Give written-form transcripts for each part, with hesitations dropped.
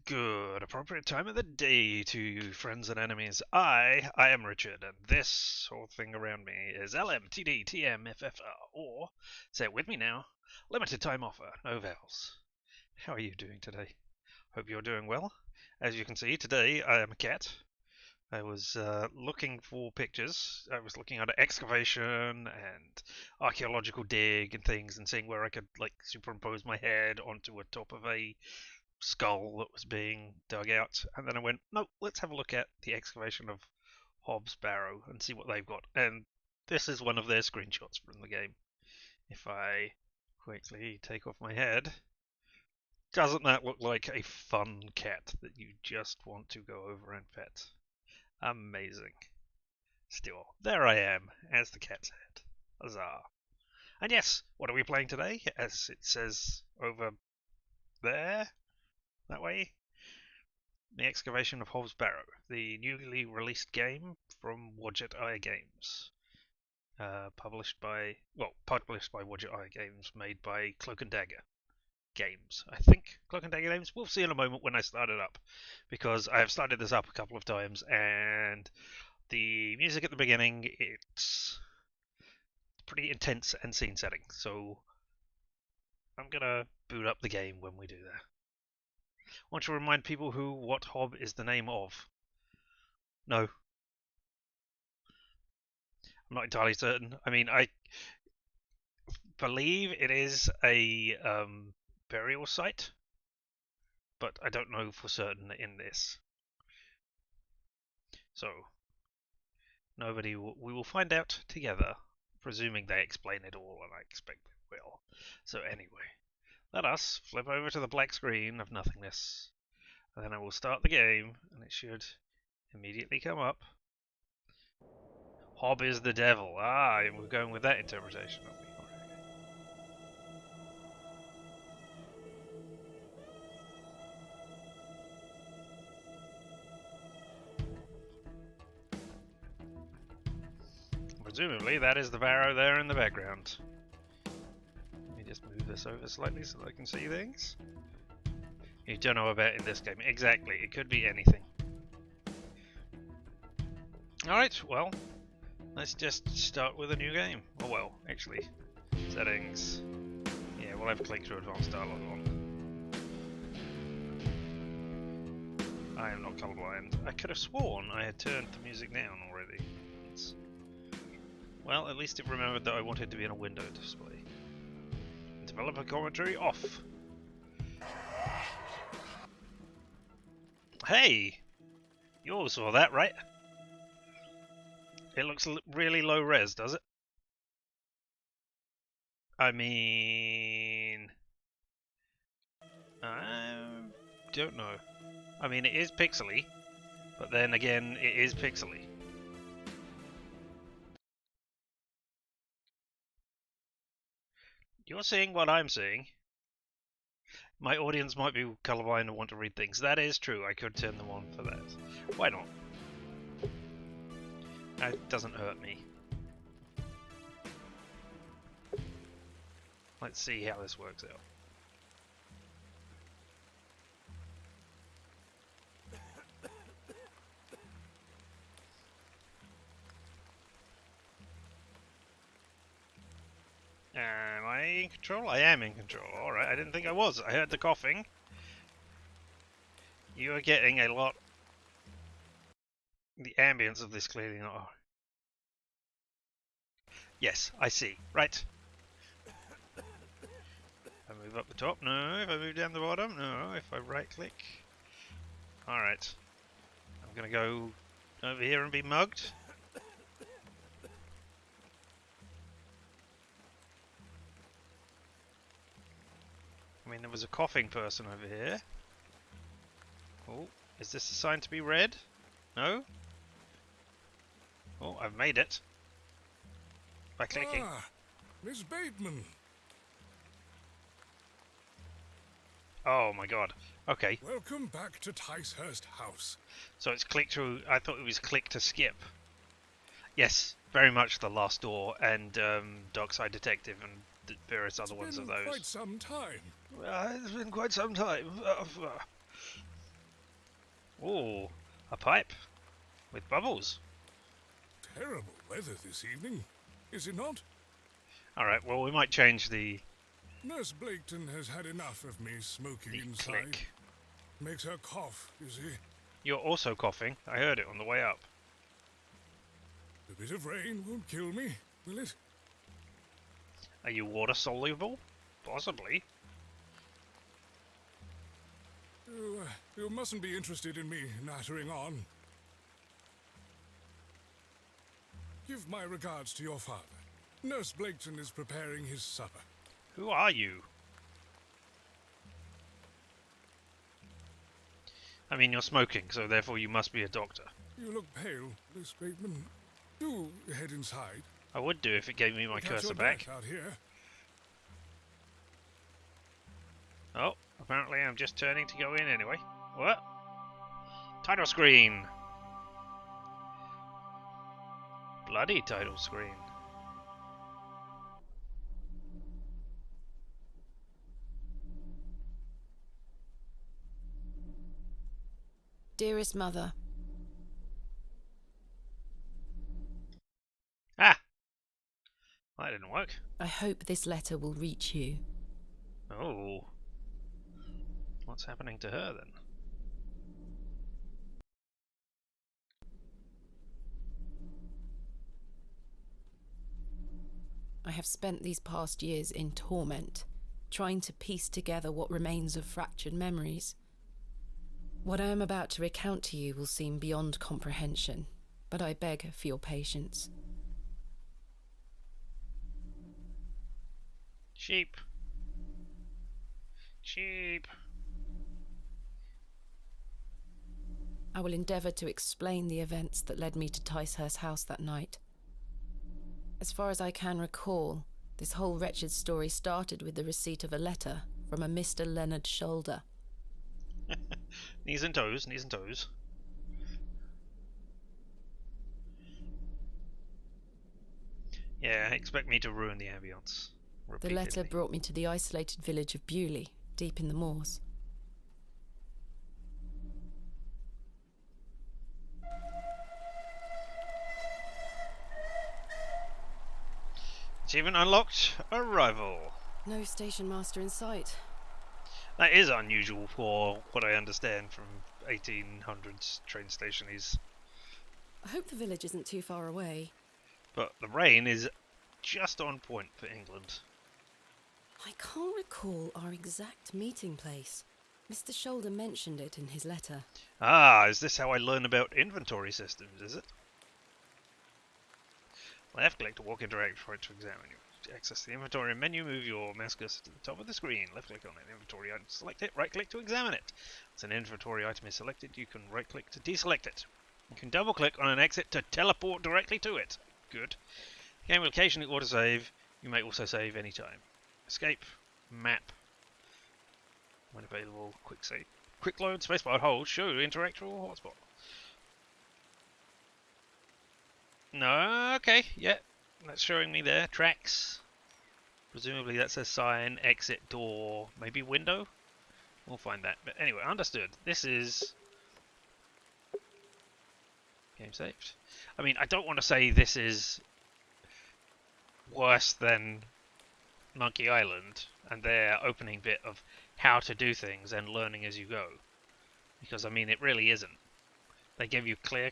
Good appropriate time of the day to you, friends and enemies. I am Richard, and this whole thing around me is LMTDTMFFR, or, say it with me now, limited time offer, no vowels. How are you doing today? Hope you're doing well. As you can see, today I am a cat. I was looking for pictures. I was looking at excavation and archaeological dig and things, and seeing where I could like superimpose my head onto a top of a skull that was being dug out. And then I went, no, let's have a look at the excavation of Hobbs Barrow and see what they've got. And this is one of their screenshots from the game. If I quickly take off my head, doesn't that look like a fun cat that you just want to go over and pet? Amazing. Still, there I am, as the cat's head. Huzzah. And yes, what are we playing today? As it says over there, that way. The Excavation of Hobbs Barrow, the newly released game from Wadget Eye Games. Published by Wadget Eye Games, made by Cloak and Dagger Games. I think Cloak and Dagger Games. We'll see in a moment when I start it up, because I have started this up a couple of times, and the music at the beginning, it's pretty intense and scene setting. So I'm gonna boot up the game when we do that. I want to remind people what Hob is the name of. No. I'm not entirely certain. I mean, I believe it is a burial site, but I don't know for certain in this. So, we will find out together, presuming they explain it all, and I expect they will. So anyway, let us flip over to the black screen of nothingness, and then I will start the game, and it should immediately come up. Hob is the devil. Ah, we're going with that interpretation, aren't we? Presumably that is the Barrow there in the background. Let me just move this over slightly so that I can see things. You don't know about in this game. Exactly, it could be anything. Alright, well, let's just start with a new game. Oh well, actually. Settings. Yeah, we'll have a click through advanced dialogue on. I am not colorblind. I could have sworn I had turned the music down already. Well, at least it remembered that I wanted to be in a window display. Developer commentary off. Hey! You all saw that, right? It looks really low res, does it? I mean... I don't know. I mean, it is pixely, but then again, it is pixely. You're seeing what I'm seeing. My audience might be colorblind and want to read things. That is true. I could turn them on for that. Why not? It doesn't hurt me. Let's see how this works out. Am I in control? I am in control. Alright, I didn't think I was. I heard the coughing. You are getting a lot... The ambience of this clearly not... Yes, I see. Right. If I move up the top, no. If I move down the bottom, no. If I right click... Alright. I'm gonna go over here and be mugged. I mean, there was a coughing person over here. Oh, is this a sign to be read? No? Oh, I've made it. By clicking. Ah, Miss Bateman. Oh my god. Okay. Welcome back to Ticehurst House. So it's click through. I thought it was click to skip. Yes, very much The Last Door and Darkside Detective and the various other ones of those. It's been quite some time. It's been quite some time. Ooh, a pipe with bubbles. Terrible weather this evening, is it not? Alright, well we might change the Nurse Blaketon has had enough of me smoking inside. click. Makes her cough, you see. You're also coughing. I heard it on the way up. A bit of rain won't kill me, will it? Are you water soluble? Possibly. You mustn't be interested in me nattering on. Give my regards to your father. Nurse Blaketon is preparing his supper. Who are you? I mean, you're smoking, so therefore you must be a doctor. You look pale, Miss Bateman. Do head inside. I would do if it gave me my Catch cursor your back. breath out here. Oh, apparently I'm just turning to go in anyway. What? Title screen. Bloody title screen. Dearest Mother, Ah! That didn't work. I hope this letter will reach you. Oh. What's happening to her then? I have spent these past years in torment, trying to piece together what remains of fractured memories. What I am about to recount to you will seem beyond comprehension, but I beg for your patience. Sheep. Sheep. I will endeavour to explain the events that led me to Ticehurst House that night. As far as I can recall, this whole wretched story started with the receipt of a letter from a Mr. Leonard Shoulder. Knees and toes, knees and toes. Yeah, expect me to ruin the ambience. The letter brought me to the isolated village of Bewley, deep in the moors. Achievement unlocked. Arrival. No station master in sight. That is unusual for what I understand from 1800s train stationies. I hope the village isn't too far away. But the rain is just on point for England. I can't recall our exact meeting place. Mr. Shoulder mentioned it in his letter. Ah, is this how I learn about inventory systems, is it? Left click to walk into directory to examine. You access the inventory menu, move your mouse cursor to the top of the screen. Left click on an inventory item, select it, right click to examine it. Once an inventory item is selected, you can right click to deselect it. You can double click on an exit to teleport directly to it. Good. Game will occasionally autosave. You may also save anytime. Escape. Map. When available, quick save. Quick load, spacebar hold, show interactual hotspot. No, okay, yeah. That's showing me there. Tracks. Presumably that says sign, exit, door, maybe window? We'll find that. But anyway, understood. This is... Game saved. I mean, I don't want to say this is worse than Monkey Island and their opening bit of how to do things and learning as you go. Because, I mean, it really isn't. They give you clear,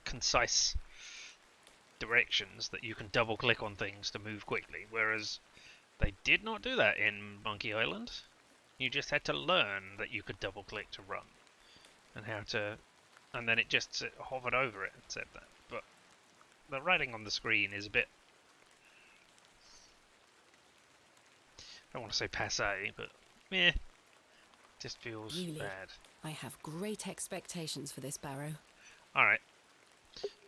concise directions that you can double click on things to move quickly, whereas they did not do that in Monkey Island. You just had to learn that you could double click to run and how to, and then it just hovered over it and said that. But the writing on the screen is a bit, I don't want to say passé, but meh, just feels Really? bad. I have great expectations for this, Barrow. Alright.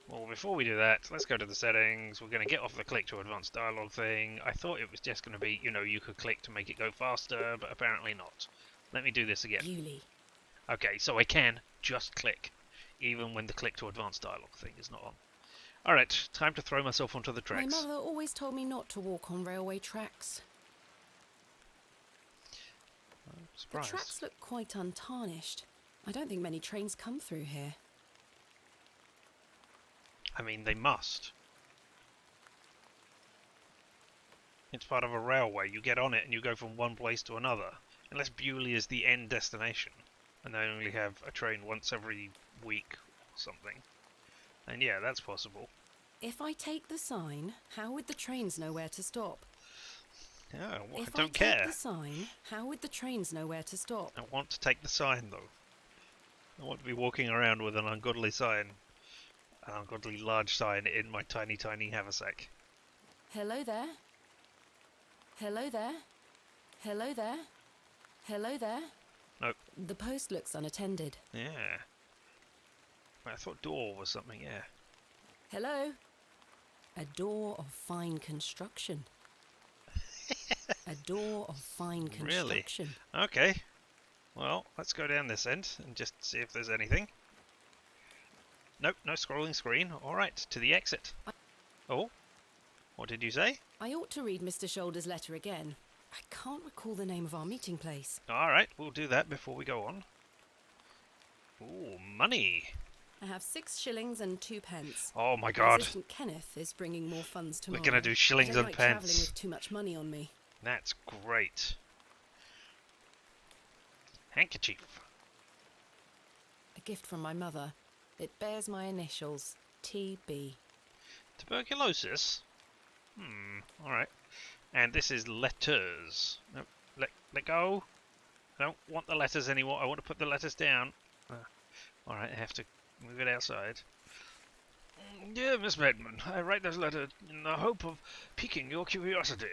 Well, before we do that, let's go to the settings. We're going to get off the click to advanced dialogue thing. I thought it was just going to be, you know, you could click to make it go faster, but apparently not. Let me do this again. Bewley. Okay, so I can just click, even when the click to advanced dialogue thing is not on. Alright, time to throw myself onto the My tracks. mother always told me not to walk on railway tracks. I'm The surprised. tracks look quite untarnished. I don't think many trains come through here. I mean, they must. It's part of a railway. You get on it and you go from one place to another. Unless Bewley is the end destination, and they only have a train once every week or something. And yeah, that's possible. If I take the sign, how would the trains know where to stop? Yeah, well, If I don't I take care. the sign, how would the trains know where to stop? I want to take the sign, though. I want to be walking around with an ungodly sign. An ungodly large sign in my tiny, tiny haversack. Hello there? Hello there? Hello there? Hello there? Nope. The post looks unattended. Yeah. I thought door was something, yeah. Hello? A door of fine construction. A door of fine construction. Really? Okay. Well, let's go down this end and just see if there's anything. Nope, no scrolling screen. Alright, to the exit. Oh? What did you say? I ought to read Mr. Shoulder's letter again. I can't recall the name of our meeting place. Alright, we'll do that before we go on. Ooh, money. I have 6 shillings and 2 pence. Oh my god. Assistant Kenneth is bringing more funds tomorrow. We're going to do shillings I don't and like travelling pence. with too much money on me. That's great. Handkerchief. A gift from my mother. It bears my initials, TB. Tuberculosis? Alright. And this is letters. Nope, let go. I don't want the letters anymore. I want to put the letters down. Alright, I have to move it outside. Dear Miss Bateman, I write this letter in the hope of piquing your curiosity.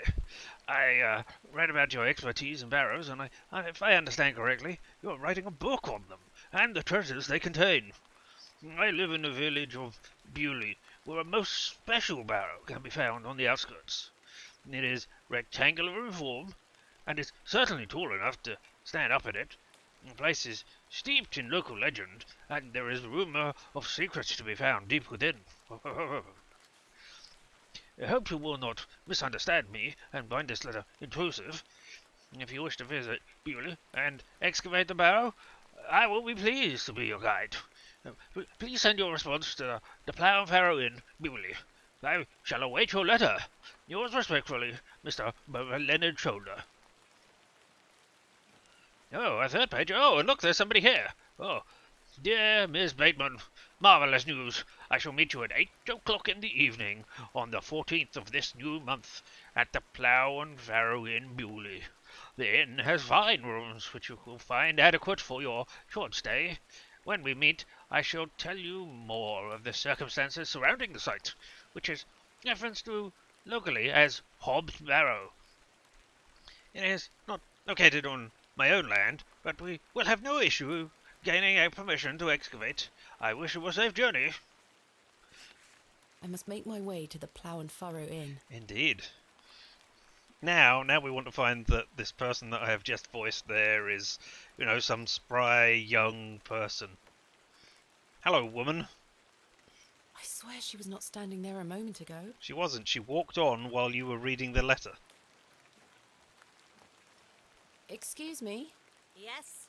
I read about your expertise in barrows, and if I understand correctly, you're writing a book on them, and the treasures they contain. I live in the village of Bewley, where a most special barrow can be found on the outskirts. It is rectangular in form, and is certainly tall enough to stand up in it. The place is steeped in local legend, and there is rumour of secrets to be found deep within. I hope you will not misunderstand me and find this letter intrusive. If you wish to visit Bewley and excavate the barrow, I will be pleased to be your guide. Please send your response to the Plough and Farrow Inn, Bewley. I shall await your letter. Yours respectfully, Mr. Leonard Shoulder. Oh, a third page. Oh, and look, there's somebody here. Oh, dear Miss Bateman, marvellous news. I shall meet you at 8 o'clock in the evening on the 14th of this new month at the Plough and Farrow Inn, Bewley. The inn has fine rooms, which you will find adequate for your short stay. When we meet, I shall tell you more of the circumstances surrounding the site, which is referenced to locally as Hobbs Barrow. It is not located on my own land, but we will have no issue gaining a permission to excavate. I wish you a safe journey. I must make my way to the Plough and Furrow Inn. Indeed. Now we want to find that this person that I have just voiced there is, some spry young person. Hello, woman. I swear she was not standing there a moment ago. She wasn't. She walked on while you were reading the letter. Excuse me? Yes?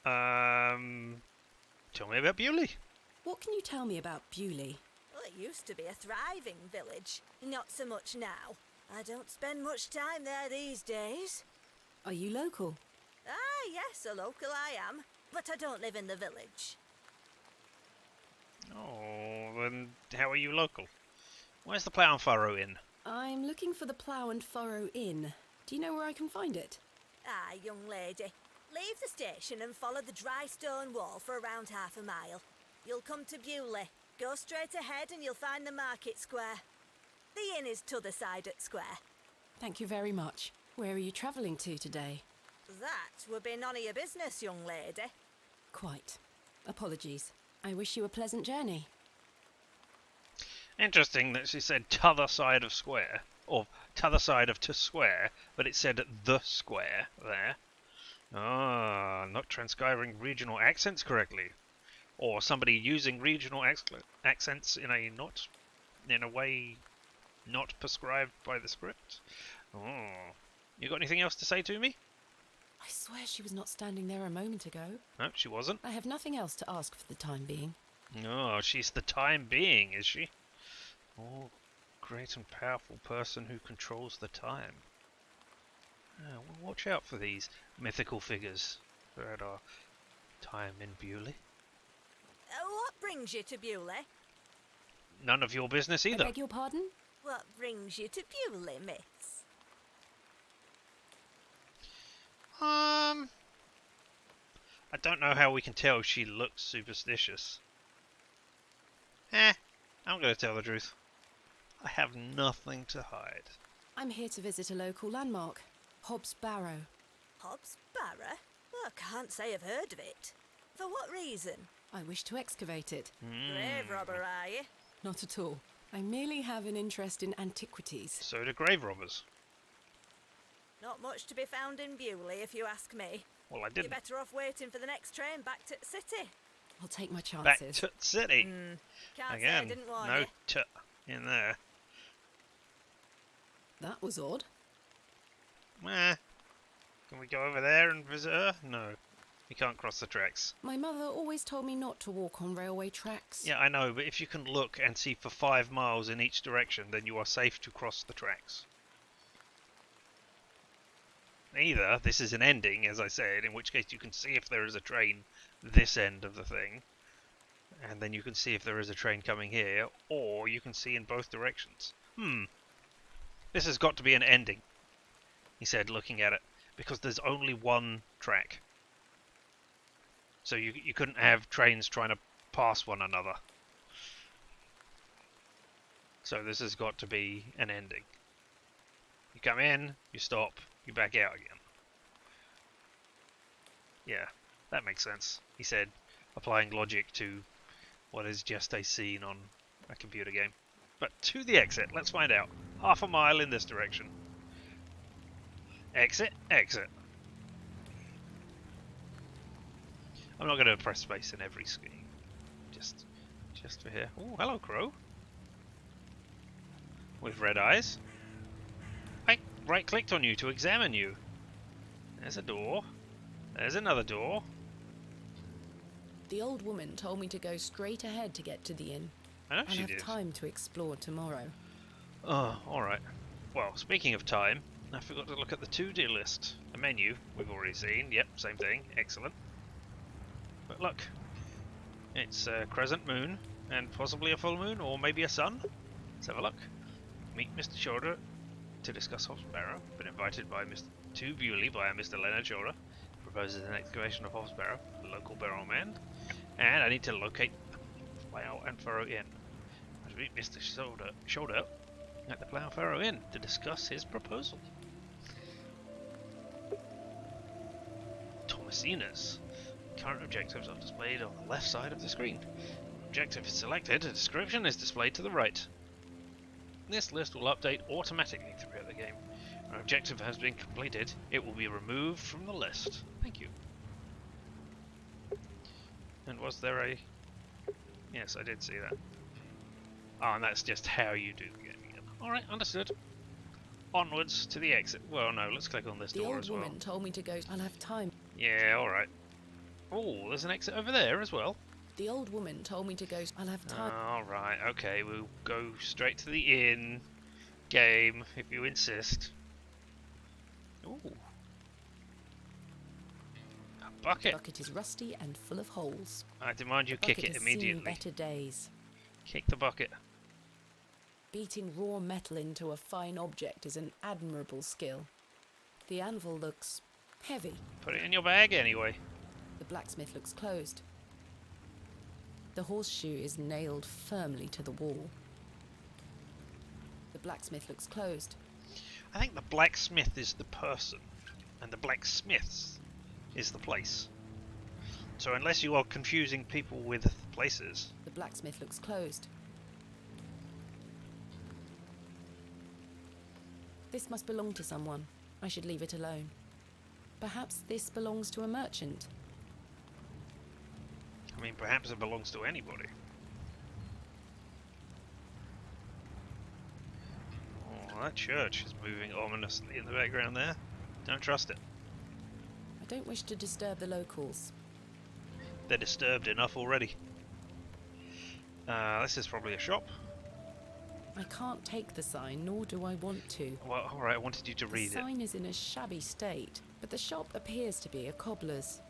Tell me about Bewley. What can you tell me about Bewley? Well, it used to be a thriving village. Not so much now. I don't spend much time there these days. Are you local? Ah, yes, a local I am. But I don't live in the village. Oh, then how are you local? Where's the Plough and Furrow Inn? I'm looking for the Plough and Furrow Inn. Do you know where I can find it? Ah, young lady. Leave the station and follow the dry stone wall for around half a mile. You'll come to Bewley. Go straight ahead and you'll find the market square. The inn is t'other side at square. Thank you very much. Where are you travelling to today? That would be none of your business, young lady. Quite. Apologies. I wish you a pleasant journey. Interesting that she said t'other side of square, or t'other side of to square, but it said the square there. Ah, not transcribing regional accents correctly. Or somebody using regional accents in a way not prescribed by the script. Oh. You got anything else to say to me? I swear she was not standing there a moment ago. No, she wasn't. I have nothing else to ask for the time being. Oh, she's the time being, is she? Oh, great and powerful person who controls the time. Well, watch out for these mythical figures that are time in Bewley. What brings you to Bewley? None of your business I either. beg your pardon? What brings you to Bewley, miss? I don't know how we can tell she looks superstitious. I'm going to tell the truth. I have nothing to hide. I'm here to visit a local landmark, Hobbs Barrow. Hobbs Barrow? Well, I can't say I've heard of it. For what reason? I wish to excavate it. Grave robber, are you? Not at all. I merely have an interest in antiquities. So do grave robbers. Not much to be found in Bewley, if you ask me. Well, I You're didn't. better off waiting for the next train back to the city. I'll take my Back chances. to the city. Can't say I Again, didn't warn no you. t in there. That was odd. Can we go over there and visit her? No. You can't cross the tracks. My mother always told me not to walk on railway tracks. Yeah, I know, but if you can look and see for 5 miles in each direction, then you are safe to cross the tracks. Either this is an ending, as I said, in which case you can see if there is a train this end of the thing, and then you can see if there is a train coming here, or you can see in both directions. This has got to be an ending, he said, looking at it, because there's only one track. So you couldn't have trains trying to pass one another. So this has got to be an ending. You come in, you stop, you back out again. Yeah, that makes sense, he said, applying logic to what is just a scene on a computer game. But to the exit, let's find out. Half a mile in this direction. Exit, exit. I'm not going to press space in every screen. Just for here. Oh, hello, crow. With red eyes. I right-clicked on you to examine you. There's a door. There's another door. The old woman told me to go straight ahead to get to the inn. I know and she have did. time to explore tomorrow. Oh, alright. Well, speaking of time, I forgot to look at the to-do list. The menu, we've already seen. Yep, same thing. Excellent. But look, it's a crescent moon, and possibly a full moon, or maybe a sun. Let's have a look. Meet Mr. Shorter to discuss Hobbs Barrow. Been invited by to Bewley by Mr. Leonard Shorter. Proposes an excavation of Hobbs Barrow, the local barrow man. And I need to locate the Plough and Furrow Inn. I should meet Mr. Shorter at the Plough and Furrow Inn to discuss his proposal. Thomasina's current objectives are displayed on the left side of the screen. Objective is selected, a description is displayed to the right. This list will update automatically throughout the game. When an objective has been completed, it will be removed from the list. Thank you. And was there a... Yes, I did see that. Oh, and that's just how you do the game again. Alright, understood. Onwards to the exit. Well, no, let's click on this The door old as well. woman told me to go. I'll have time. Yeah, alright. Oh, there's an exit over there as well. The old woman told me to go. I'll have time. Alright, okay, we'll go straight to the inn game, if you insist. Ooh. A bucket. The bucket is rusty and full of holes. I demand you The kick bucket it has seen immediately. better days. Kick the bucket. Beating raw metal into a fine object is an admirable skill. The anvil looks heavy. Put it in your bag anyway. The blacksmith looks closed. The horseshoe is nailed firmly to the wall. The blacksmith looks closed. I think the blacksmith is the person, and the blacksmiths is the place. So unless you are confusing people with places... The blacksmith looks closed. This must belong to someone. I should leave it alone. Perhaps this belongs to a merchant. I mean, perhaps it belongs to anybody. Oh, that church is moving ominously in the background there. Don't trust it. I don't wish to disturb the locals. They're disturbed enough already. This is probably a shop. I can't take the sign, nor do I want to. Well, alright, I wanted you to read The sign is in a shabby state, but the shop appears to be a cobbler's.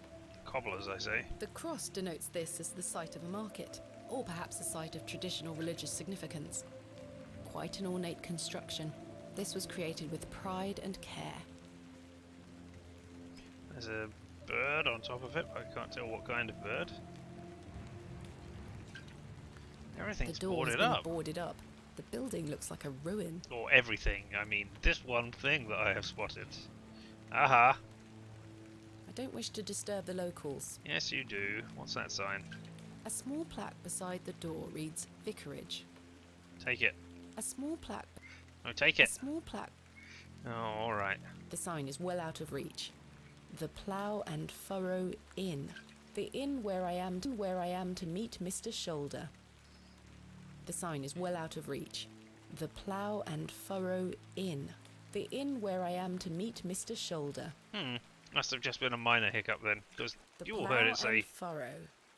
Cobblers, I say. The cross denotes this as the site of a market, or perhaps a site of traditional religious significance. Quite an ornate construction. This was created with pride and care. There's a bird on top of it, but I can't tell what kind of bird. Everything's The door boarded has been up. boarded up. The building looks like a ruin. Or everything. I mean, this one thing that I have spotted. Aha. I don't wish to disturb the locals. Yes, you do. What's that sign? A small plaque beside the door reads Vicarage. Take it. A small plaque. No, take A it. small plaque. Oh, alright. The sign is well out of reach. The Plough and Furrow Inn. The inn where I am to meet Mr. Shoulder. The sign is well out of reach. The Plough and Furrow Inn. The inn where I am to meet Mr. Shoulder. Must have just been a minor hiccup then, because The you all Plough heard it say and Furrow.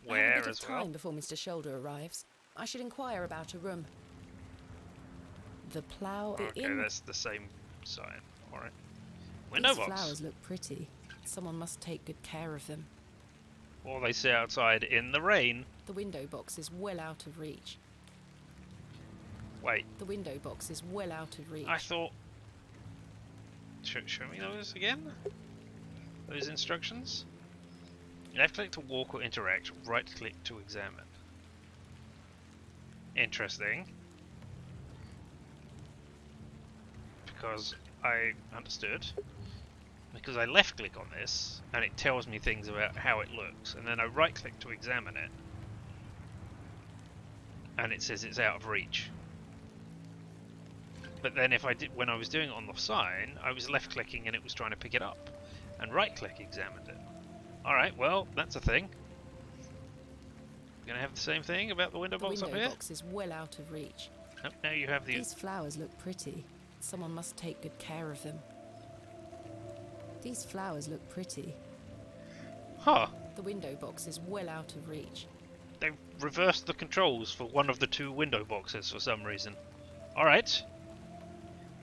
I where have a bit as of well. time before Mr. Shoulder arrives. I should inquire about a room. The Plough. The Okay, inn. that's the same sign. Alright. Window These box. flowers look pretty. Someone must take good care of them. Or they sit outside in the rain. The window box is well out of reach. Wait, The window box is well out of reach. I thought... Show me those again? Those instructions? Left click to walk or interact, right click to examine. Interesting. Because I understood. Because I left click on this, and it tells me things about how it looks, and then I right click to examine it, and it says it's out of reach. But then if I did, when I was doing it on the sign, I was left clicking and it was trying to pick it up, and right click examined it. Alright, well, that's a thing. Gonna have the same thing about the window The box up window here? box is well out of reach. Nope, now you have the... These flowers look pretty. Someone must take good care of them. These flowers look pretty. Huh. The window box is well out of reach. They reversed the controls for one of the two window boxes for some reason. Alright.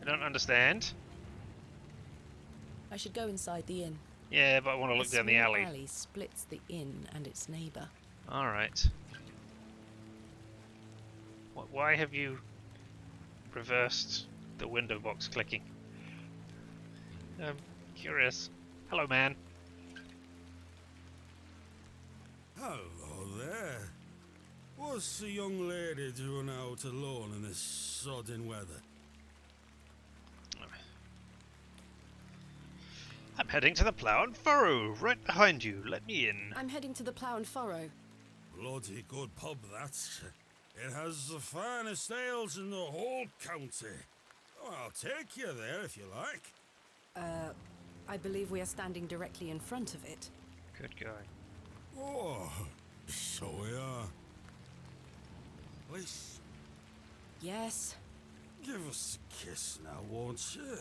I don't understand. I should go inside the inn. Yeah, but I want to look down the small alley. alley splits the inn and its neighbour. Alright. Why have you reversed the window box clicking? I'm curious. Hello, man. Hello there. What's the young lady doing out alone in this sodding weather? I'm heading to the Plough and Furrow, right behind you. Let me in. I'm heading to the Plough and Furrow. Bloody good pub, that. It has the finest ales in the whole county. Oh, I'll take you there if you like. I believe we are standing directly in front of it. Good guy. Oh, so we are. Please, Yes. give us a kiss now, won't you?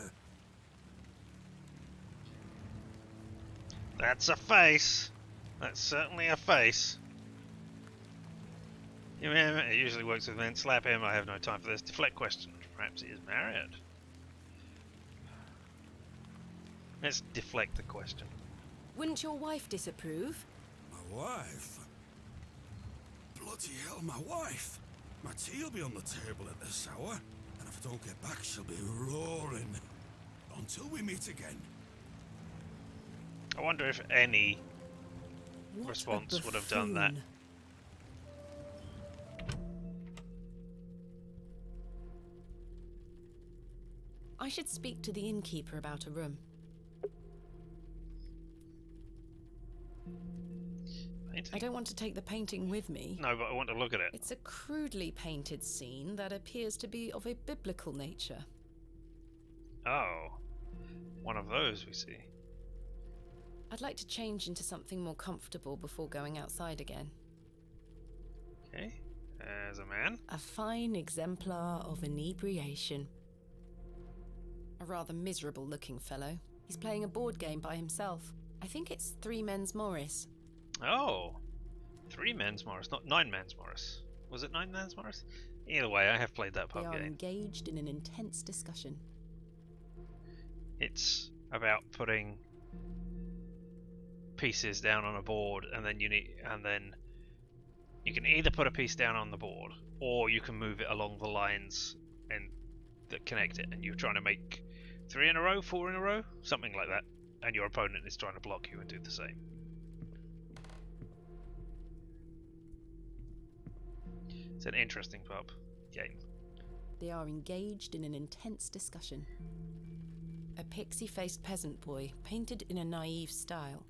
That's a face. That's certainly a face. Yeah, it usually works with men. Slap him. I have no time for this. Deflect question. Perhaps he is married. Let's deflect the question. Wouldn't your wife disapprove? My wife? Bloody hell, my wife! My tea'll be on the table at this hour, and if I don't get back, she'll be roaring. Until we meet again. I wonder if any What a response would have done that. buffoon. I should speak to the innkeeper about a room. Painting? I don't want to take the painting with me. No, but I want to look at it. It's a crudely painted scene that appears to be of a biblical nature. Oh. One of those we see. I'd like to change into something more comfortable before going outside again. Okay. There's a man. A fine exemplar of inebriation. A rather miserable looking fellow. He's playing a board game by himself. I think it's 3 Men's Morris. Oh, 3 Men's Morris, not 9 Men's Morris. Was it 9 Men's Morris? Either way, I have played that They pub are game. engaged in an intense discussion. It's about putting pieces down on a board, and then you can either put a piece down on the board, or you can move it along the lines and that connect it. And you're trying to make 3 in a row, 4 in a row, something like that. And your opponent is trying to block you and do the same. It's an interesting pub game. They are engaged in an intense discussion. A pixie-faced peasant boy, painted in a naive style.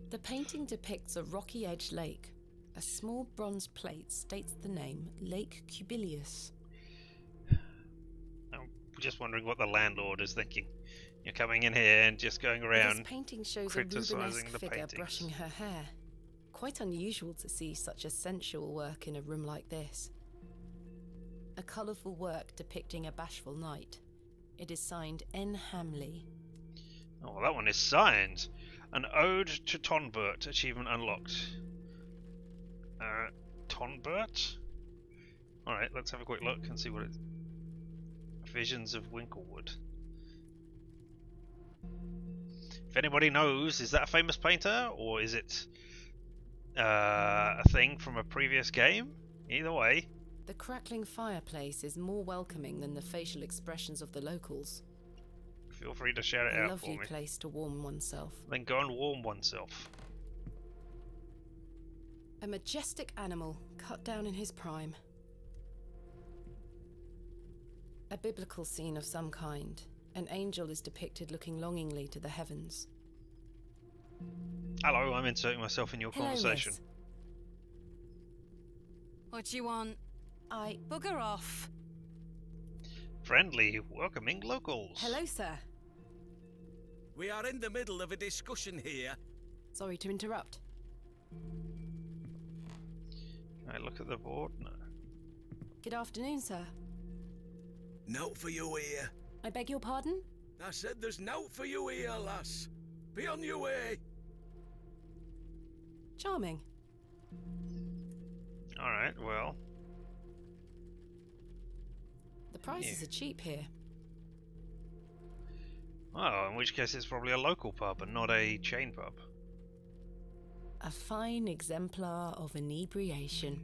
The painting depicts a rocky-edged lake. A small bronze plate states the name Lake Cubilius. I'm just wondering what the landlord is thinking. You're coming in here and just going around This painting shows a criticising Rubenesque the figure paintings. brushing her hair. Quite unusual to see such a sensual work in a room like this. A colourful work depicting a bashful knight. It is signed N. Hamley. Oh, well, that one is signed. An Ode to Tonbert. Achievement unlocked. Tonbert? Alright, let's have a quick look and see what it is. Visions of Winklewood. If anybody knows, is that a famous painter, or is it a thing from a previous game? Either way. The crackling fireplace is more welcoming than the facial expressions of the locals. Feel free to shout it A out lovely for me. place to warm oneself. Then go and warm oneself. A majestic animal cut down in his prime. A biblical scene of some kind. An angel is depicted looking longingly to the heavens. Hello, I'm inserting myself in your Hello, conversation. miss. What you want? I... Bugger off. Friendly, welcoming locals. Hello, sir. We are in the middle of a discussion here. Sorry to interrupt. Can I look at the board? No. Good afternoon, sir. Note for you here. I beg your pardon? I said there's note for you here, lass. Be on your way. Charming. Alright, well. The prices Yeah. are cheap here. Oh, in which case it's probably a local pub and not a chain pub. A fine exemplar of inebriation.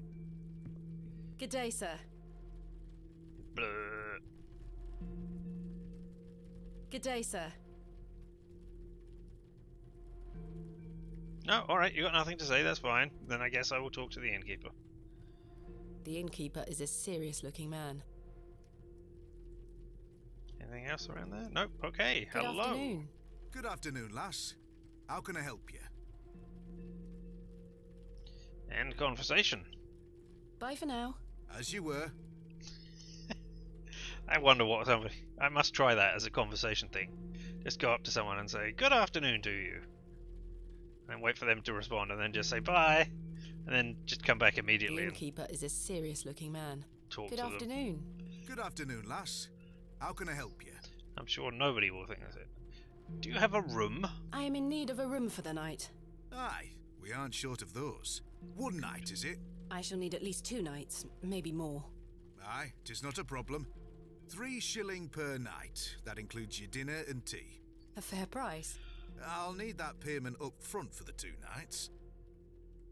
Good day, sir. Blah. Good day, sir. No, alright, you got nothing to say, that's fine. Then I guess I will talk to the innkeeper. The innkeeper is a serious-looking man. Anything else around there? Nope, okay, Good hello. afternoon. Good afternoon, lass. How can I help you? And conversation. Bye for now. As you were. I wonder what somebody... I must try that as a conversation thing. Just go up to someone and say, good afternoon to you. And wait for them to respond and then just say bye. And then just come back The immediately and innkeeper is a serious-looking man. talk Good to them. afternoon. Good afternoon, lass. How can I help you? I'm sure nobody will think that's it. Do you have a room? I am in need of a room for the night. Aye, we aren't short of those. One night, is it? I shall need at least 2 nights, maybe more. Aye, 'tis not a problem. 3 shilling per night. That includes your dinner and tea. A fair price. I'll need that payment up front for the 2 nights.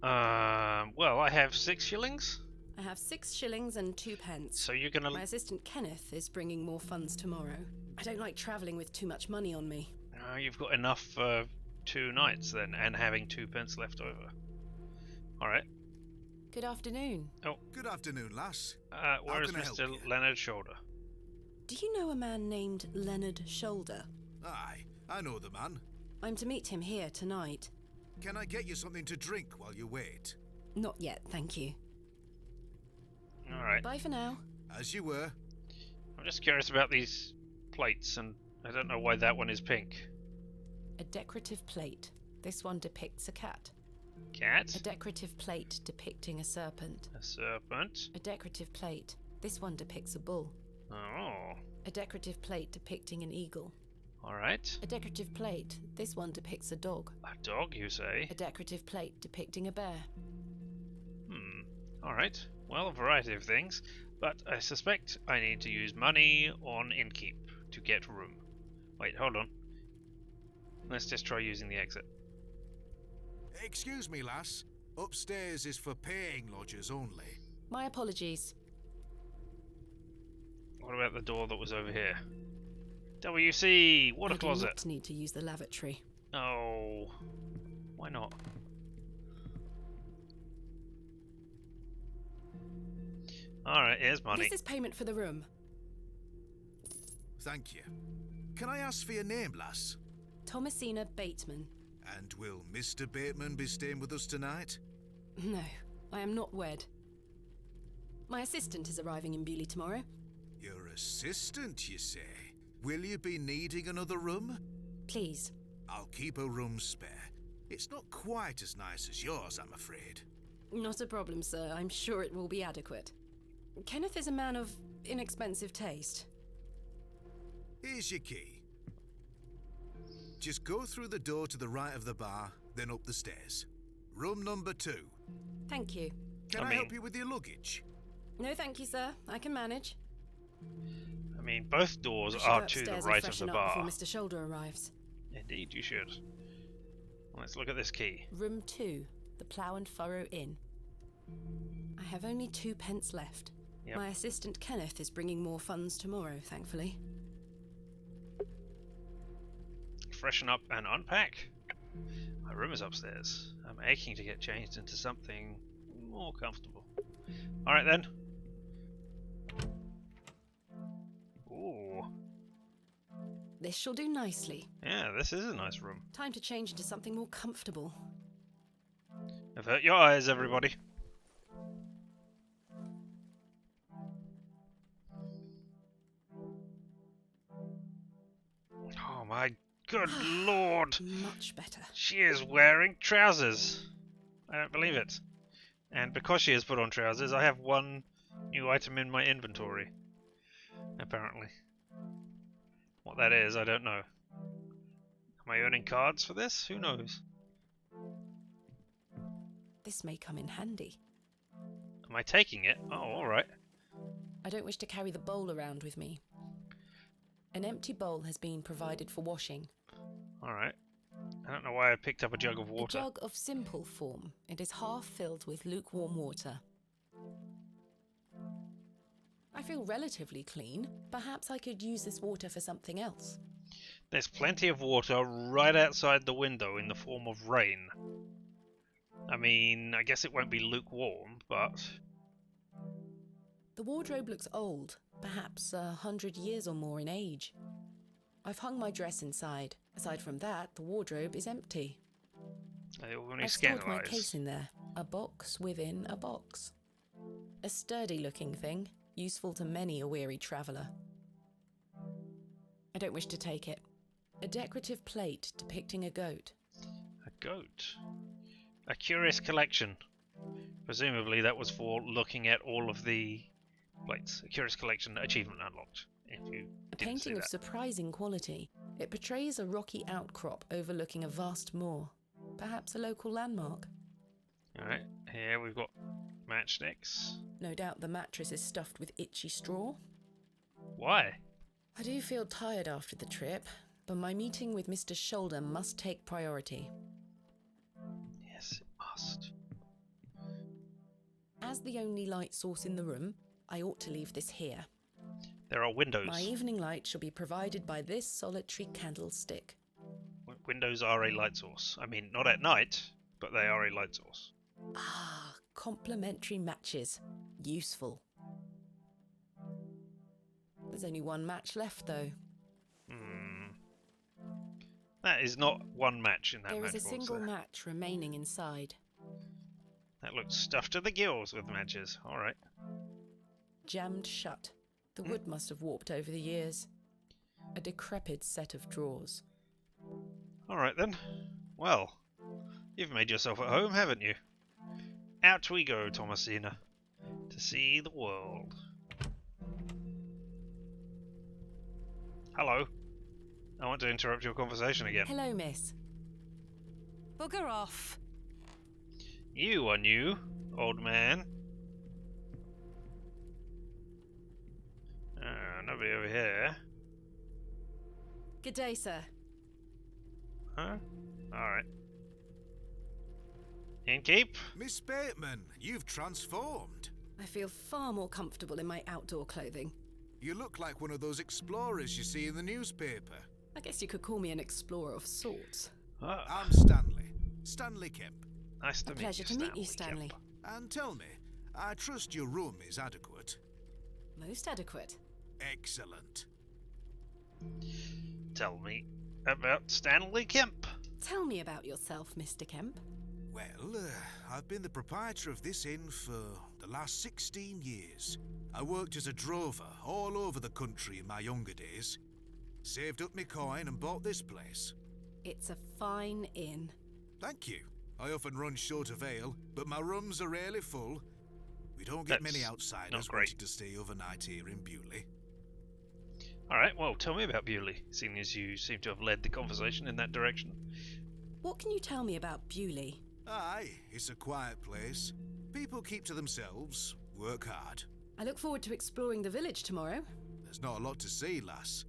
Well, I have 6 shillings. I have 6 shillings and 2 pence. So you're gonna... My assistant Kenneth is bringing more funds tomorrow. I don't like travelling with too much money on me. You've got enough for 2 nights then, and having 2 pence left over. Alright. Good afternoon. Good afternoon, lass. Where is can I help Mr. you? Leonard Shoulder? Do you know a man named Leonard Shoulder? Aye, I know the man. I'm to meet him here tonight. Can I get you something to drink while you wait? Not yet, thank you. Alright. Bye for now. As you were. I'm just curious about these plates, and I don't know why that one is pink. A decorative plate. This one depicts a cat. Cat? A decorative plate depicting a serpent. A serpent? A decorative plate. This one depicts a bull. Oh. A decorative plate depicting an eagle. Alright. A decorative plate. This one depicts a dog. A dog, you say? A decorative plate depicting a bear. Alright. Well, a variety of things. But I suspect I need to use money on Innkeep to get room. Wait, hold on. Let's just try using the exit. Excuse me, lass. Upstairs is for paying lodgers only. My apologies. What about the door that was over here? WC! Water I do closet! not need to use the lavatory. Oh. Why not? Alright, here's money. This is payment for the room. Thank you. Can I ask for your name, lass? Thomasina Bateman. And will Mr. Bateman be staying with us tonight? No, I am not wed. My assistant is arriving in Bewley tomorrow. Your assistant, you say? Will you be needing another room? Please. I'll keep a room spare. It's not quite as nice as yours, I'm afraid. Not a problem, sir. I'm sure it will be adequate. Kenneth is a man of inexpensive taste. Here's your key. Just go through the door to the right of the bar, then up the stairs. Room number 2. Thank you. Can I help you with your luggage? No, thank you, sir. I can manage. I mean, both doors I should are go to the upstairs right and of the freshen up bar. before Mr. Shoulder arrives. Indeed, you should. Let's look at this key. Room 2, the Plough and Furrow Inn. I have only 2 pence left. Yep. My assistant Kenneth is bringing more funds tomorrow, thankfully. Freshen up and unpack. My room is upstairs. I'm aching to get changed into something more comfortable. Alright then. Ooh. This shall do nicely. Yeah, this is a nice room. Time to change into something more comfortable. Avert your eyes, everybody. Oh my good lord! Much better. She is wearing trousers! I don't believe it. And because she has put on trousers, I have one new item in my inventory. Apparently. What that is, I don't know. Am I earning cards for this? Who knows? This may come in handy. Am I taking it? Oh, alright. I don't wish to carry the bowl around with me. An empty bowl has been provided for washing. Alright. I don't know why I picked up a jug of water. A jug of simple form. It is half filled with lukewarm water. I feel relatively clean. Perhaps I could use this water for something else. There's plenty of water right outside the window in the form of rain. I mean, I guess it won't be lukewarm, but... The wardrobe looks old, perhaps 100 years or more in age. I've hung my dress inside. Aside from that, the wardrobe is empty. I've stored my case in there, a box within a box. A sturdy-looking thing, useful to many a weary traveller. I don't wish to take it. A decorative plate depicting a goat. A goat. A curious collection. Presumably that was for looking at all of the plates. A curious collection, achievement unlocked. If you A didn't see painting of that. surprising quality. It portrays a rocky outcrop overlooking a vast moor. Perhaps a local landmark. Alright, here we've got matchsticks. No doubt the mattress is stuffed with itchy straw. Why? I do feel tired after the trip, but my meeting with Mr. Shoulder must take priority. Yes, it must. As the only light source in the room, I ought to leave this here. There are windows. My evening light shall be provided by this solitary candlestick. Windows are a light source. I mean, not at night, but they are a light source. Ah, complementary matches. Useful. There's only one match left, though. That is not one match in that There is a matchbox single there. match remaining inside. That looks stuffed to the gills with matches. Alright. Jammed shut. The wood must have warped over the years. A decrepit set of drawers. Alright then. Well, you've made yourself at home, haven't you? Out we go, Thomasina, to see the world. Hello. I want to interrupt your conversation again. Hello, miss. Bugger off. You are new, old man. Nobody over here. Good day, sir. Huh? Alright. Innkeep? Miss Bateman, you've transformed. I feel far more comfortable in my outdoor clothing. You look like one of those explorers you see in the newspaper. I guess you could call me an explorer of sorts. Oh, I'm Stanley. Stanley Kemp. nice to A meet pleasure you, to meet you, Stanley. Kemp. And tell me, I trust your room is adequate. Most adequate. Excellent. Tell me about Stanley Kemp. Tell me about yourself, Mr. Kemp. Well, I've been the proprietor of this inn for the last 16 years. I worked as a drover all over the country in my younger days. Saved up my coin and bought this place. It's a fine inn. Thank you. I often run short of ale, but my rooms are rarely full. We don't get That's many not outsiders great. wanting to stay overnight here in Bewley. Alright, well, tell me about Bewley, seeing as you seem to have led the conversation in that direction. What can you tell me about Bewley? Aye, it's a quiet place. People keep to themselves, work hard. I look forward to exploring the village tomorrow. There's not a lot to see, lass.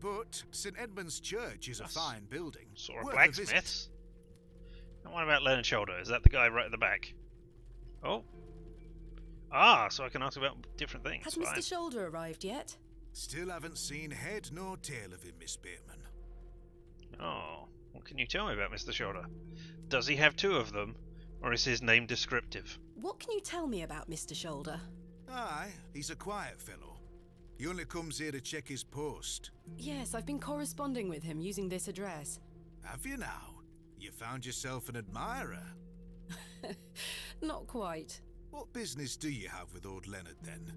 But St Edmund's Church is a That's fine building. Sort of worth a visit. blacksmiths. And what about Leonard Shoulder? Is that the guy right at the back? Oh. Ah, so I can ask about different things. Has Fine. Mr. Shoulder arrived yet? Still haven't seen head nor tail of him, Miss Bateman. Oh, what can you tell me about Mr. Shoulder? Does he have two of them, or is his name descriptive? What can you tell me about Mr. Shoulder? Aye, he's a quiet fellow. He only comes here to check his post. Yes, I've been corresponding with him using this address. Have you now? You found yourself an admirer. Not quite. What business do you have with old Leonard, then?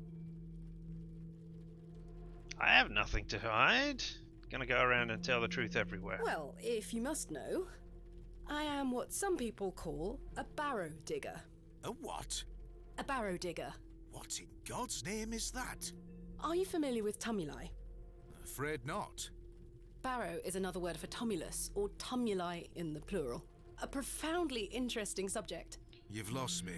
I have nothing to hide. Gonna go around and tell the truth everywhere. Well, if you must know, I am what some people call a barrow digger. A what? A barrow digger. What in God's name is that? Are you familiar with tumuli? Afraid not. Barrow is another word for tumulus, or tumuli in the plural. A profoundly interesting subject. You've lost me.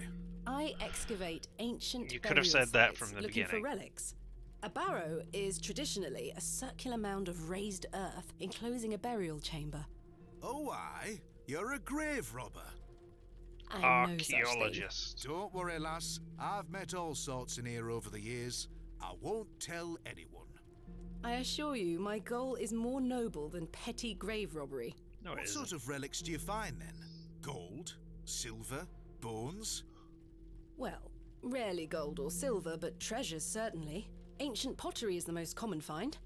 I excavate ancient You could have burial said that sites from the looking beginning. for relics. A barrow is traditionally a circular mound of raised earth enclosing a burial chamber. Oh, aye. You're a grave robber. I know such thing. Archaeologist. Don't worry, lass. I've met all sorts in here over the years. I won't tell anyone. I assure you, my goal is more noble than petty grave robbery. No, it What isn't. sort of relics do you find, then? Gold? Silver? Bones? Well, rarely gold or silver, but treasures certainly. Ancient pottery is the most common find.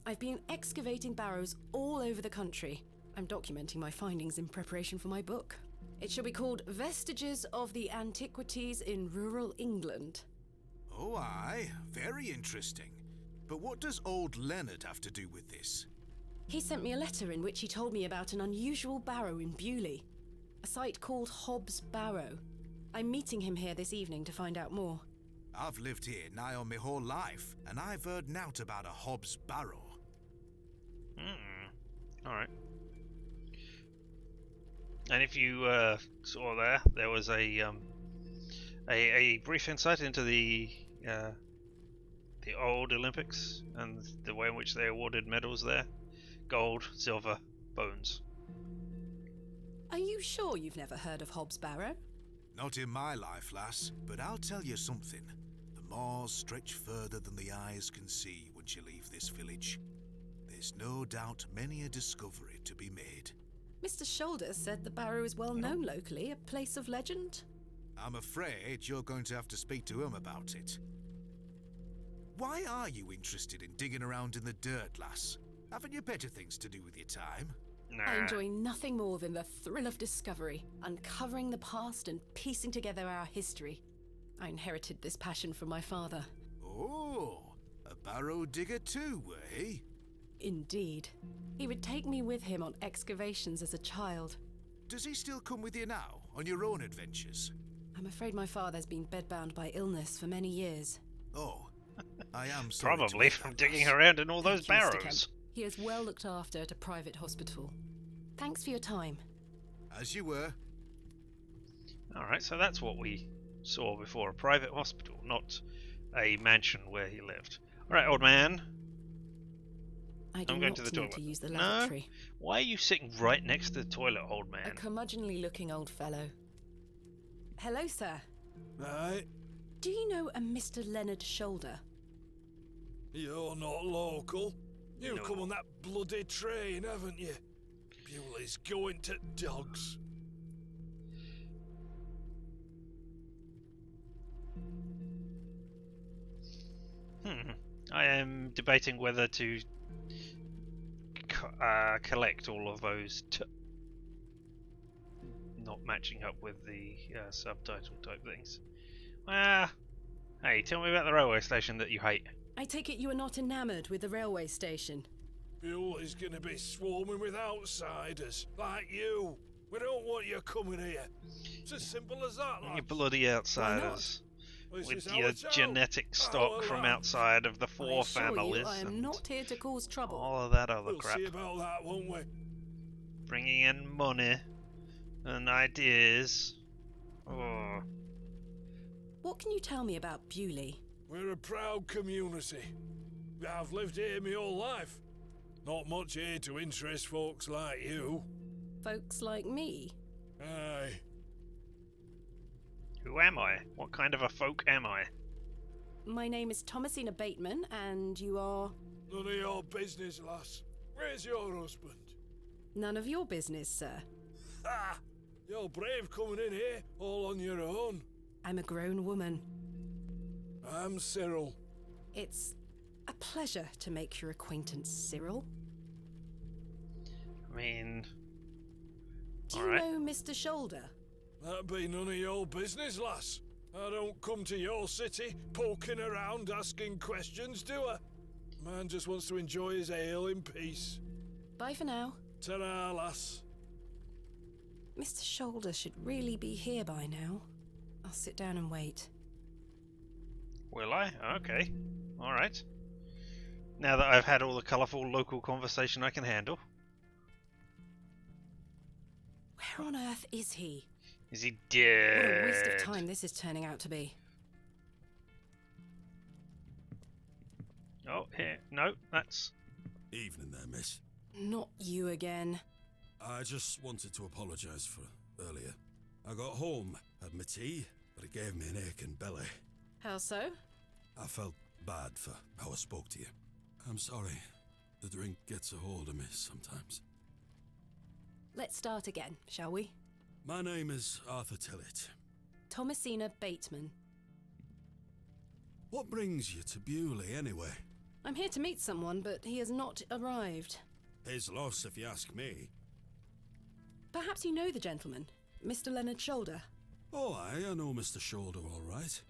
I've been excavating barrows all over the country. I'm documenting my findings in preparation for my book. It shall be called Vestiges of the Antiquities in Rural England. Oh, aye. Very interesting. But what does old Leonard have to do with this? He sent me a letter in which he told me about an unusual barrow in Bewley, a site called Hobbs Barrow. I'm meeting him here this evening to find out more. I've lived here nigh on my whole life, and I've heard nought about a Hobbs Barrow. Alright. And if you saw there was a brief insight into the old Olympics and the way in which they awarded medals there. Gold, silver, bones. Are you sure you've never heard of Hobbs Barrow? Not in my life, lass, but I'll tell you something. The moors stretch further than the eyes can see once you leave this village. There's no doubt many a discovery to be made. Mr. Shoulder said the barrow is well known locally, a place of legend. I'm afraid you're going to have to speak to him about it. Why are you interested in digging around in the dirt, lass? Haven't you better things to do with your time? Nah. I enjoy nothing more than the thrill of discovery, uncovering the past and piecing together our history. I inherited this passion from my father. Oh, a barrow digger too, were he? Indeed. He would take me with him on excavations as a child. Does he still come with you now, on your own adventures? I'm afraid my father's been bedbound by illness for many years. Oh, I am sorry to Probably hear from that, digging lass. around in all those Thank you, Mr. barrows. Kemp. He is well looked after at a private hospital. Thanks for your time. As you were. Alright, so that's what we saw before. A private hospital, not a mansion where he lived. Alright, old man. I do I'm going not to the need toilet. to use the No? lavatory. Why are you sitting right next to the toilet, old A man? curmudgeonly looking old fellow. Hello, sir. Right, Do you know a Mr. Leonard Shoulder? you're not local. You've No. come on that bloody train, haven't you? Bewley's going to dogs. I am debating whether to collect all of those not matching up with the subtitle type things. Hey, tell me about the railway station that you hate. I take it you are not enamoured with the railway station. Bewley's gonna be swarming with outsiders, like you. We don't want you coming here. It's as simple as that, You lad. bloody outsiders. This With is your our town, genetic stock our from land. outside of the I four assure families you, I am and not here to cause trouble. all of that other We'll crap. see about that, won't we? Bringing in money and ideas. Oh. What can you tell me about Bewley? We're a proud community. I've lived here my whole life. Not much here to interest folks like you. Folks like me? Aye. Who am I? What kind of a folk am I? My name is Thomasina Bateman, and you are... None of your business, lass. Where's your husband? None of your business, sir. Ha! You're brave coming in here, all on your own. I'm a grown woman. I'm Cyril. It's a pleasure to make your acquaintance, Cyril. I mean, Do you alright. know Mr. Shoulder? That be none of your business, lass. I don't come to your city poking around asking questions, do I? Man just wants to enjoy his ale in peace. Bye for now. Ta-ra, lass. Mr. Shoulder should really be here by now. I'll sit down and wait. Will I? Okay. Alright. Now that I've had all the colourful local conversation I can handle. Where on earth is he? Is he What dead? a waste of time this is turning out to be. Oh, here. No, that's... Evening there, miss. Not you again. I just wanted to apologise for earlier. I got home, had my tea, but it gave me an aching belly. How so? I felt bad for how I spoke to you. I'm sorry. The drink gets a hold of me sometimes. Let's start again, shall we? My name is Arthur Tillett. Thomasina Bateman. What brings you to Bewley, anyway? I'm here to meet someone, but he has not arrived. His loss, if you ask me. Perhaps you know the gentleman, Mr. Leonard Shoulder. Oh, I know Mr. Shoulder all right.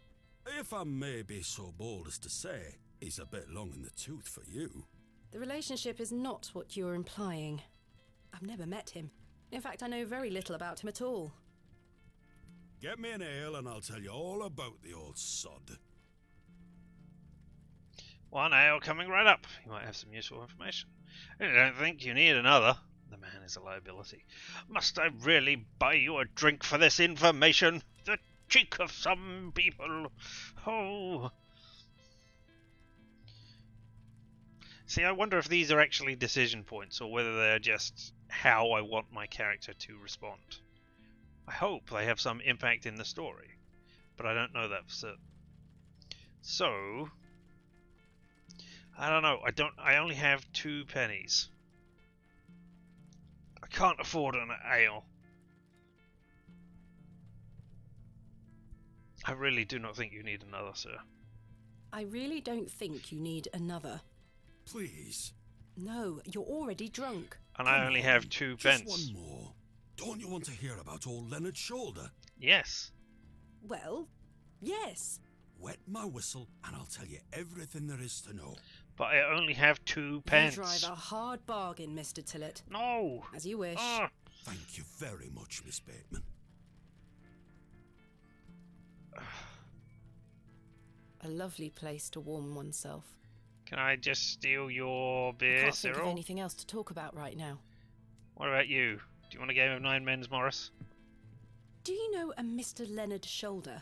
If I may be so bold as to say, he's a bit long in the tooth for you. The relationship is not what you're implying. I've never met him. In fact, I know very little about him at all. Get me an ale and I'll tell you all about the old sod. One ale coming right up. You might have some useful information. I don't think you need another. The man is a liability. Must I really buy you a drink for this information? The cheek of some people. Oh. See, I wonder if these are actually decision points or whether they're just how I want my character to respond. I hope they have some impact in the story, but I don't know that for certain. So, I don't know. I only have 2 pennies. I can't afford an ale. I really do not think you need another, sir. I really don't think you need another. Please. No, you're already drunk. And I only have 2 Just pence. one more. Don't you want to hear about old Leonard Shoulder? Yes. Well, yes. Wet my whistle and I'll tell you everything there is to know. But I only have 2 pence. You drive a hard bargain, Mr. Tillett. No. As you wish. Ah. Thank you very much, Miss Bateman. A lovely place to warm oneself. Can I just steal your I beer, can't think of Cyril? anything else to talk about right now. What about you? Do you want a game of nine men's, Morris? Do you know a Mr. Leonard Shoulder?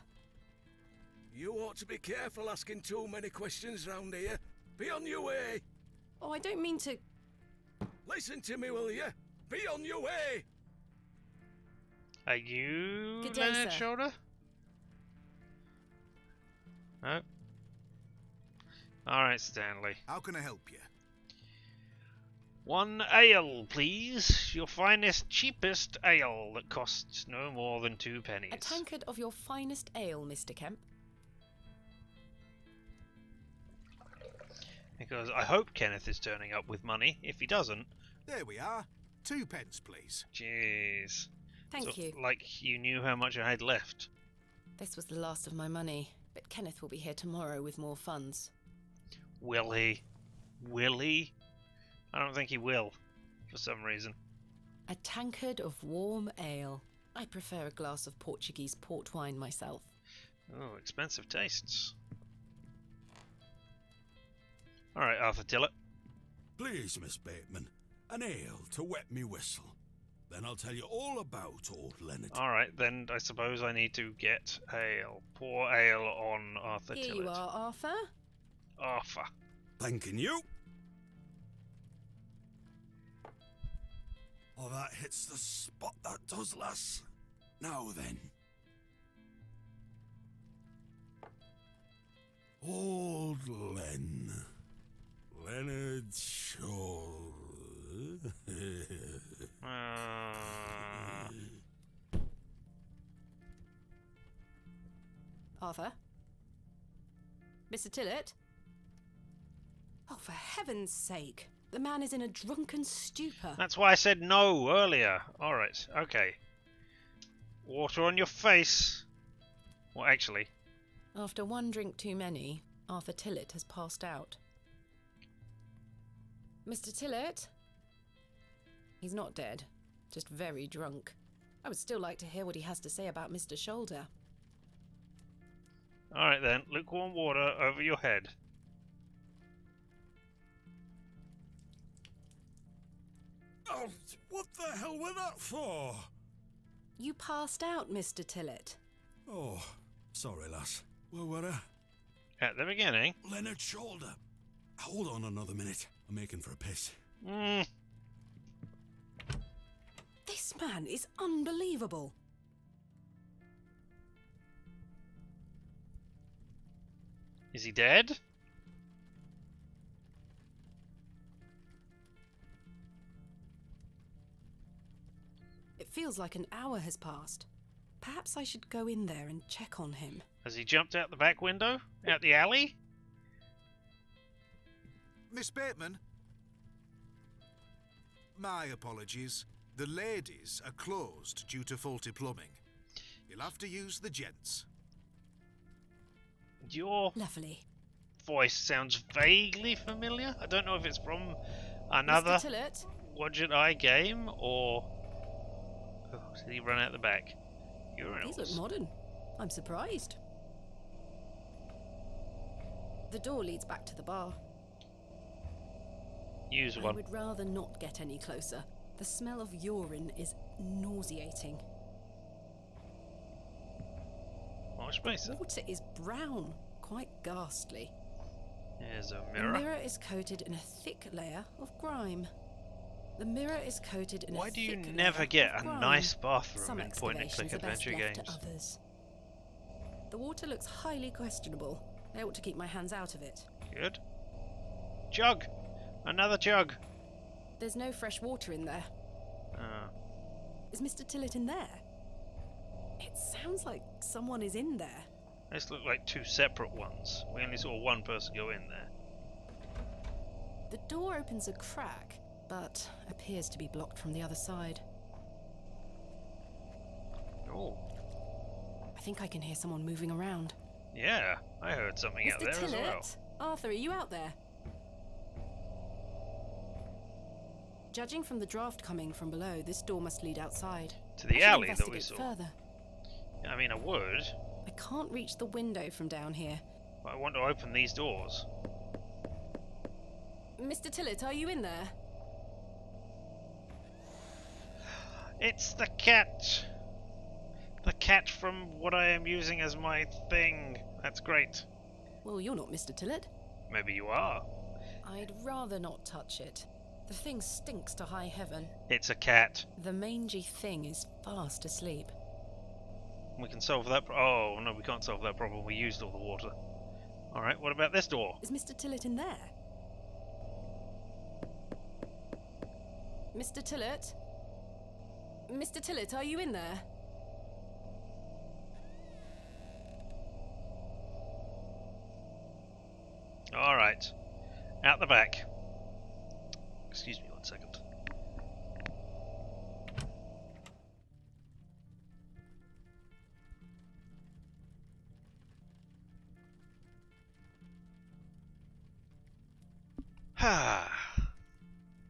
You ought to be careful asking too many questions round here. Be on your way. Oh, I don't mean to... Listen to me, will you? Be on your way. Are you Good day, Leonard sir. Shoulder? No. Alright, Stanley. How can I help you? One ale, please. Your finest, cheapest ale that costs no more than 2 pennies. A tankard of your finest ale, Mr. Kemp. Because I hope Kenneth is turning up with money. If he doesn't... There we are. 2 pence, please. Jeez. Thank you. Like you knew how much I had left. This was the last of my money, but Kenneth will be here tomorrow with more funds. Will he? Will he? I don't think he will, for some reason. A tankard of warm ale. I prefer a glass of Portuguese port wine myself. Oh, expensive tastes. Alright, Arthur Tillett. Please, Miss Bateman, an ale to wet me whistle. Then I'll tell you all about old Leonard. Alright, then I suppose I need to get ale. Pour ale on Arthur Here Tillett. you are, Arthur. Arthur. Thanking you. Oh, that hits the spot, that does, lass. Now then. Old Len. Leonard Shaw. Arthur? Mr. Tillett? Oh, for heaven's sake. The man is in a drunken stupor. That's why I said no earlier. Alright, okay. Water on your face. Well, actually, After one drink too many, Arthur Tillett has passed out. Mr. Tillett? He's not dead, just very drunk. I would still like to hear what he has to say about Mr. Shoulder. alright then, lukewarm water over your head. Oh, what the hell was that for? You passed out, Mr. Tillett. Oh, sorry, lass. Where were I? At the beginning. Leonard Shoulder. Hold on another minute. I'm making for a piss. This man is unbelievable. Is he dead? It feels like an hour has passed. Perhaps I should go in there and check on him. Has he jumped out the back window? Out the alley? Miss Bateman? My apologies. The ladies are closed due to faulty plumbing. You'll have to use the gents. Your Lovely. voice sounds vaguely familiar. I don't know if it's from another Mr. Tillett? Widget Eye game or... Oh, did he run out the back? These Urinals. look modern. I'm surprised. The door leads back to the bar. Use I one. would rather not get any closer. The smell of urine is nauseating. Wash basin. Water is brown, quite ghastly. Here's a The mirror. mirror is coated in a thick layer of grime. The mirror is coated in Why a do you thick never layer get of a grime. nice bathroom Some in point-and-click excavations are best adventure left games? to others. The water looks highly questionable. I ought to keep my hands out of it. Good. Jug! Another jug! There's no fresh water in there. Oh. Is Mr. Tillett in there? It sounds like someone is in there. This look like two separate ones. We only saw one person go in there. The door opens a crack, but appears to be blocked from the other side. Oh. I think I can hear someone moving around. Yeah, I heard something out Mr. there as Tillett? well. Arthur, are you out there? Judging from the draft coming from below, this door must lead outside. To I the should alley that we investigate saw. further. I mean, I would, I can't reach the window from down here. but I want to open these doors. Mr. Tillett, are you in there? It's the cat! The cat from what I am using as my thing. That's great. Well, you're not Mr. Tillett. Maybe you are. I'd rather not touch it. The thing stinks to high heaven. It's a cat. The mangy thing is fast asleep. We can solve that. Oh, no, we can't solve that problem. We used all the water. Alright, what about this door? Is Mr. Tillett in there? Mr. Tillett? Mr. Tillett, are you in there? Alright. Out the back. Excuse me 1 second.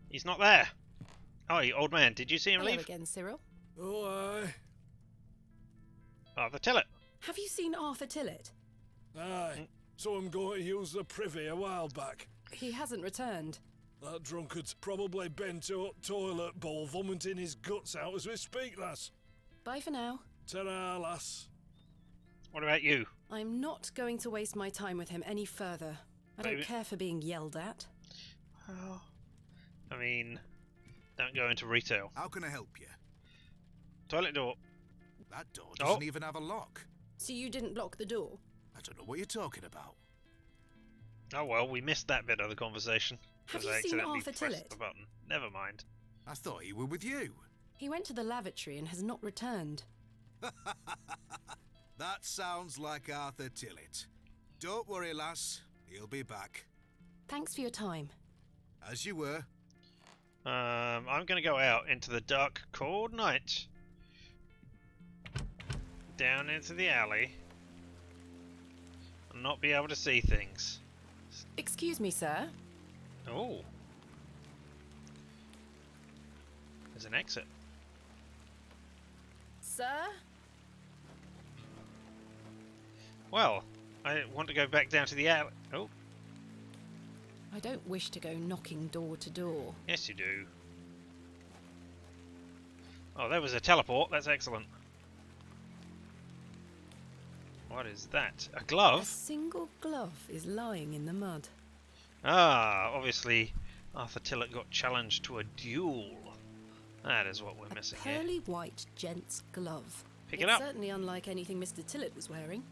He's not there. Oh, old man, did you see him Hello leave? again, Cyril. Oh, aye. Arthur Tillett. Have you seen Arthur Tillett? Aye. Saw him go to use the privy a while back. He hasn't returned. That drunkard's probably been to a toilet bowl vomiting his guts out as we speak, lass. Bye for now. Ta-ra, lass. What about you? I'm not going to waste my time with him any further. I don't Maybe- care for being yelled at. Well, I mean, don't go into retail. How can I help you? Toilet door. That door doesn't Oh. even have a lock. So you didn't block the door? I don't know what you're talking about. Oh well, we missed that bit of the conversation. Have 'Cause you I seen accidentally Arthur pressed Tillett? the button. Never mind. I thought he were with you. He went to the lavatory and has not returned. That sounds like Arthur Tillett. Don't worry, lass. He'll be back. Thanks for your time. As you were. I'm gonna go out into the dark, cold night. Down into the alley. And not be able to see things. Excuse me, sir. Oh. There's an exit. Sir? Well, I want to go back down to the alley. Oh, I don't wish to go knocking door to door. yes you do. Oh, there was a teleport. That's excellent. What is that? A A glove? single glove is lying in the mud. Ah, obviously Arthur Tillett got challenged to a duel. That is what we're A missing here. pearly white gent's glove. Pick it It's up. certainly unlike anything Mr. Tillett was wearing.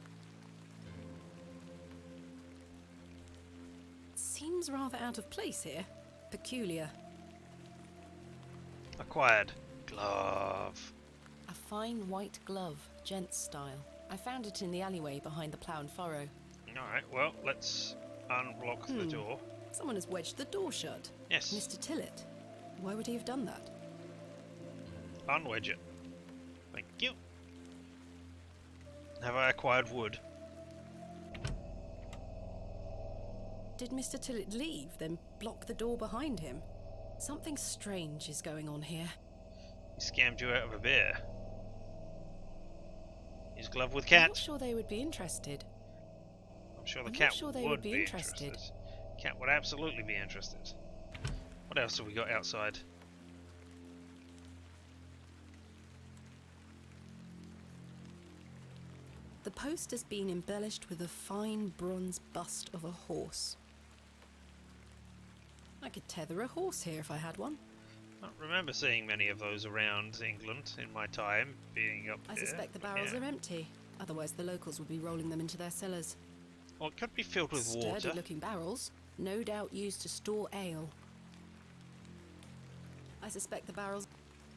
Seems rather out of place here. Peculiar. Acquired. Glove. A fine white glove, gent's style. I found it in the alleyway behind the plough and furrow. Alright, well, let's unblock the door. Someone has wedged the door shut. Yes, Mr. Tillett. Why would he have done that? unwedge it. Thank you. Have I acquired wood? Did Mr. Tillett leave, then block the door behind him? Something strange is going on here. He scammed you out of a beer. His glove with I'm not cat. sure they would be interested. I'm sure the I'm not cat sure they would would be be interested. Cat would absolutely be interested. What else have we got outside? The post has been embellished with a fine bronze bust of a horse. I could tether a horse here if I had one. I don't remember seeing many of those around England in my time being up I here. suspect the but barrels yeah. are empty. Otherwise the locals would be rolling them into their cellars. Well, it could be filled with water. Sturdy-looking barrels, no doubt used to store ale. I suspect the barrels...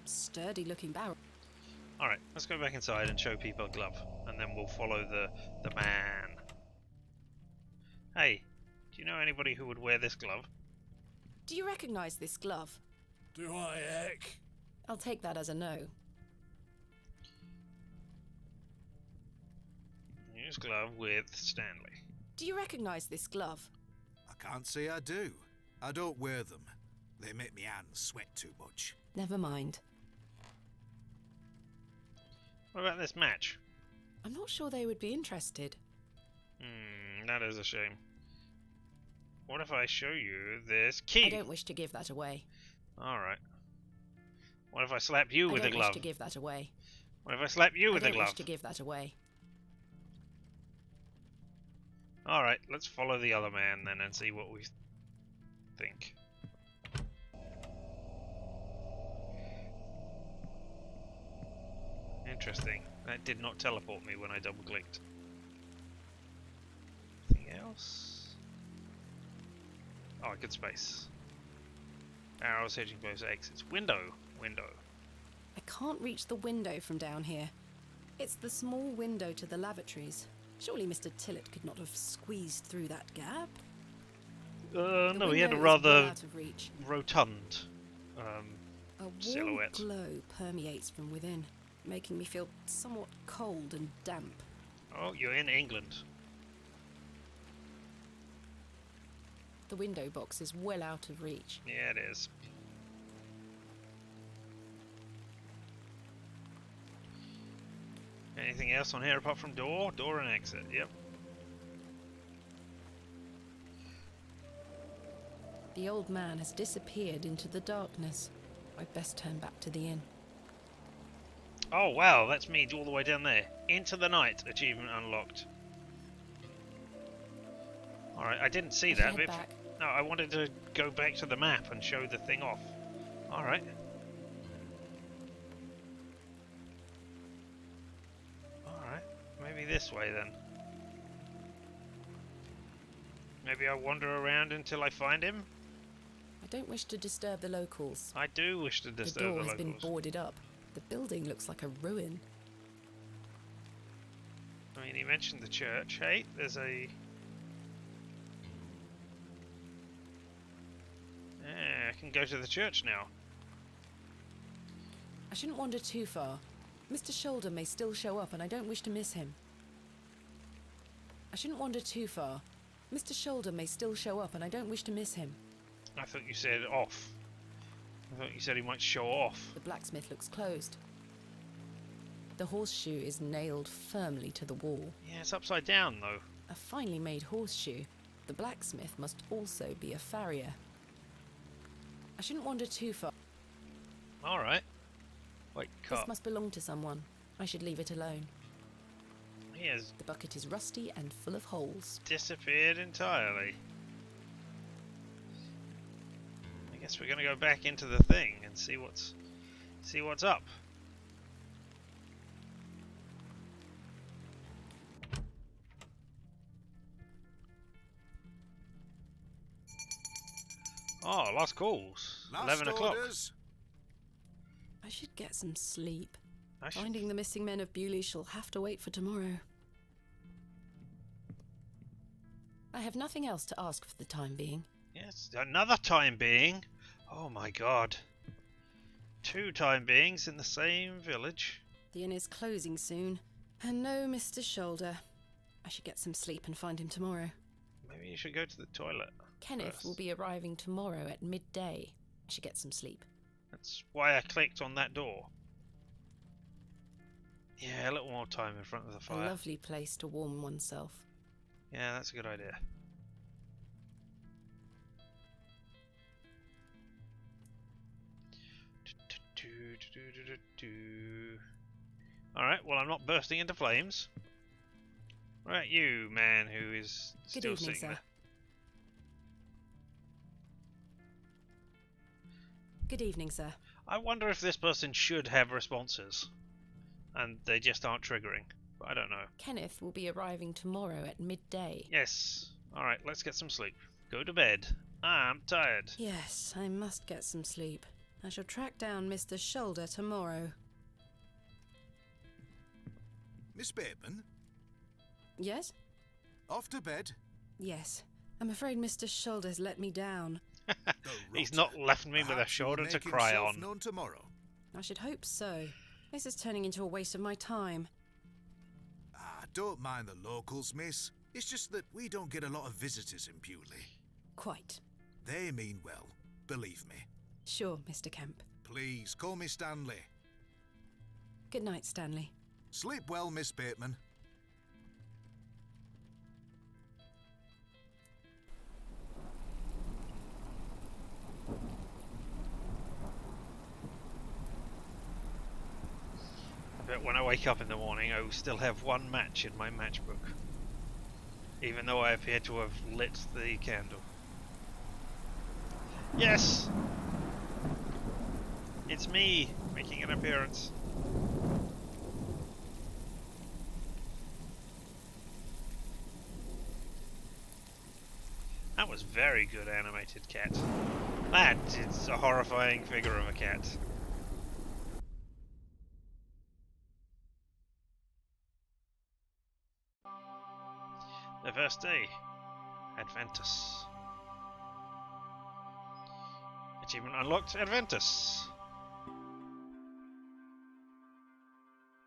Sturdy-looking barrel. Alright, let's go back inside and show people a glove. And then we'll follow the man. Hey, do you know anybody who would wear this glove? Do you recognise this glove? Do I, heck? I'll take that as a no. Use glove with Stanley. Do you recognise this glove? I can't say I do. I don't wear them. They make me hands sweat too much. Never mind. What about this match? I'm not sure they would be interested. That is a shame. What if I show you this key? I don't wish to give that away. Alright. What if I slap you with a I don't glove? wish to give that away. What if I slap you with a I don't glove? wish to give that away. Alright, let's follow the other man then and see what we think. Interesting. That did not teleport me when I double clicked. Anything else? Oh, good space. Arrows, hedging bows, exits. Window! Window. I can't reach the window from down here. It's the small window to the lavatories. Surely Mr. Tillett could not have squeezed through that gap? No, he had a window is well rather out of reach. rotund A warm silhouette. glow permeates from within, making me feel somewhat cold and damp. Oh, you're in England. The window box is well out of reach. Yeah, it is. Anything else on here apart from door? Door and exit, yep. The old man has disappeared into the darkness. I'd best turn back to the inn. Oh wow, that's me all the way down there. Into the night, achievement unlocked. Alright, I didn't see I should that. head But back. no, I wanted to go back to the map and show the thing off. Alright. Alright, maybe this way then. Maybe I wander around until I find him? I don't wish to disturb the locals. I do wish to The disturb door the has been locals. boarded up. The building looks like a ruin. I mean, he mentioned the church. Hey, there's a... Yeah, I can go to the church now. I shouldn't wander too far. Mr. Shoulder may still show up and I don't wish to miss him. I shouldn't wander too far. Mr. Shoulder may still show up and I don't wish to miss him. I thought you said off. I thought you said he might show off. The blacksmith looks closed. The horseshoe is nailed firmly to the wall. Yeah, it's upside down though. A finely made horseshoe. The blacksmith must also be a farrier. I shouldn't wander too far. Alright. Wait, This cut. must belong to someone. I should leave it alone. He has The bucket is rusty and full of holes. disappeared entirely. I guess we're gonna go back into the thing and see what's up. Oh, last calls. Last 11 o'clock. orders. I should get some sleep. I should- Finding the missing men of Bewley shall have to wait for tomorrow. I have nothing else to ask for the time being. Yes, another time being. Oh my god. 2 time beings in the same village. The inn is closing soon. And no Mr. Shoulder. I should get some sleep and find him tomorrow. Maybe you should go to the toilet. Kenneth first. will be arriving tomorrow at midday. I should get some sleep. That's why I clicked on that door. Yeah, a little more time in front of the A fire. lovely place to warm oneself. Yeah, that's a good idea. Alright, well I'm not bursting into flames. Right, you man who is Good still evening, sitting sir. there. Good evening, sir. I wonder if this person should have responses. And they just aren't triggering. But I don't know. Kenneth will be arriving tomorrow at midday. Yes. Alright, let's get some sleep. Go to bed. I'm tired. Yes, I must get some sleep. I shall track down Mr. Shoulder tomorrow. Miss Bateman, Yes? off to bed. Yes. I'm afraid Mr. Shoulder's let me down. The He's rotter. not left me with a Perhaps he will shoulder to make cry himself on. known tomorrow. I should hope so. This is turning into a waste of my time. Ah, don't mind the locals, miss. It's just that we don't get a lot of visitors in Bewley. Quite. They mean well, believe me. Sure, Mr. Kemp. Please, call me Stanley. Good night, Stanley. Sleep well, Miss Bateman. that when I wake up in the morning, I will still have one match in my matchbook, even though I appear to have lit the candle. Yes! It's me, making an appearance. That was very good animated cat. That is a horrifying figure of a cat. The first day. Adventus. Achievement unlocked. Adventus.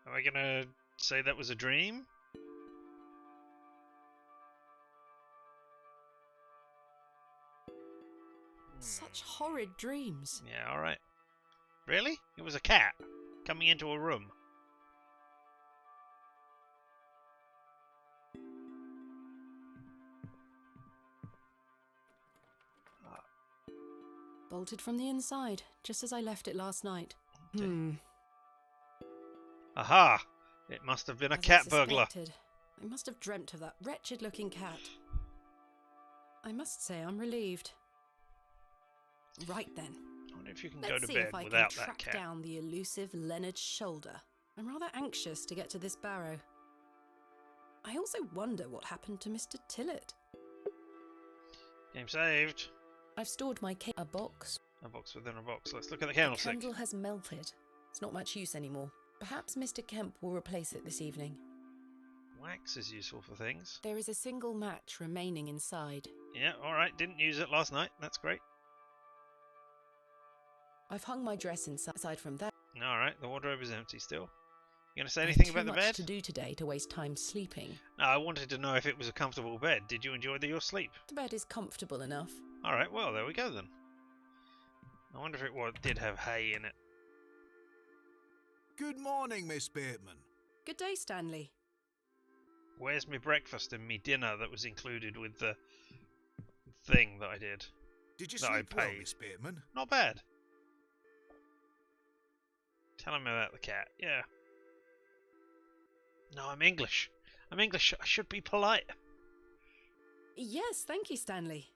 Am I gonna say that was a dream? Such horrid dreams. Yeah, alright. Really? It was a cat coming into a room. Bolted from the inside, just as I left it last night. Aha! It must have been a As I cat burglar. suspected, I must have dreamt of that wretched-looking cat. I must say I'm relieved. Right then. I wonder if you can Let's go to see bed if I without can that track cat. down the elusive Leonard Shoulder. I'm rather anxious to get to this barrow. I also wonder what happened to Mr. Tillett. Game saved. I've stored my a box. A box within a box. Let's look at the The candlestick. candle has melted. It's not much use anymore. Perhaps Mr. Kemp will replace it this evening. Wax is useful for things. There is a single match remaining inside. Yeah, alright. Didn't use it last night. That's great. I've hung my dress inside. Aside from that, Alright, the wardrobe is empty still. You gonna say I have anything too about the much bed? to do today to waste time sleeping. No, I wanted to know if it was a comfortable bed. Did you enjoy your sleep? The bed is comfortable enough. Alright, well, there we go then. I wonder if it did have hay in it. Good morning, Miss Bateman. Good day, Stanley. Where's me breakfast and me dinner that was included with the thing that I did? Did you that I sleep well, paid. Miss Bateman? Not bad. Tell him about the cat, yeah. No, I'm English. I'm English. I should be polite. Yes, thank you, Stanley.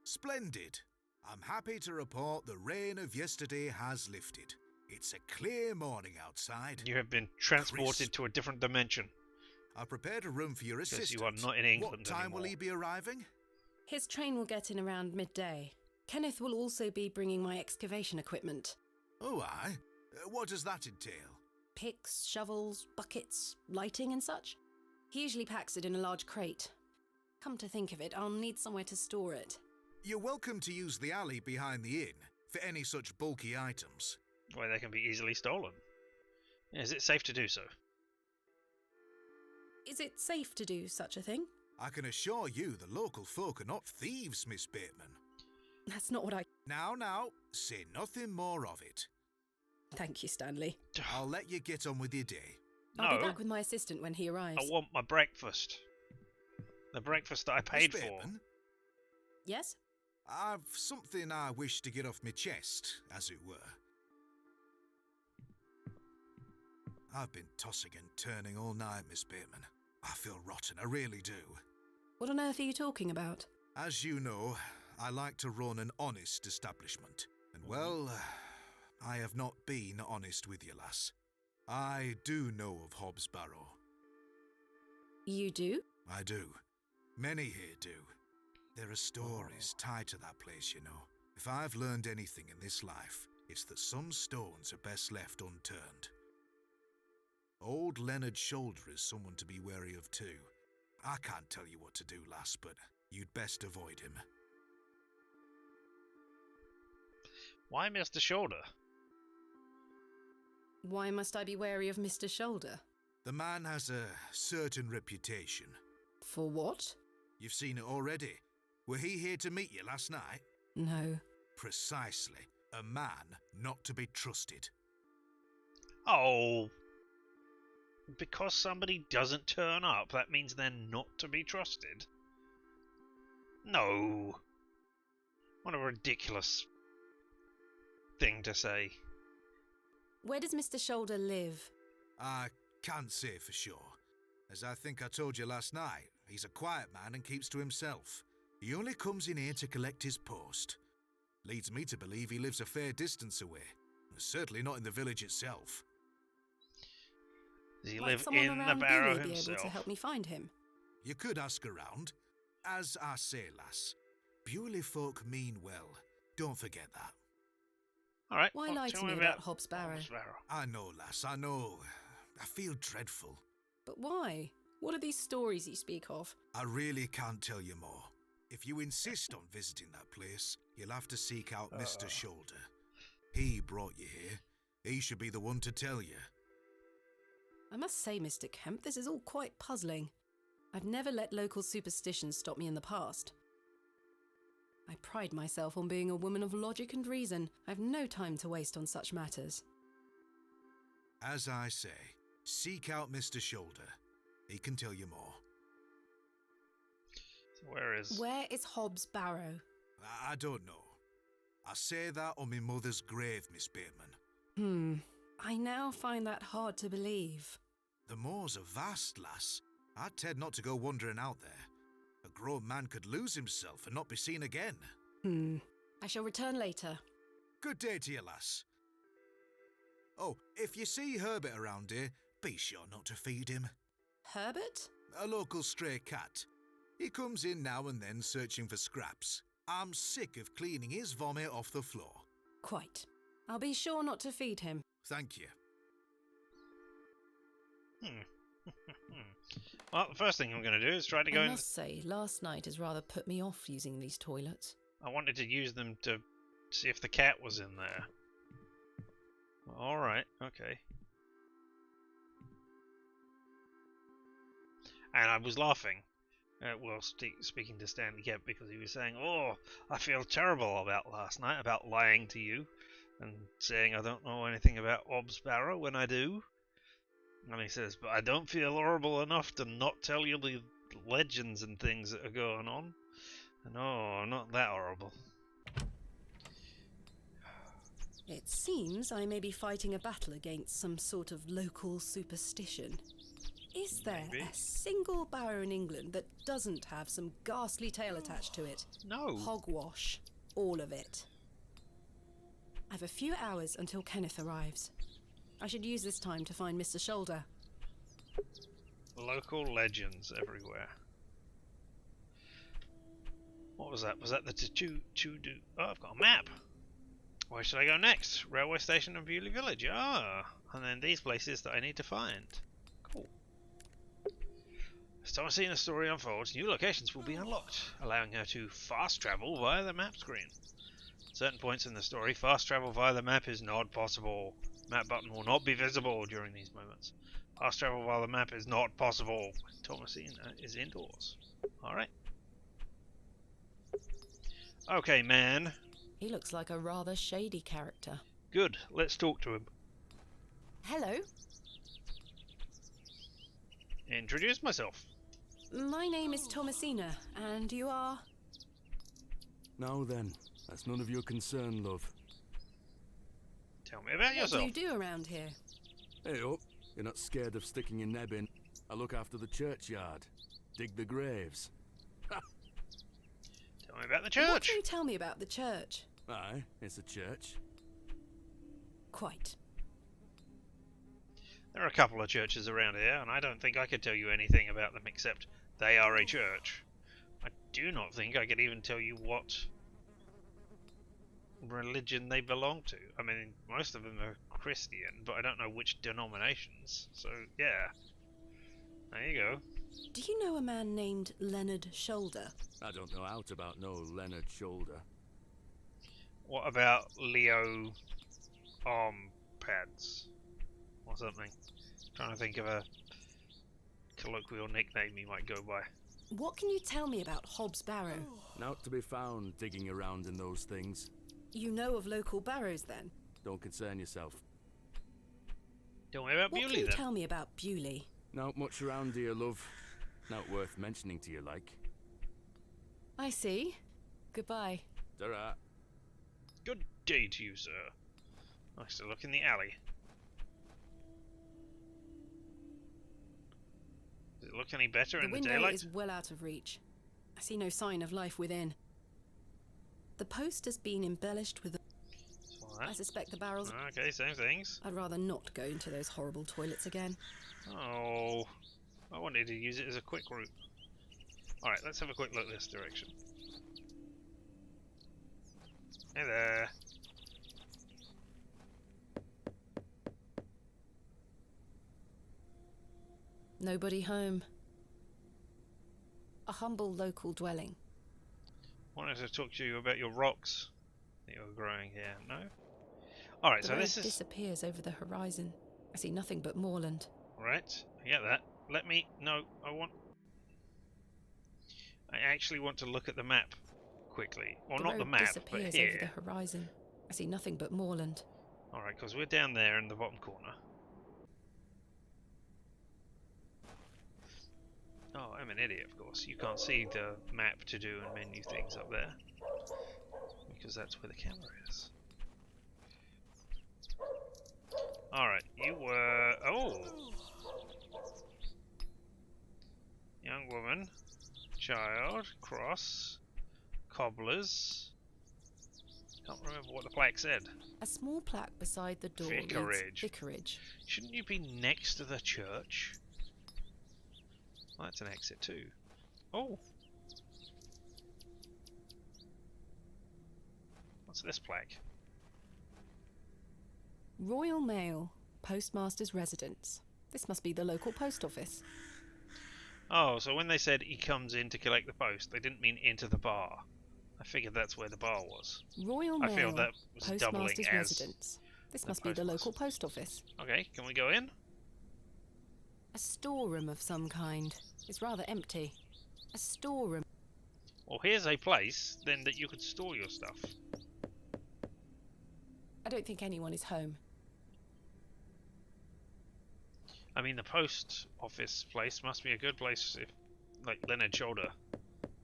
Splendid. I'm happy to report the rain of yesterday has lifted. It's a clear morning outside. You have been transported Crisp. to a different dimension. I've prepared a room for your Because assistant. you are not in England What time will anymore. he be arriving? His train will get in around midday. Kenneth will also be bringing my excavation equipment. Oh, aye. What does that entail? Picks, shovels, buckets, lighting and such. He usually packs it in a large crate. Come to think of it, I'll need somewhere to store it. You're welcome to use the alley behind the inn for any such bulky items. Why, they can be easily stolen. Is it safe to do so? Is it safe to do such a thing? I can assure you the local folk are not thieves, Miss Bateman. That's not what I... Now, say nothing more of it. Thank you, Stanley. I'll let you get on with your day. I'll be No. back with my assistant when he arrives. I want my breakfast. The breakfast that I paid Miss for. Bateman, Yes? I've something I wish to get off my chest, as it were. I've been tossing and turning all night, Miss Bateman. I feel rotten, I really do. What on earth are you talking about? As you know, I like to run an honest establishment. And well, I have not been honest with you, lass. I do know of Hobbs Barrow. You do? I do. Many here do. There are stories tied to that place, you know. If I've learned anything in this life, it's that some stones are best left unturned. Old Leonard Shoulder is someone to be wary of too. I can't tell you what to do, lass, but you'd best avoid him. Why Mr. Shoulder? Why must I be wary of Mr. Shoulder? The man has a certain reputation. For what? You've seen it already. Were he here to meet you last night? No. Precisely. A man not to be trusted. Oh. Because somebody doesn't turn up, that means they're not to be trusted? No. What a ridiculous thing to say. Where does Mr. Shoulder live? I Can't say for sure. As I think I told you last night, he's a quiet man and keeps to himself. He only comes in here to collect his post. Leads me to believe he lives a fair distance away. Certainly not in the village itself. Does he Might live someone in the around Barrow Bewley be able himself? to help me find him? You could ask around. As I say, lass, Bewley folk mean well. Don't forget that. Alright, Why well, lie tell to me about Hobbs Barrow? Hobbs Barrow. I know, lass, I know. I feel dreadful. But why? What are these stories you speak of? I really can't tell you more. If you insist on visiting that place, you'll have to seek out Mr. Shoulder. He brought you here. He should be the one to tell you. I must say, Mr. Kemp, this is all quite puzzling. I've never let local superstitions stop me in the past. I pride myself on being a woman of logic and reason. I've no time to waste on such matters. As I say, seek out Mr. Shoulder. He can tell you more. Where is Hobbs Barrow? I don't know. I say that on my mother's grave, Miss Bateman. I now find that hard to believe. The moors are vast, lass. I'd tend not to go wandering out there. A grown man could lose himself and not be seen again. I shall return later. Good day to you, lass. Oh, if you see Herbert around here, be sure not to feed him. Herbert? A local stray cat. He comes in now and then searching for scraps. I'm sick of cleaning his vomit off the floor. Quite. I'll be sure not to feed him. Thank you. Well, the first thing I'm going to do is try to go I in. must say, last night has rather put me off using these toilets. I wanted to use them to see if the cat was in there. Alright, okay. And I was laughing while speaking to Stanley Kemp because he was saying, "Oh, I feel terrible about last night, about lying to you and saying I don't know anything about Hobbs Barrow when I do." And he says, "But I don't feel horrible enough to not tell you the legends and things that are going on. And oh, I'm not that horrible." It seems I may be fighting a battle against some sort of local superstition. Is there Maybe. a single barrow in England that doesn't have some ghastly tale attached to it? No. Hogwash. All of it. I've a few hours until Kenneth arrives. I should use this time to find Mr. Shoulder. Local legends everywhere. What was that? Was that the to-do? Oh, I've got a map. Where should I go next? Railway station and Bewley Village. Ah, and then these places that I need to find. Cool. As Thomasina's story unfolds, new locations will be unlocked, allowing her to fast travel via the map screen. At certain points in the story, fast travel via the map is not possible. Map button will not be visible during these moments. Fast travel via the map is not possible when Thomasina is indoors. Alright. Okay, man. He looks like a rather shady character. Good, let's talk to him. Hello, Introduce myself. my name is Thomasina, and you are... Now then, that's none of your concern, love. Tell me about What do yourself. you do around here? Hey up, you're not scared of sticking your neb in. I look after the churchyard. Dig the graves. Tell me about the What church. can you tell me about the church? Aye, it's a church. Quite. There are a couple of churches around here, and I don't think I could tell you anything about them except they are a church. I do not think I could even tell you what religion they belong to. I mean, most of them are Christian, but I don't know which denominations. So, yeah. There you go. Do you know a man named Leonard Shoulder? I don't know out about no Leonard Shoulder. What about Leo Armpads? Or something. Trying to think of a colloquial nickname he might go by. What can you tell me about Hobbs Barrow? Not to be found digging around in those things. You know of local barrows, then? Don't concern yourself. Tell me about What can Bewley you then. tell me about Bewley? Not much around here, love. Not worth mentioning to you, like. I see. Goodbye. Ta-ra. Good day to you, sir. Nice to look in the alley. Does it look any better The in the window daylight? is well out of reach. I see no sign of life within. The post has been embellished with... I suspect the barrels... Okay, same things. I'd rather not go into those horrible toilets again. Oh, I wanted to use it as a quick route. Alright, let's have a quick look this direction. Hey there. Nobody home. A humble local dwelling. Wanted to talk to you about your rocks that you're growing here. No? Alright, so this is... disappears over the horizon. I see nothing but moorland. Right, I get that. Let me... No, I actually want to look at the map quickly. Well, not the map, but disappears here. over the horizon. I see nothing but moorland. Alright, because we're down there in the bottom corner. Oh, I'm an idiot, of course. You can't see the map to do and menu things up there. Because that's where the camera is. Alright, you were... Oh! Young woman. Child. Cross. Cobblers. Can't remember what the plaque said. A small plaque beside the door Vicarage. reads Vicarage. Shouldn't you be next to the church? Well, that's an exit too. Oh! What's this plaque? Royal Mail. Postmaster's residence. This must be the local post office. Oh, so when they said he comes in to collect the post, they didn't mean into the bar. I figured that's where the bar was. Royal Mail. I feel that was doubling Postmaster's as residence. This must be the local post office. Okay, can we go in? A storeroom of some kind. It's rather empty. A storeroom. Well, here's a place, then, that you could store your stuff. I don't think anyone is home. I mean, the post office place must be a good place, if, like Leonard Shoulder,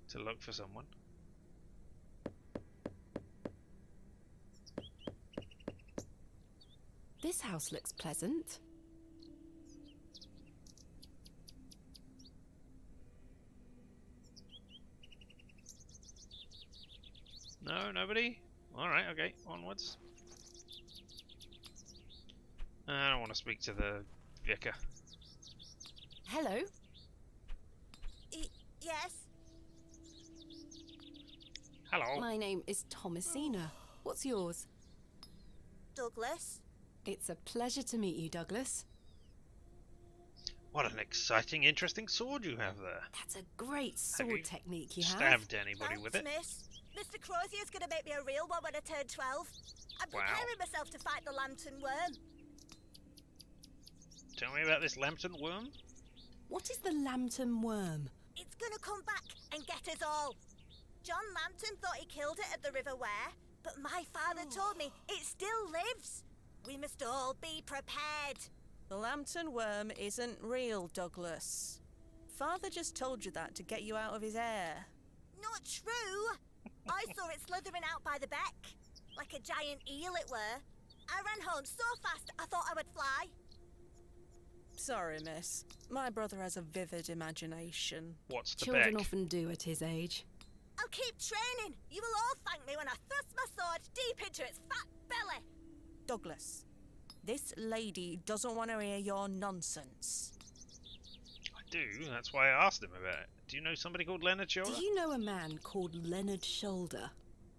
to look for someone. This house looks pleasant. No, nobody? Alright, okay, onwards. I don't want to speak to the vicar. Hello? Yes? Hello. My name is Thomasina. What's yours? Douglas? It's a pleasure to meet you, Douglas. What an exciting, interesting sword you have there. That's a great sword you technique you have. Stabbed anybody Thanks, with it? miss. Mr. Crozier's gonna make me a real one when I turn 12. I'm Wow. preparing myself to fight the lantern worm. Tell me about this lambton worm. What is the lambton worm? It's gonna come back and get us all. John Lambton thought he killed it at the River Ware, but my father told me it still lives. We must all be prepared. The lambton worm isn't real, Douglas. Father just told you that to get you out of his hair. Not true. I saw it slithering out by the beck. Like a giant eel it were. I ran home so fast I thought I would fly. Sorry, miss. My brother has a vivid imagination. What's the Children beck? often do at his age. I'll keep training. You will all thank me when I thrust my sword deep into its fat belly. Douglas, this lady doesn't want to hear your nonsense. I do, that's why I asked him about it. Do you know somebody called Leonard Shoulder? Do you know a man called Leonard Shoulder?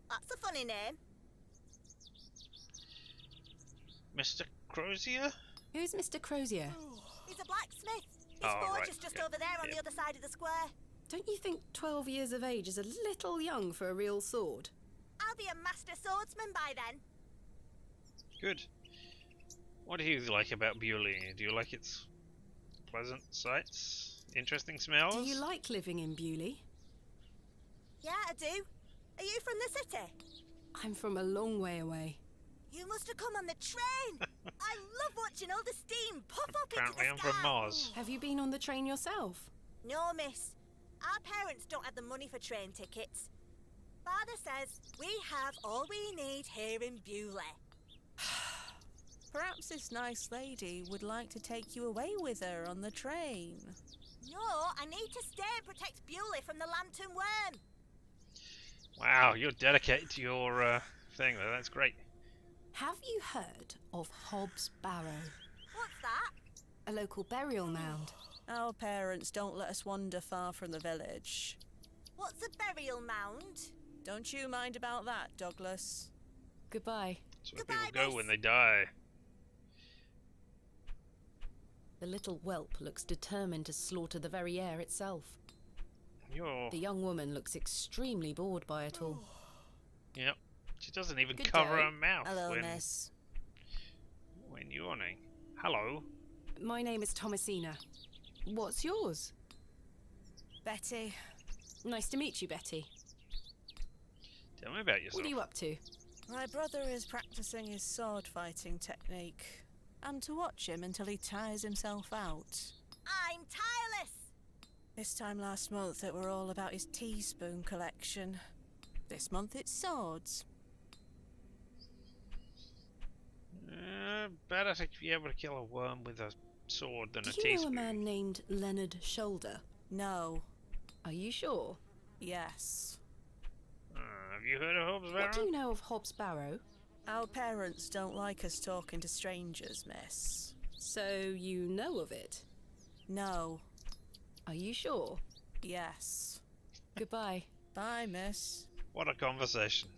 That's a funny name. Mr. Crozier? Who's Mr. Crozier? He's a blacksmith. His Oh, forge right, is just okay. over there on Yeah. the other side of the square. Don't you think 12 years of age is a little young for a real sword? I'll be a master swordsman by then. Good. What do you like about Bewley? Do you like its pleasant sights? Interesting smells? Do you like living in Bewley? Yeah, I do. Are you from the city? I'm from a long way away. You must have come on the train. I love watching all the steam puff up Apparently I'm into the sky. from Mars. Have you been on the train yourself? No, miss. Our parents don't have the money for train tickets. Father says we have all we need here in Bewley. Perhaps this nice lady would like to take you away with her on the train. No, I need to stay and protect Bewley from the lantern worm. Wow, you're dedicated to your thing there. That's great. Have you heard of Hobbs Barrow? What's that? A local burial mound. Our parents don't let us wander far from the village. What's a burial mound? Don't you mind about that, Douglas? Goodbye. That's where Goodbye, people go miss. when they die. The little whelp looks determined to slaughter the very air itself. You're... The young woman looks extremely bored by it all. Yep. She doesn't even Good cover day. her mouth Hello, miss. when yawning. Hello. My name is Thomasina. What's yours? Betty. Nice to meet you, Betty. Tell me about yourself. What are you up to? My brother is practicing his sword fighting technique. I'm to watch him until he tires himself out. I'm tireless. This time last month it were all about his teaspoon collection. This month it's swords. Better to be able to kill a worm with a sword than Do a you know a teaspoon. man named Leonard Shoulder? No. Are you sure? Yes. Have you heard of Hobbs Barrow? What do you know of Hobbs Barrow? Our parents don't like us talking to strangers, miss. So you know of it? No. Are you sure? Yes. Goodbye. Bye, miss. What a conversation.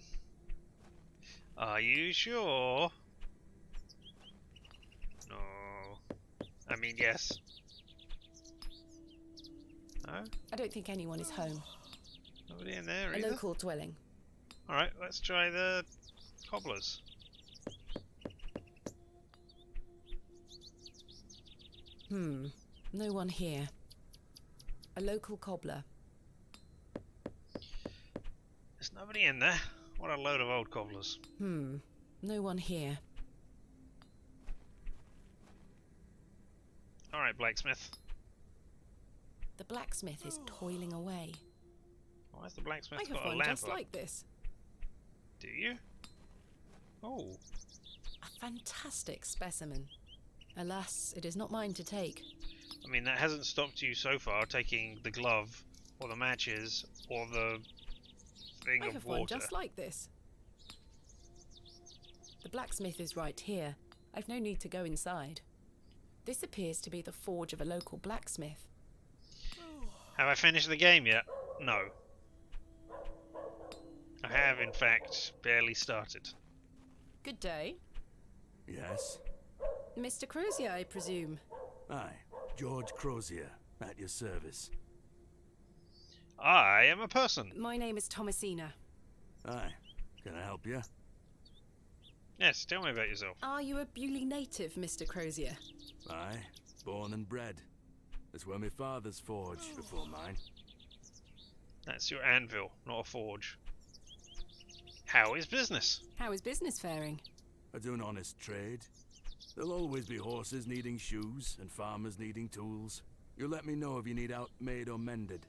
Are you sure? No. I mean, yes. No? I don't think anyone is home. Nobody in there A either? local dwelling. Alright, let's try the cobblers. No one here. A local cobbler. There's nobody in there. What a load of old cobblers. No one here. Alright, blacksmith. The blacksmith is toiling away. Why has the blacksmith I have got a one lamp just up? like this. Do you? Oh. A fantastic specimen. Alas, it is not mine to take. I mean, that hasn't stopped you so far taking the glove, or the matches, or the thing I of have water. one just like this. The blacksmith is right here. I've no need to go inside. This appears to be the forge of a local blacksmith. Have I finished the game yet? No. I have, in fact, barely started. Good day. Yes? Mr. Crozier, I presume. Aye, George Crozier, at your service. I am a person. My name is Thomasina. Aye, can I help you? Yes, tell me about yourself. Are you a Bewley native, Mr. Crozier? Aye, born and bred. That's where my father's forge before mine. That's your anvil, not a forge. How is business? How is business faring? I do an honest trade. There'll always be horses needing shoes and farmers needing tools. You let me know if you need out made or mended.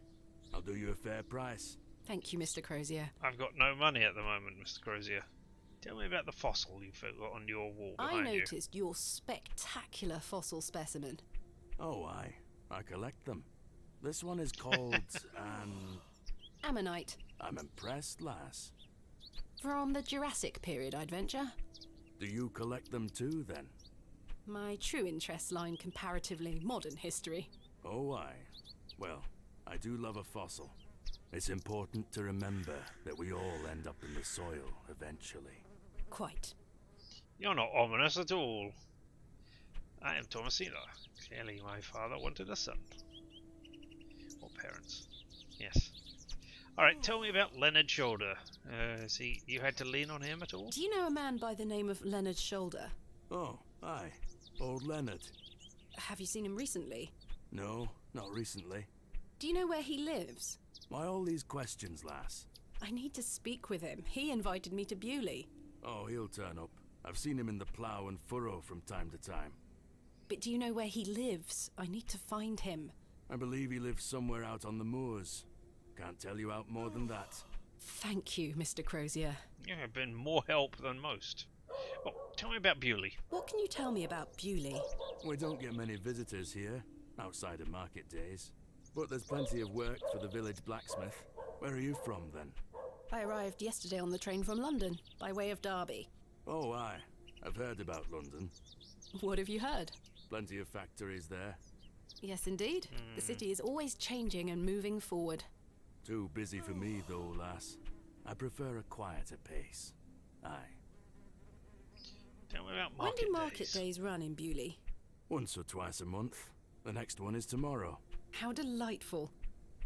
I'll do you a fair price. Thank you, Mr. Crozier. I've got no money at the moment, Mr. Crozier. Tell me about the fossil you've got on your wall I behind you. noticed your spectacular fossil specimen. Oh, aye. I collect them. This one is called Ammonite. I'm impressed, lass. From the Jurassic period, I'd venture. Do you collect them too, then? My true interests lie in comparatively modern history. Oh, aye. Well, I do love a fossil. It's important to remember that we all end up in the soil eventually. Quite. You're not ominous at all. I am Thomasina. Clearly my father wanted a son. Or parents. Yes. Alright, tell me about Leonard Shoulder. You had to lean on him at all? Do you know a man by the name of Leonard Shoulder? Oh, aye. Old Leonard. Have you seen him recently? No, not recently. Do you know where he lives? Why all these questions, lass? I need to speak with him. He invited me to Bewley. Oh, he'll turn up. I've seen him in the plough and furrow from time to time. But do you know where he lives? I need to find him. I believe he lives somewhere out on the moors. Can't tell you out more than that. Thank you, Mr. Crozier. You have been more help than most. Oh, tell me about Bewley. What can you tell me about Bewley? We don't get many visitors here, outside of market days. But there's plenty of work for the village blacksmith. Where are you from, then? I arrived yesterday on the train from London, by way of Derby. Oh, aye. I've heard about London. What have you heard? Plenty of factories there. Yes, indeed. The city is always changing and moving forward. Too busy for me, though, lass. I prefer a quieter pace. Aye. Tell me about When market do market days. days run in Bewley? Once or twice a month. The next one is tomorrow. How delightful.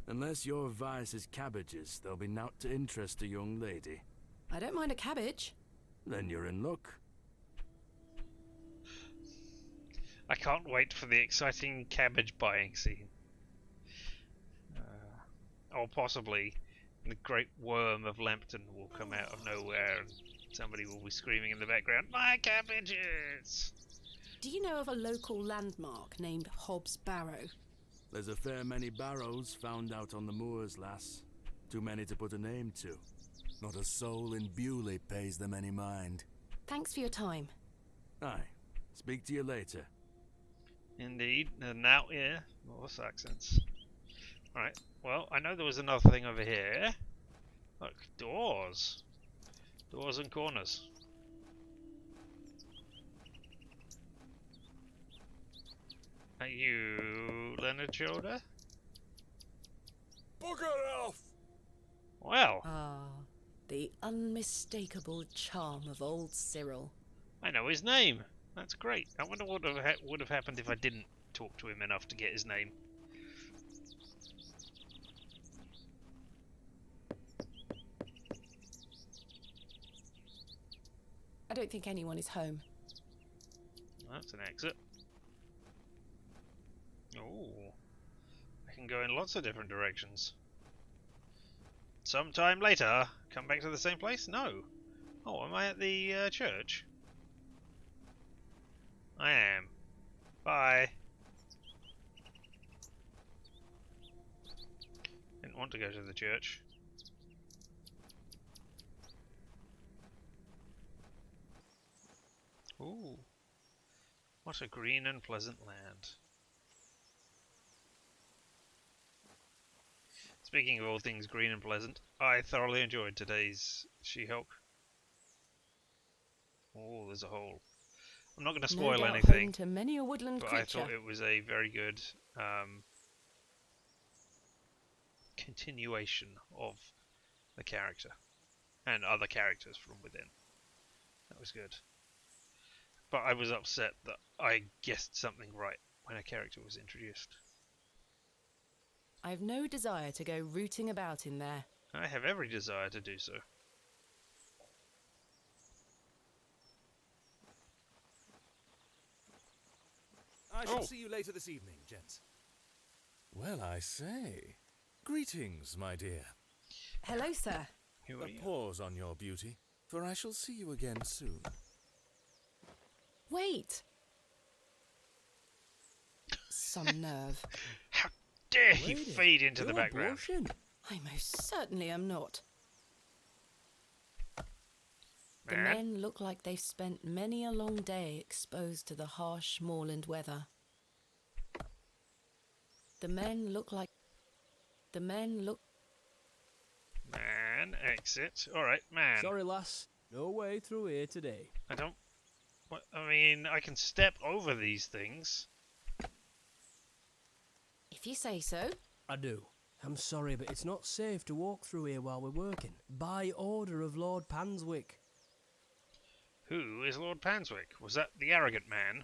Unless your vice is cabbages, there'll be naught to interest a young lady. I don't mind a cabbage. Then you're in luck. I can't wait for the exciting cabbage buying scene. Or possibly the great worm of Lambton will come out of nowhere and somebody will be screaming in the background, "My cabbages!" Do you know of a local landmark named Hobbs Barrow? There's a fair many barrows found out on the moors, lass. Too many to put a name to. Not a soul in Bewley pays them any mind. Thanks for your time. Aye. Speak to you later. Indeed, and now, yeah, Norse accents. Alright, well, I know there was another thing over here. Look, doors. Doors and corners. Are you Leonard Shoulder? Bugger off! Well, Ah, the unmistakable charm of old Cyril. I know his name. That's great. I wonder what would have happened if I didn't talk to him enough to get his name. I don't think anyone is home. That's an exit. Oh, I can go in lots of different directions. Sometime later, come back to the same place? No. Oh, am I at the church? I am. Bye. Didn't want to go to the church. Ooh. What a green and pleasant land. Speaking of all things green and pleasant, I thoroughly enjoyed today's She-Hulk. Oh, there's a hole. I'm not going to spoil no doubt anything, home to many a woodland but creature. I thought it was a very good continuation of the character and other characters from within. That was good. But I was upset that I guessed something right when a character was introduced. I have no desire to go rooting about in there. I have every desire to do so. I shall see you later this evening, gents. Well, I say. Greetings, my dear. Hello, sir. Who are A you? pause on your beauty, for I shall see you again soon. Wait. Some nerve. How dare he Lady, fade into the you're background? blushing. I most certainly am not. The Man. men look like they've spent many a long day exposed to the harsh moorland weather. The men look. Man, exit. Alright, man. Sorry, lass. No way through here today. I don't... What, I mean, I can step over these things. If you say so. I do. I'm sorry, but it's not safe to walk through here while we're working. By order of Lord Panswick. Who is Lord Panswick? Was that the arrogant man?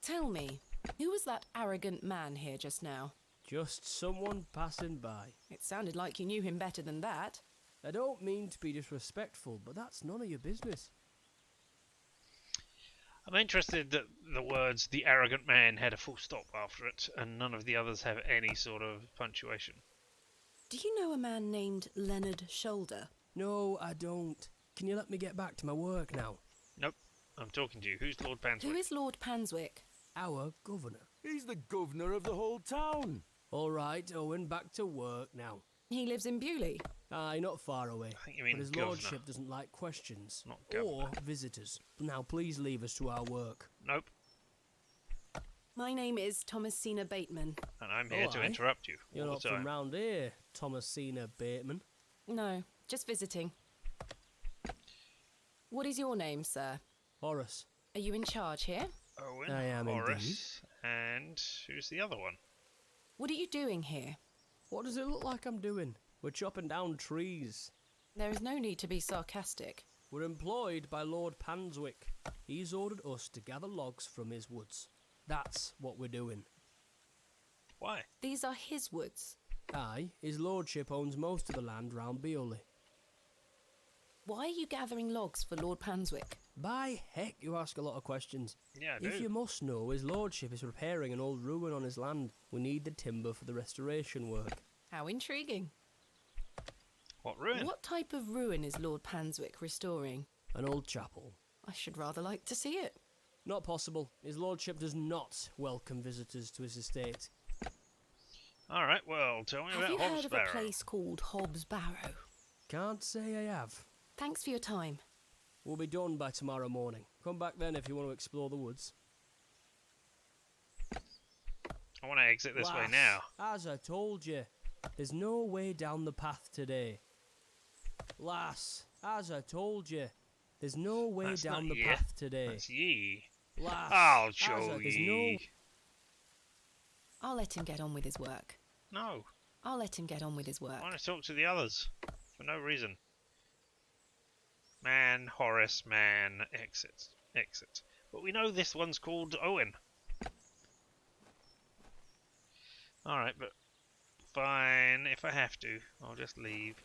Tell me, who was that arrogant man here just now? Just someone passing by. It sounded like you knew him better than that. I don't mean to be disrespectful, but that's none of your business. I'm interested that the words "the arrogant man" had a full stop after it, and none of the others have any sort of punctuation. Do you know a man named Leonard Shoulder? No, I don't. Can you let me get back to my work now? Nope, I'm talking to you. Who's Lord Panswick? Who is Lord Panswick? Our governor. He's the governor of the whole town. All right, Owen, back to work now. He lives in Bewley. Aye, not far away. I think you mean but his governor. lordship doesn't like questions. Not governor. Or visitors. Now please leave us to our work. Nope. My name is Thomasina Bateman. And I'm here to aye. interrupt you You're all not the time. from round here, Thomasina Bateman. No, just visiting. What is your name, sir? Horace. Are you in charge here? Owen, I am Horace, and who's the other one? What are you doing here? What does it look like I'm doing? We're chopping down trees. There is no need to be sarcastic. We're employed by Lord Panswick. He's ordered us to gather logs from his woods. That's what we're doing. Why? These are his woods. Aye, his lordship owns most of the land round Beorley. Why are you gathering logs for Lord Panswick? By heck, you ask a lot of questions. Yeah, I do. If you must know, his lordship is repairing an old ruin on his land. We need the timber for the restoration work. How intriguing. What ruin? What type of ruin is Lord Panswick restoring? An old chapel. I should rather like to see it. Not possible. His lordship does not welcome visitors to his estate. Alright, well, tell me Have about you Hobbs heard of Barrow. a place called Hobbs Barrow? Can't say I have. Thanks for your time. We'll be done by tomorrow morning. Come back then if you want to explore the woods. I want to exit this way Lass, now. As I told you, there's no way down the path today. Lass, as I told you, there's no way That's down not the ye. path today. That's ye. Lass, I'll as show I- there's ye. I'll let him get on with his work. No, I'll let him get on with his work. I want to talk to the others. For no reason. Man, Horace, man, exit. Exit. But we know this one's called Owen. Alright, but fine. If I have to, I'll just leave.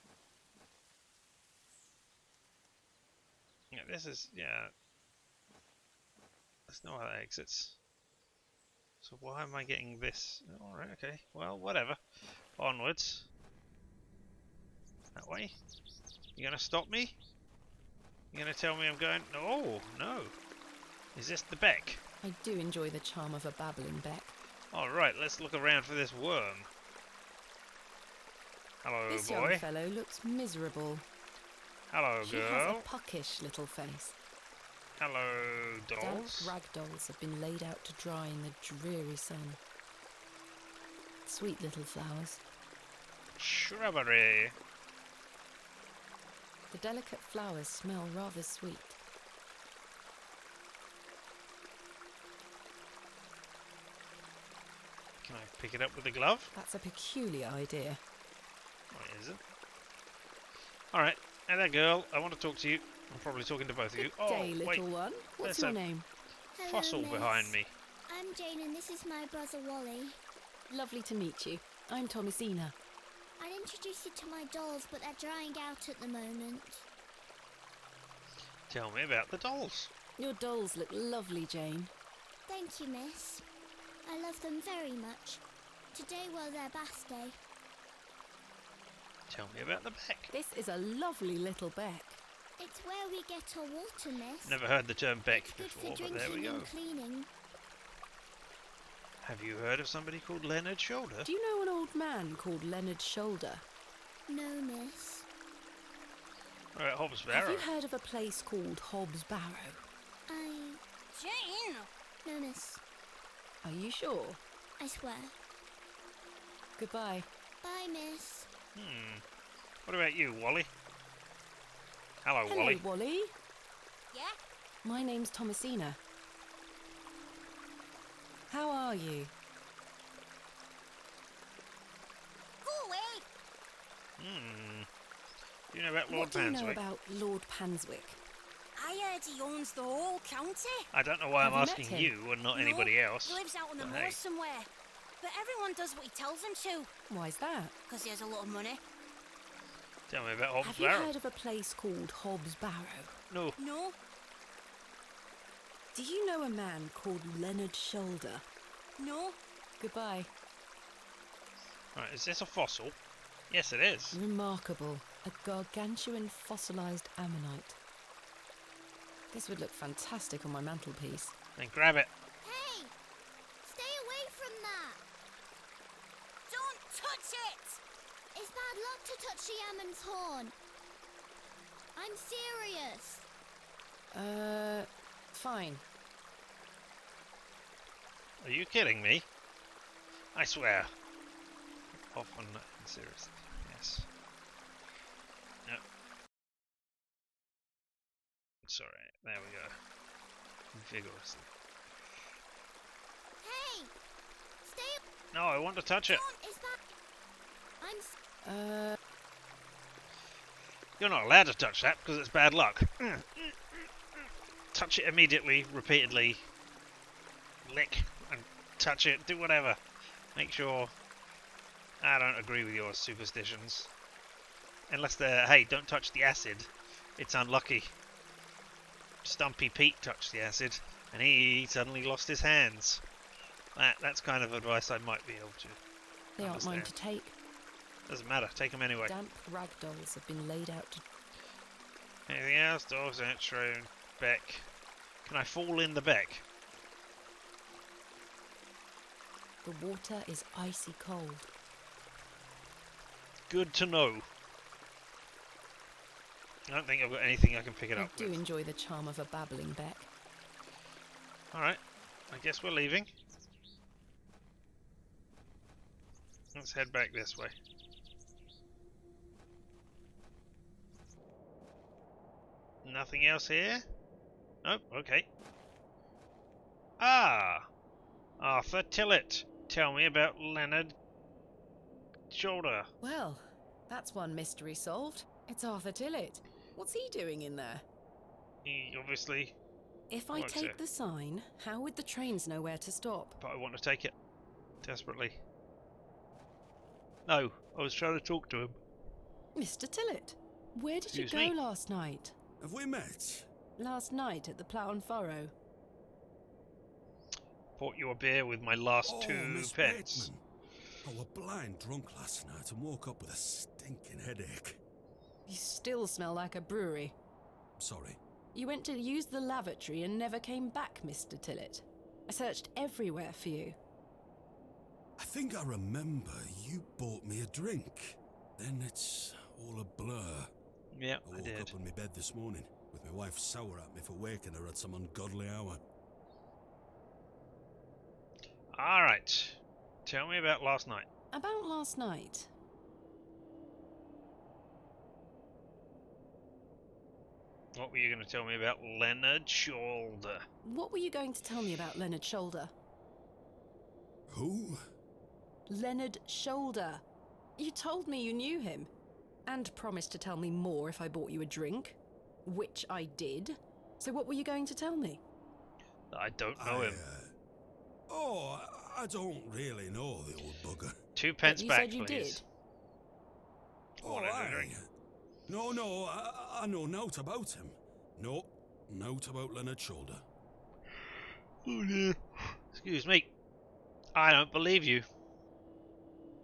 Yeah, this is, yeah. There's no other exits. So why am I getting this? Alright, okay. Well, whatever. Onwards. That way. You gonna stop me? You gonna tell me I'm going? No, no. Is this the beck? I do enjoy the charm of a babbling beck. Alright, let's look around for this worm. Hello, This boy. young fellow looks miserable. Hello, He girl. has a puckish little face. Hello, Damp dolls. rag dolls have been laid out to dry in the dreary sun. Sweet little flowers. Shrubbery. The delicate flowers smell rather sweet. Can I pick it up with a glove? That's a peculiar idea. Or is it? Alright, hey there, girl. I want to talk to you. I'm probably talking to both of you. Good day, wait. little one. What's There's your a name? fossil miss. behind me. I'm Jane and this is my brother Wally. Lovely to meet you. I'm Thomasina. I'd introduce you to my dolls, but they're drying out at the moment. Tell me about the dolls. Your dolls look lovely, Jane. Thank you, miss. I love them very much. Today was their bath day. Tell me about the beck. This is a lovely little beck. It's where we get our water, miss. Never heard the term beck It's good before, for but there we drinking go. and cleaning. Have you heard of somebody called Leonard Shoulder? Do you know an old man called Leonard Shoulder? No, miss. Alright, Hobbs Have Barrow. you heard of a place called Hobbs Barrow? Jane! No, miss. Are you sure? I swear. Goodbye. Bye, miss. What about you, Wally? Hello, Hello, Wally. Wally. Yeah? My name's Thomasina. How are you? Go away! Do you know about Lord What do you know Panswick? about Lord Panswick? I heard he owns the whole county. I don't know why Have I'm you met asking him? you and not No, anybody else. He lives out on the But hey, moors somewhere. But everyone does what he tells them to, Why's that? because he has a lot of money. tell me about Hobbs Have you Barrow. heard of a place called Hobbs Barrow? No. No? Do you know a man called Leonard Shoulder? No? Goodbye. Right, is this a fossil? Yes, it is. Remarkable. A gargantuan fossilised ammonite. This would look fantastic on my mantelpiece. Then grab it. Hey! Stay away from that! Don't touch it! It's bad luck to touch the Ammon's horn. I'm serious. Fine. Are you kidding me? I swear. Often seriously. Yes. No. Sorry. There we go. Vigorously. Hey! Stay. No, I want to touch it. Is that... You're not allowed to touch that because it's bad luck. Touch it immediately, repeatedly. Lick and touch it. Do whatever. Make sure. I don't agree with your superstitions. Unless they're, hey, don't touch the acid. It's unlucky. Stumpy Pete touched the acid, and he suddenly lost his hands. That's kind of advice I might be able to They aren't mine to take. Doesn't matter, take them anyway. Damp rag dolls have been laid out to... Anything else? Dogs in its room. Beck. Can I fall in the beck? The water is icy cold. Good to know. I don't think I've got anything I can pick it up I do enjoy the charm of a babbling beck. Alright, I guess we're leaving. Let's head back this way. Nothing else here? Oh, okay. Ah! Arthur Tillett. Tell me about Leonard Shoulder. Well, that's one mystery solved. It's Arthur Tillett. What's he doing in there? He obviously... If I take the sign, how would the trains know where to stop? But I want to take it. Desperately. No, I was trying to talk to him. Mr. Tillett, where did Excuse you go me? last night? Have we met? Last night at the Plough and Furrow. Bought you a beer with my last two Miss pence. Bateman. I were blind drunk last night and woke up with a stinking headache. You still smell like a brewery. Sorry. You went to use the lavatory and never came back, Mr. Tillett. I searched everywhere for you. I think I remember you bought me a drink. Then it's all a blur. Yeah, I woke up in my bed this morning with my wife sour at me for waking her at some ungodly hour. Alright. Tell me about last night. About last night? What were you going to tell me about Leonard Shoulder? What were you going to tell me about Leonard Shoulder? Who? Leonard Shoulder. You told me you knew him. And promised to tell me more if I bought you a drink. Which I did. So what were you going to tell me? I don't know him. I don't really know the old bugger. 2 pence you back, said you please. Did. Oh, No, I know naught about him. No, naught about Leonard Shoulder. Oh dear. Excuse me. I don't believe you.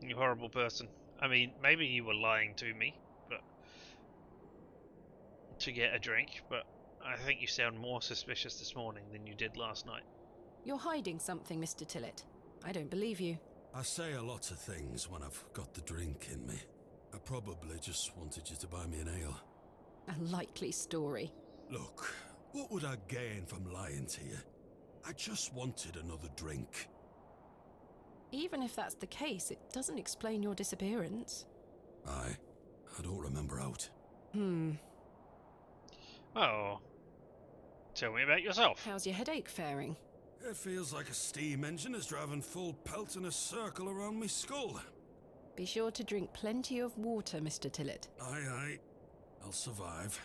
You horrible person. I mean, maybe you were lying to me, but to get a drink, but I think you sound more suspicious this morning than you did last night. You're hiding something, Mr. Tillett. I don't believe you. I say a lot of things when I've got the drink in me. I probably just wanted you to buy me an ale. A likely story. Look, what would I gain from lying to you? I just wanted another drink. Even if that's the case, it doesn't explain your disappearance. I don't remember out. Oh. Tell me about yourself. How's your headache faring? It feels like a steam engine is driving full pelt in a circle around me skull. Be sure to drink plenty of water, Mr. Tillett. Aye. I'll survive.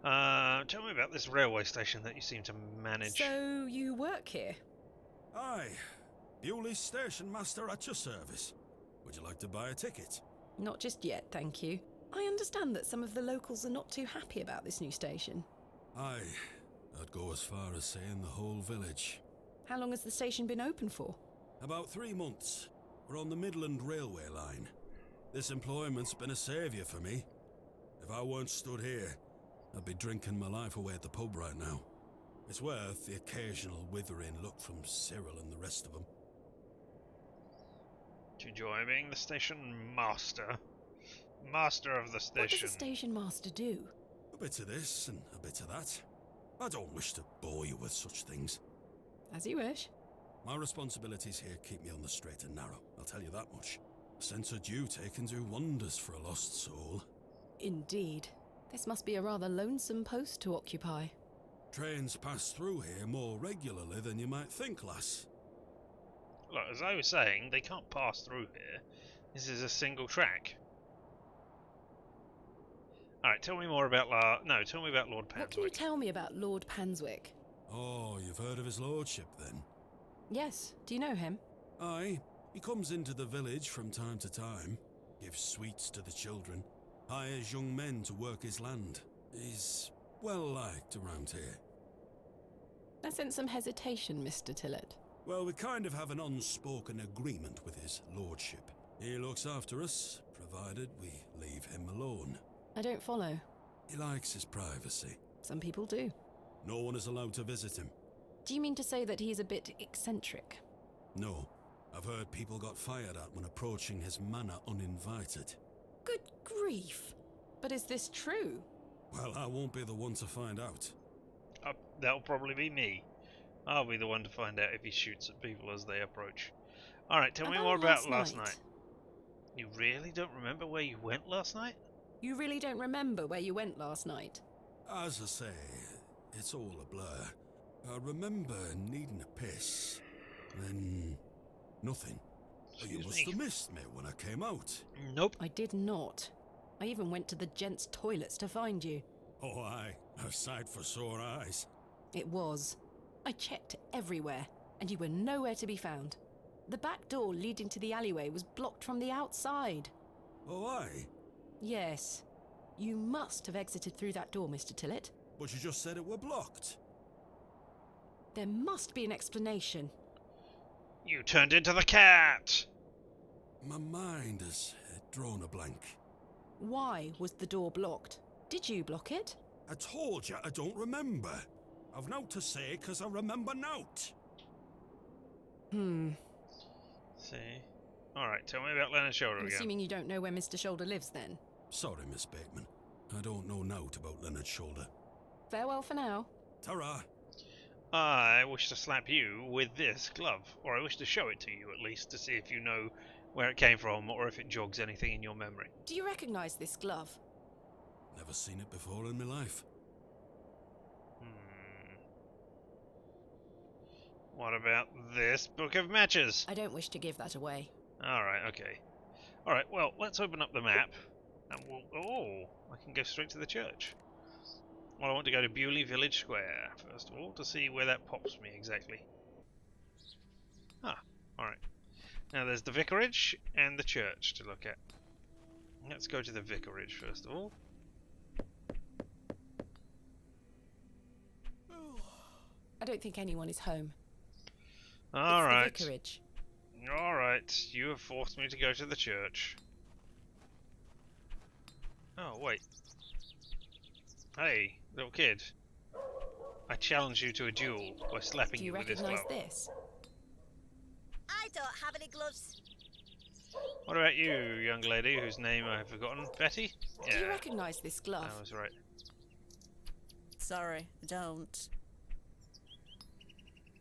Tell me about this railway station that you seem to manage. So, you work here? Aye. Bewley Station Master at your service. Would you like to buy a ticket? Not just yet, thank you. I understand that some of the locals are not too happy about this new station. Aye. I'd go as far as saying the whole village. How long has the station been open for? About 3 months. We're on the Midland Railway line. This employment's been a saviour for me. If I weren't stood here, I'd be drinking my life away at the pub right now. It's worth the occasional withering look from Cyril and the rest of them. Do you enjoy being the station master? Master of the station. What does the station master do? A bit of this and a bit of that. I don't wish to bore you with such things. As you wish. My responsibilities here keep me on the straight and narrow, I'll tell you that much. A sense of duty can do wonders for a lost soul. Indeed. This must be a rather lonesome post to occupy. Trains pass through here more regularly than you might think, lass. Look, as I was saying, they can't pass through here. This is a single track. Alright, tell me more about tell me about Lord Panswick. What can you tell me about Lord Panswick? Oh, you've heard of his lordship, then? Yes. Do you know him? Aye. He comes into the village from time to time, gives sweets to the children, hires young men to work his land. He's well liked around here. I sense some hesitation, Mr. Tillett. Well, we kind of have an unspoken agreement with his lordship. He looks after us, provided we leave him alone. I don't follow. He likes his privacy. Some people do. No one is allowed to visit him. Do you mean to say that he's a bit eccentric? No. I've heard people got fired at when approaching his manor uninvited. Good grief. But is this true? Well, I won't be the one to find out. That'll probably be me. I'll be the one to find out if he shoots at people as they approach. Alright, tell me more about last night. You really don't remember where you went last night? You really don't remember where you went last night? As I say, it's all a blur. I remember needing a piss, then nothing. You must have missed me when I came out. Nope. I did not. I even went to the gents' toilets to find you. Oh, aye. A sight for sore eyes. It was. I checked everywhere, and you were nowhere to be found. The back door leading to the alleyway was blocked from the outside. Oh, aye? Yes. You must have exited through that door, Mr. Tillett. But you just said it were blocked. There must be an explanation. You turned into the cat! My mind has drawn a blank. Why was the door blocked? Did you block it? I told you I don't remember. I've nought to say 'cause I remember nought. See? Alright, tell me about Leonard Shoulder again. Assuming you don't know where Mr. Shoulder lives, then. Sorry, Miss Bateman. I don't know nought about Leonard Shoulder. Farewell for now. Ta-ra! I wish to slap you with this glove, or I wish to show it to you at least, to see if you know where it came from, or if it jogs anything in your memory. Do you recognise this glove? Never seen it before in my life. What about this book of matches? I don't wish to give that away. Alright, okay. Alright, well, let's open up the map, and we'll... Oh, I can go straight to the church. Well, I want to go to Bewley Village Square, first of all, to see where that pops me exactly. Ah, alright. Now there's the vicarage and the church to look at. Let's go to the vicarage first of all. I don't think anyone is home. Alright. It's the vicarage. Alright, you have forced me to go to the church. Oh, wait. Hey, little kid. I challenge you to a duel by slapping you with this glove. Do you recognise this? I don't have any gloves. What about you, young lady, whose name I have forgotten? Betty? Yeah. Do you recognise this glove? I was right. Sorry, I don't.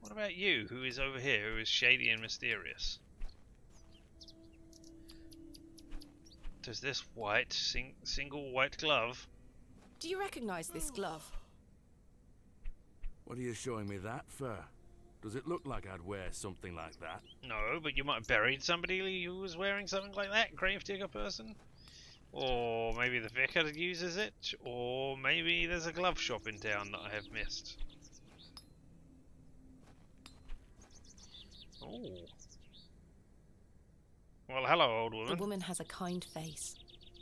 What about you, who is over here, who is shady and mysterious? Does this white, single white glove... Do you recognise this glove? What are you showing me that for? Does it look like I'd wear something like that? No, but you might have buried somebody who was wearing something like that, gravedigger person. Or maybe the vicar uses it, or maybe there's a glove shop in town that I have missed. Oh. Well, hello, old woman. The woman has a kind face.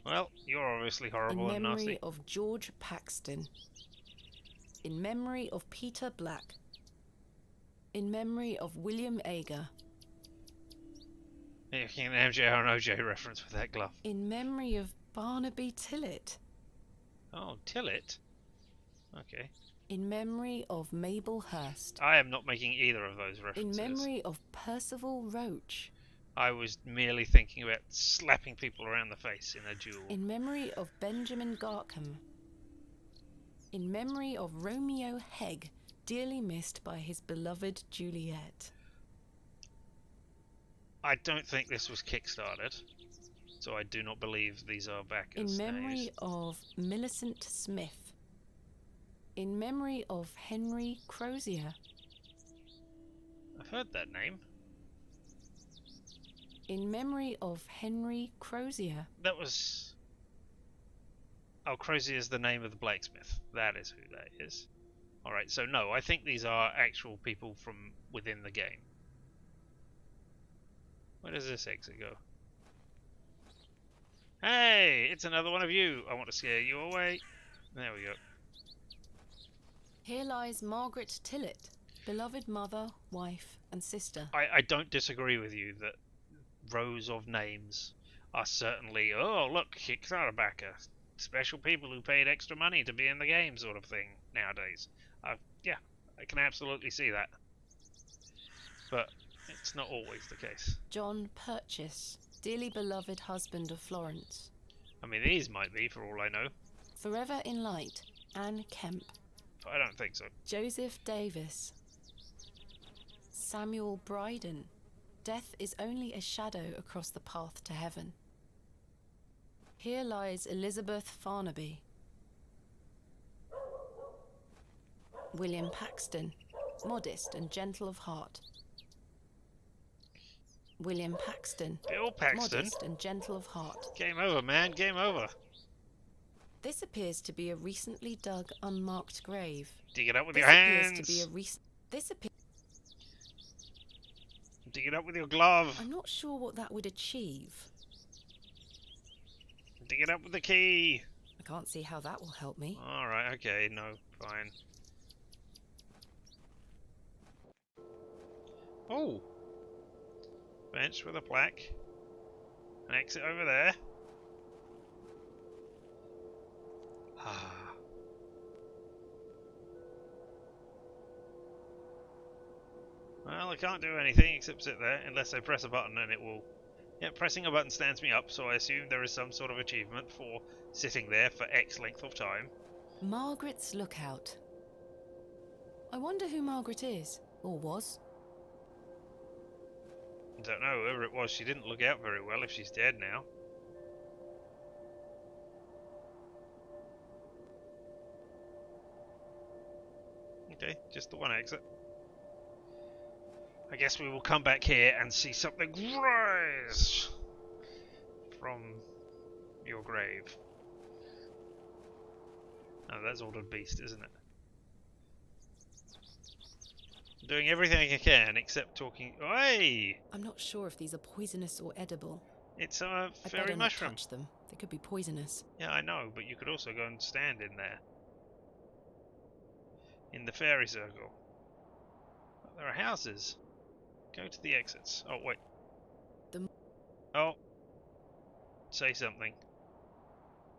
Well, you're obviously horrible and nasty. In memory of George Paxton. In memory of Peter Black. In memory of William Ager. You can MJ or an OJ reference with that glove. In memory of Barnaby Tillett. Oh, Tillett? Okay. In memory of Mabel Hurst. I am not making either of those references. In memory of Percival Roach. I was merely thinking about slapping people around the face in a duel. In memory of Benjamin Garkham. In memory of Romeo Hegg, dearly missed by his beloved Juliet. I don't think this was kickstarted, so I do not believe these are backers' In memory names. of Millicent Smith. In memory of Henry Crozier. I've heard that name. In memory of Henry Crozier. That was... Oh, Crozier is the name of the blacksmith. That is who that is. Alright, so no, I think these are actual people from within the game. Where does this exit go? Hey, it's another one of you. I want to scare you away. There we go. Here lies Margaret Tillett, beloved mother, wife, and sister. I don't disagree with you that rows of names are certainly, oh look, Kickstarter backer. Special people who paid extra money to be in the game sort of thing nowadays. Yeah, I can absolutely see that. But it's not always the case. John Purchase, dearly beloved husband of Florence. I mean, these might be, for all I know. Forever in light, Anne Kemp. I don't think so. Joseph Davis. Samuel Bryden. Death is only a shadow across the path to heaven. Here lies Elizabeth Farnaby. William Paxton, modest and gentle of heart. William Paxton, Bill Paxton? modest and gentle of heart. Game over, man. Game over. This appears to be a recently dug, unmarked grave. Dig it up with This your hands. appears to be a recent. This appears. Dig it up with your glove. I'm not sure what that would achieve. Dig it up with the key. I can't see how that will help me. Alright, okay, no, fine. Oh! Bench with a plaque. An exit over there. Ah. Well, I can't do anything except sit there unless I press a button and it will... Yeah, pressing a button stands me up, so I assume there is some sort of achievement for sitting there for X length of time. Margaret's Lookout. I wonder who Margaret is, or was. I don't know, whoever it was, she didn't look out very well if she's dead now. Okay, just the one exit. I guess we will come back here and see something rise from your grave. Oh, that's Ordered Beast, isn't it? I'm doing everything I can except talking. Hey! I'm not sure if these are poisonous or edible. It's a I'd fairy better not mushroom. touch them. They could be poisonous. Yeah, I know, but you could also go and stand in there. In the fairy circle. Oh, there are houses. Go to the exits. Oh, wait. Oh. Say something.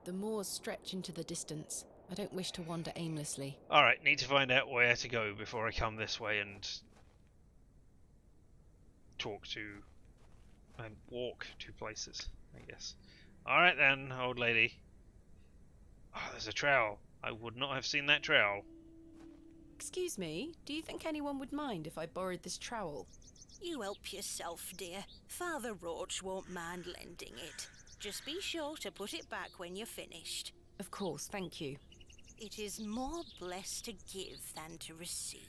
The moors stretch into the distance. I don't wish to wander aimlessly. Alright, need to find out where to go before I come this way and talk to and walk to places, I guess. Alright then, old lady. Oh, there's a trowel. I would not have seen that trowel. Excuse me, do you think anyone would mind if I borrowed this trowel? You help yourself, dear. Father Roach won't mind lending it. Just be sure to put it back when you're finished. Of course, thank you. It is more blessed to give than to receive.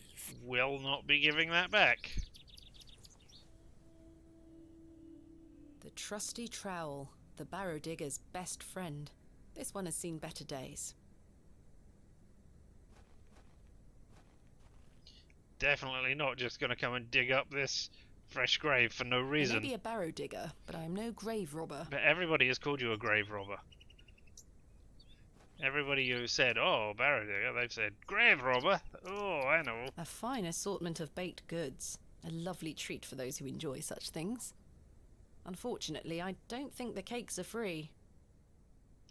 Will not be giving that back. The trusty trowel, the barrow digger's best friend. This one has seen better days. Definitely not just going to come and dig up this fresh grave for no reason. I may be a barrow digger, but I am no grave robber. But everybody has called you a grave robber. Everybody who said, oh, barrow digger, they've said, grave robber? Oh, I know. A fine assortment of baked goods. A lovely treat for those who enjoy such things. Unfortunately, I don't think the cakes are free.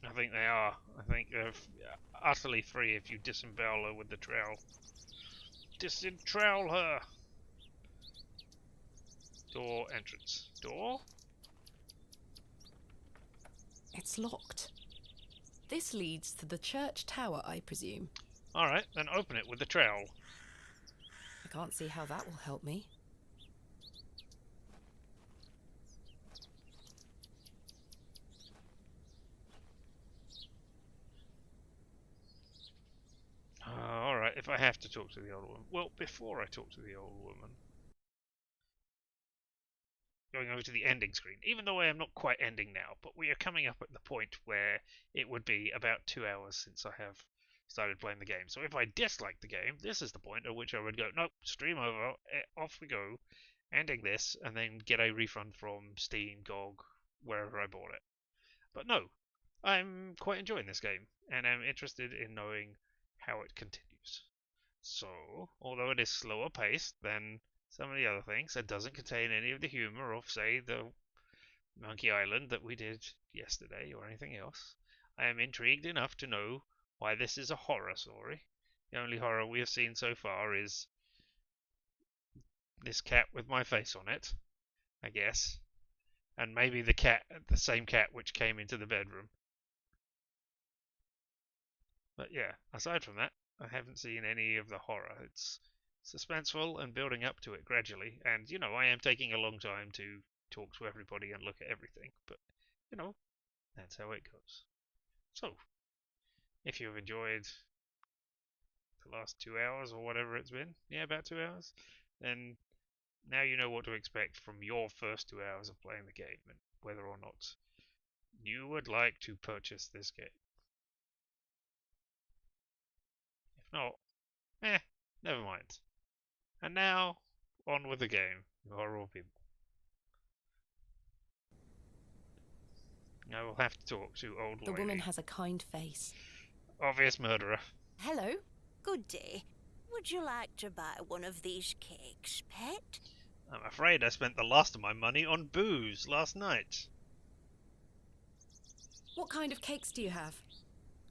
I think they are. I think they're utterly free if you disembowel her with the trowel. Disentrowel her! Door entrance. Door? It's locked. This leads to the church tower, I presume. Alright, then open it with the trowel. I can't see how that will help me. Alright, if I have to talk to the old woman. Well, before I talk to the old woman, going over to the ending screen, even though I am not quite ending now, but we are coming up at the point where it would be about 2 hours since I have started playing the game. So if I dislike the game, this is the point at which I would go, nope, stream over, off we go, ending this, and then get a refund from Steam, GOG, wherever I bought it. But no, I'm quite enjoying this game, and I'm interested in knowing how it continues. So, although it is slower paced than some of the other things, it doesn't contain any of the humor of, say, the Monkey Island that we did yesterday or anything else. I am intrigued enough to know why this is a horror story. The only horror we have seen so far is this cat with my face on it, I guess. And maybe the same cat which came into the bedroom. But yeah, aside from that, I haven't seen any of the horror. It's suspenseful and building up to it gradually. And, you know, I am taking a long time to talk to everybody and look at everything. But, you know, that's how it goes. So, if you've enjoyed the last 2 hours or whatever it's been, yeah, about 2 hours, then now you know what to expect from your first 2 hours of playing the game and whether or not you would like to purchase this game. If not, never mind. And now, on with the game. Horrible people. I will have to talk to old lady. The woman has a kind face. Obvious murderer. Hello. Good day. Would you like to buy one of these cakes, pet? I'm afraid I spent the last of my money on booze last night. What kind of cakes do you have?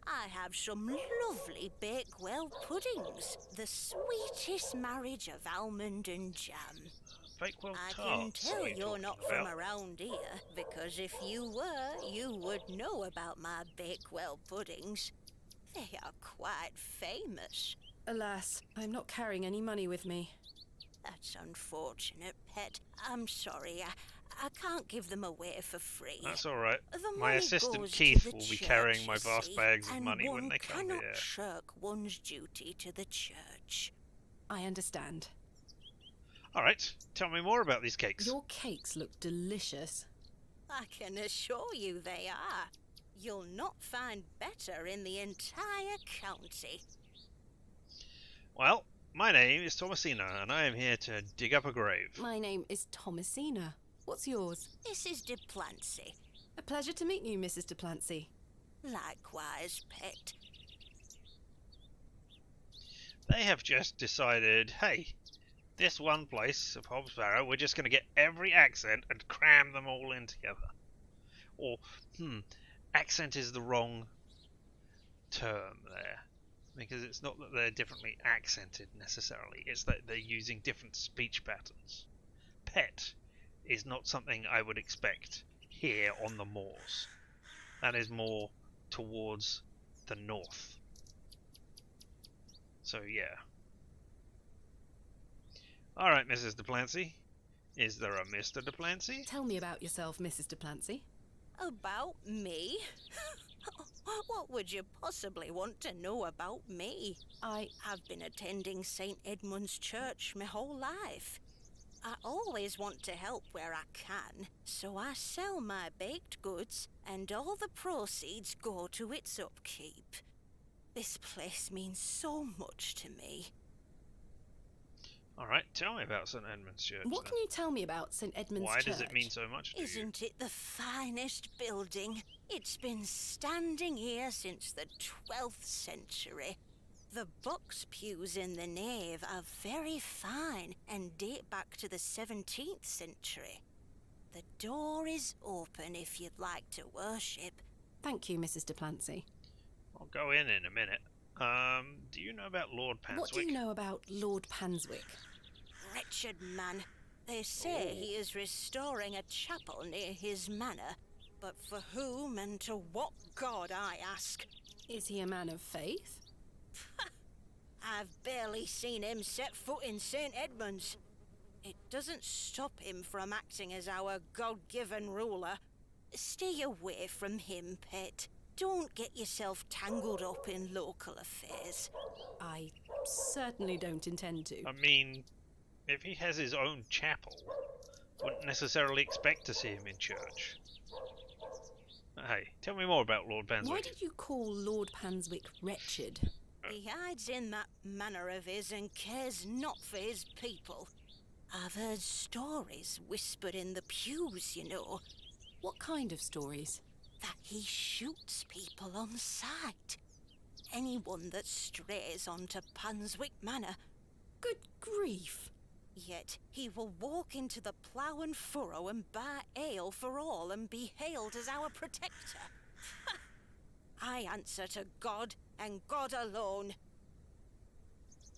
I have some lovely Bakewell puddings. The sweetest marriage of almond and jam. Bakewell I tarts. can tell you're not from about? around here, because if you were, you would know about my Bakewell puddings. They are quite famous. Alas, I'm not carrying any money with me. That's unfortunate, pet. I'm sorry, I can't give them away for free. That's alright. The My money assistant goes to Keith the will be church, carrying my you vast see, bags of and money when one they come cannot here. shirk one's duty to the church. I understand. Alright, tell me more about these cakes. Your cakes look delicious. I can assure you they are. You'll not find better in the entire county. Well, my name is Thomasina, and I am here to dig up a grave. My name is Thomasina. What's yours? Mrs. de Plancy. A pleasure to meet you, Mrs. de Plancy. Likewise, pet. They have just decided, hey, this one place of Hobbs Barrow, we're just going to get every accent and cram them all in together. Or, accent is the wrong term there. Because it's not that they're differently accented necessarily, it's that they're using different speech patterns. Pet is not something I would expect here on the moors. That is more towards the north. So yeah. Alright, Mrs. de Plancy. Is there a Mr. de Plancy? Tell me about yourself, Mrs. de Plancy. About me? What would you possibly want to know about me? I've been attending St. Edmund's Church my whole life. I always want to help where I can, so I sell my baked goods, and all the proceeds go to its upkeep. This place means so much to me. Alright, tell me about St. Edmund's Church. What then. can you tell me about St. Edmund's Why Church? does it mean so much to you? Isn't it the finest building? It's been standing here since the 12th century. The box pews in the nave are very fine and date back to the 17th century. The door is open if you'd like to worship. Thank you, Mrs. de Plancy. I'll go in a minute. Do you know about Lord Panswick? What do you know about Lord Panswick? Wretched man. They say he is restoring a chapel near his manor. But for whom and to what god, I ask? Is he a man of faith? I've barely seen him set foot in St. Edmunds. It doesn't stop him from acting as our God-given ruler. Stay away from him, pet. Don't get yourself tangled up in local affairs. I certainly don't intend to. I mean, if he has his own chapel, wouldn't necessarily expect to see him in church. Hey, tell me more about Lord Panswick. Why did you call Lord Panswick wretched? He hides in that manner of his and cares not for his people. I've heard stories whispered in the pews, you know. What kind of stories? That he shoots people on sight. Anyone that strays onto Panswick Manor. Good grief. Yet he will walk into the plough and furrow and buy ale for all and be hailed as our protector. I answer to God and God alone.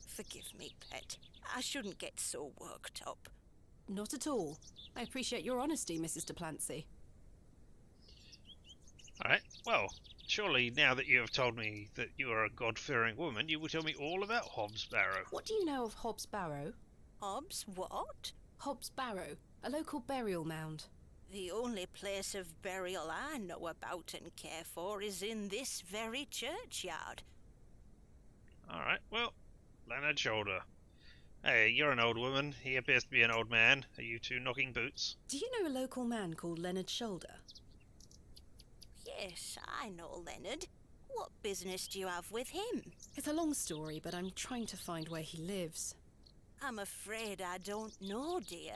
Forgive me, pet. I shouldn't get so worked up. Not at all. I appreciate your honesty, Mrs. de Plancy. Alright, well, surely now that you have told me that you are a God-fearing woman, you will tell me all about Hobbs Barrow. What do you know of Hobbs Barrow? Hobbs what? Hobbs Barrow, a local burial mound. The only place of burial I know about and care for is in this very churchyard. Alright, well, Leonard Shoulder. Hey, you're an old woman. He appears to be an old man. Are you two knocking boots? Do you know a local man called Leonard Shoulder? Yes, I know Leonard. What business do you have with him? It's a long story, but I'm trying to find where he lives. I'm afraid I don't know, dear.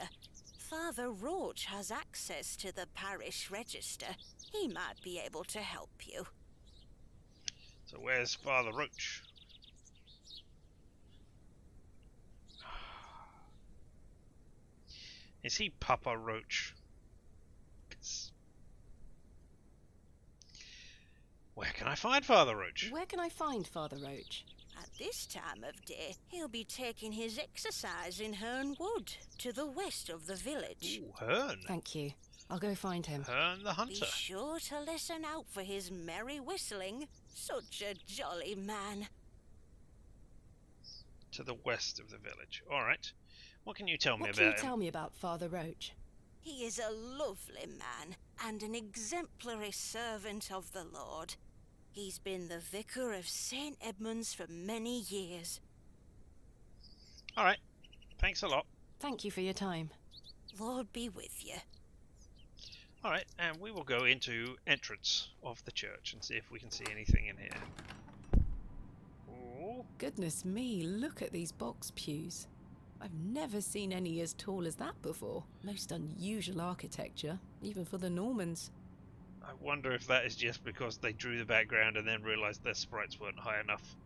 Father Roach has access to the parish register. He might be able to help you. So where's Father Roach? Is he Papa Roach? Where can I find Father Roach? Where can I find Father Roach? At this time of day, he'll be taking his exercise in Herne Wood, to the west of the village. Ooh, Herne. Thank you. I'll go find him. Herne the Hunter. Be sure to listen out for his merry whistling. Such a jolly man. To the west of the village. Alright. What can you tell me What about can you him? tell me about Father Roach? He is a lovely man and an exemplary servant of the Lord. He's been the vicar of St. Edmunds for many years. Alright. Thanks a lot. Thank you for your time. Lord be with you. Alright, and we will go into entrance of the church and see if we can see anything in here. Ooh. Goodness me, look at these box pews. I've never seen any as tall as that before. Most unusual architecture, even for the Normans. I wonder if that is just because they drew the background and then realised their sprites weren't high enough.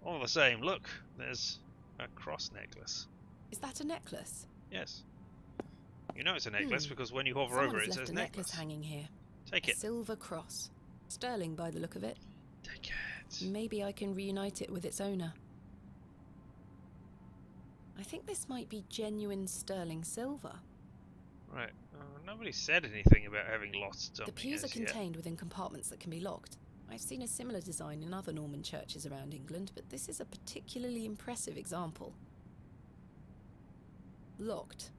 All the same, look, there's a cross necklace. Is that a necklace? Yes. You know it's a necklace because when you hover over it, it says left a necklace hanging here. Take A it. silver cross. Sterling by the look of it. Take it. Maybe I can reunite it with its owner. I think this might be genuine sterling silver. Right. Nobody said anything about having lost something. The pews are as yet. contained within compartments that can be locked. I've seen a similar design in other Norman churches around England, but this is a particularly impressive example. Locked.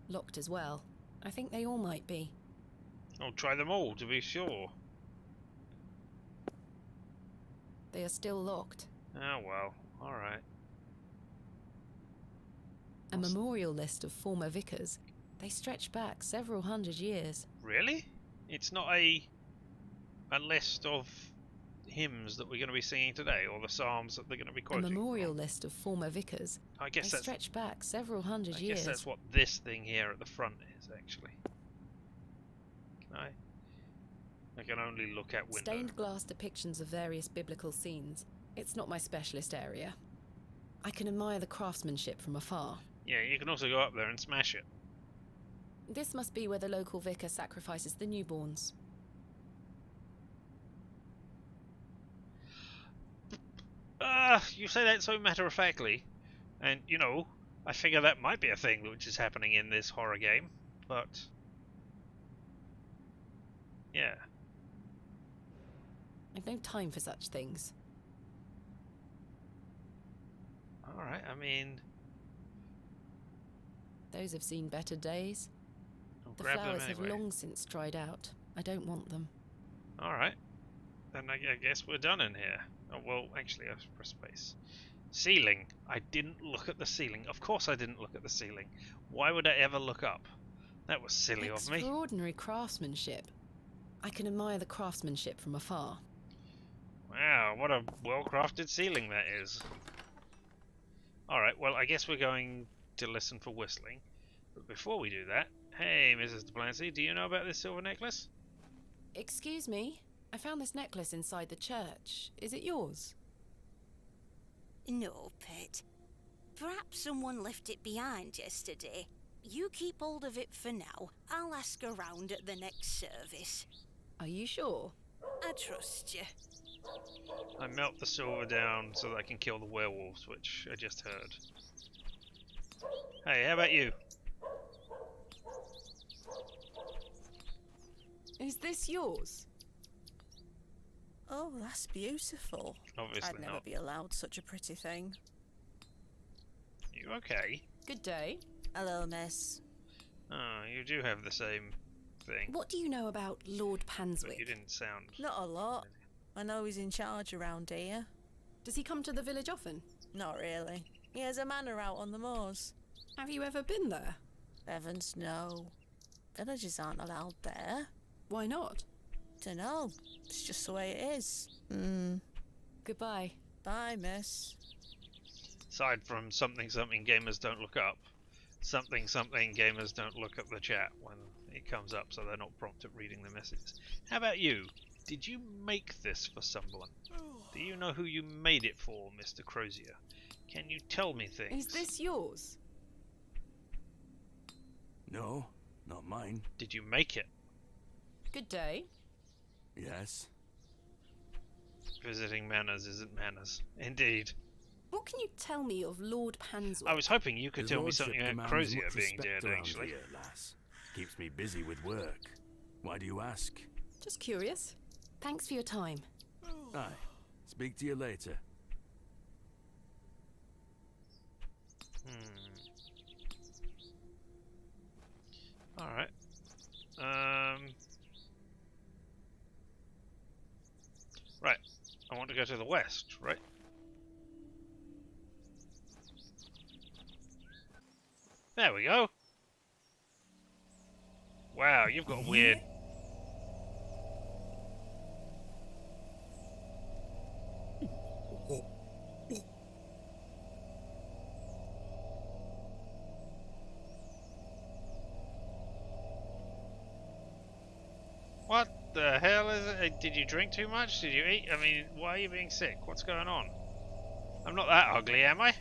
Locked as well. I think they all might be. I'll try them all to be sure. They are still locked. Oh well, alright. A memorial list of former vicars. They stretch back several hundred years. Really? It's not a list of hymns that we're going to be singing today, or the psalms that they're going to be quoting. A memorial list of former vicars. I guess they that's stretch back several hundred I years. guess that's what this thing here at the front is, actually. Can I can only look at window. Stained glass depictions of various biblical scenes. It's not my specialist area. I can admire the craftsmanship from afar. Yeah, you can also go up there and smash it. This must be where the local vicar sacrifices the newborns. You say that so matter-of-factly, and, you know, I figure that might be a thing which is happening in this horror game, but... yeah. I've no time for such things. Alright, I mean... Those have seen better days. I'll The grab them flowers have anyway. long since dried out. I don't want them. Alright. Then I guess we're done in here. Oh, well, actually, I press space. Ceiling. I didn't look at the ceiling. Of course I didn't look at the ceiling. Why would I ever look up? That was silly of me. Extraordinary craftsmanship. I can admire the craftsmanship from afar. Wow, what a well-crafted ceiling that is. Alright, well, I guess we're going to listen for whistling. But before we do that, hey, Mrs. Delancey, do you know about this silver necklace? Excuse me? I found this necklace inside the church. Is it yours? No, Pet. Perhaps someone left it behind yesterday. You keep hold of it for now. I'll ask around at the next service. Are you sure? I trust you. I melt the silver down so that I can kill the werewolves, which I just heard. Hey, how about you? Is this yours? Oh, that's beautiful. Obviously I'd never not. be allowed such a pretty thing. You okay? Good day. Hello, miss. Oh, you do have the same thing. What do you know about Lord But Panswick? you didn't sound... Not a lot. I know he's in charge around here. Does he come to the village often? Not really. He has a manor out on the moors. Have you ever been there? Heavens, no. Villagers aren't allowed there. Why not? Dunno. It's just the way it is. Goodbye. Bye, miss. Aside from something gamers don't look up, something gamers don't look at the chat when it comes up, so they're not prompt at reading the messages. How about you? Did you make this for someone? Do you know who you made it for, Mr. Crozier? Can you tell me things? Is this yours? No, not mine. Did you make it? Good day. Yes. Visiting manners isn't manners. Indeed. What can you tell me of Lord Panswick? I was hoping you could His tell me lordship something about demands Crozier much being respect dead, around actually. here, lass. Keeps me busy with work. Why do you ask? Just curious. Thanks for your time. Aye. Speak to you later. Alright. Right. I want to go to the west, right? There we go. Wow, you've got a weird... What the hell is it? Did you drink too much? Did you eat? I mean, why are you being sick? What's going on? I'm not that ugly, am I?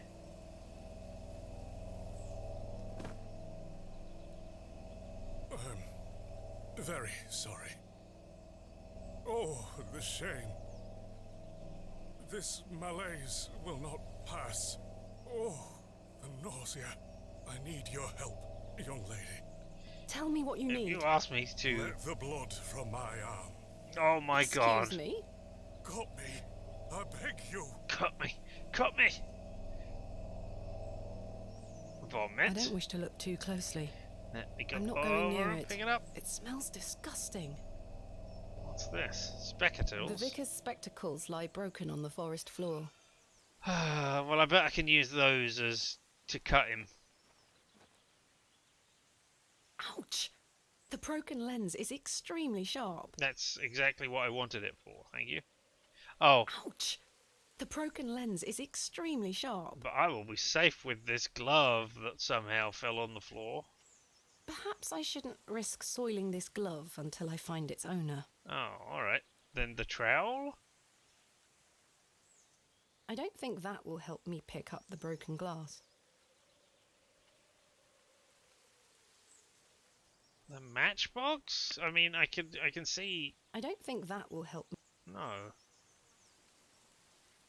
I'm very sorry. Oh, the shame. This malaise will not pass. Oh, the nausea. I need your help, young lady. Tell me what you If need. you ask me to... Let the blood from my arm. Oh my god. Excuse me? Cut me. I beg you. Cut me. Cut me. Vomit. I don't wish to look too closely. Let me go I'm not going near over and it. pick it up. It smells disgusting. What's this? Spectacles? The vicar's spectacles lie broken on the forest floor. Well, I bet I can use those as to cut him. Ouch! The broken lens is extremely sharp. That's exactly what I wanted it for. Thank you. Oh, Ouch! The broken lens is extremely sharp. but I will be safe with this glove that somehow fell on the floor. Perhaps I shouldn't risk soiling this glove until I find its owner. Oh, alright. Then the trowel? I don't think that will help me pick up the broken glass. The matchbox? I mean, I can see... I don't think that will help me. No.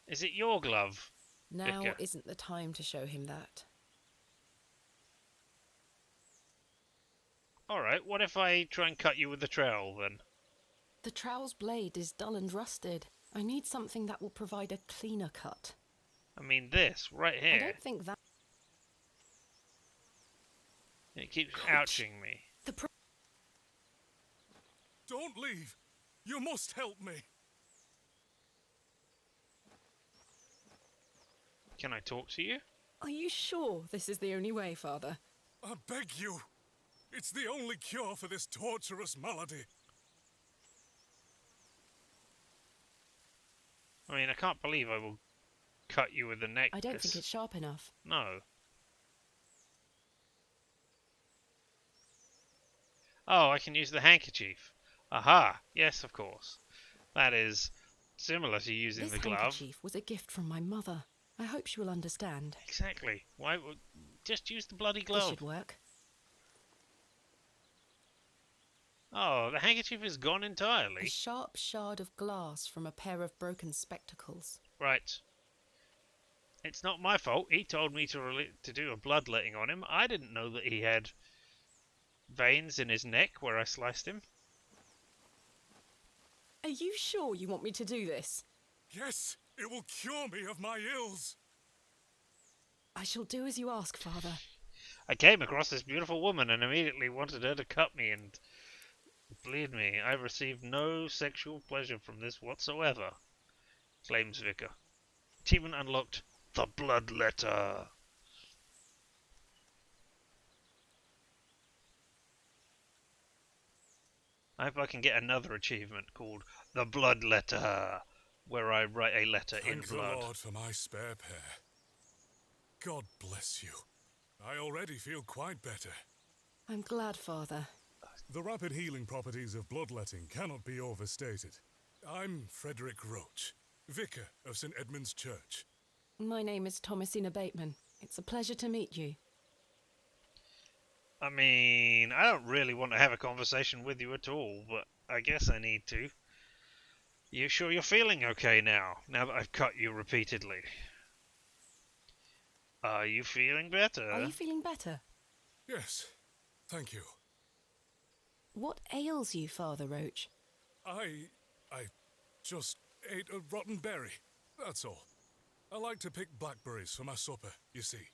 Is it your glove? Now Vicar? isn't the time to show him that. Alright, what if I try and cut you with the trowel then? The trowel's blade is dull and rusted. I need something that will provide a cleaner cut. I mean this, right here. I don't think that... It keeps Ouch. ouching me. Don't leave. You must help me. Can I talk to you? Are you sure this is the only way, Father? I beg you. It's the only cure for this torturous malady. I mean, I can't believe I will cut you with the neck. I don't think it's sharp enough. No. Oh, I can use the handkerchief. Aha! Yes, of course. That is similar to using This the glove. handkerchief was a gift from my mother. I hope she will understand. Exactly. Why would... Just use the bloody This glove. should work. Oh, the handkerchief is gone A entirely. sharp shard of glass from a pair of broken spectacles. Right. It's not my fault. He told me to do a bloodletting on him. I didn't know that he had veins in his neck where I sliced him. Are you sure you want me to do this? Yes, it will cure me of my ills. I shall do as you ask, Father. I came across this beautiful woman and immediately wanted her to cut me and bleed me. I received no sexual pleasure from this whatsoever, claims Vicar. Achievement unlocked. The Blood Letter. I hope I can get another achievement called The Blood Letter, where I write a letter in Thank the blood. Lord for my spare pair. God bless you. I already feel quite better. I'm glad, Father. The rapid healing properties of bloodletting cannot be overstated. I'm Frederick Roach, Vicar of St. Edmund's Church. My name is Thomasina Bateman. It's a pleasure to meet you. I mean, I don't really want to have a conversation with you at all, but I guess I need to. You sure you're feeling okay now that I've cut you repeatedly? Are you feeling better? Are you feeling better? Yes, thank you. What ails you, Father Roach? I just ate a rotten berry, that's all. I like to pick blackberries for my supper, you see.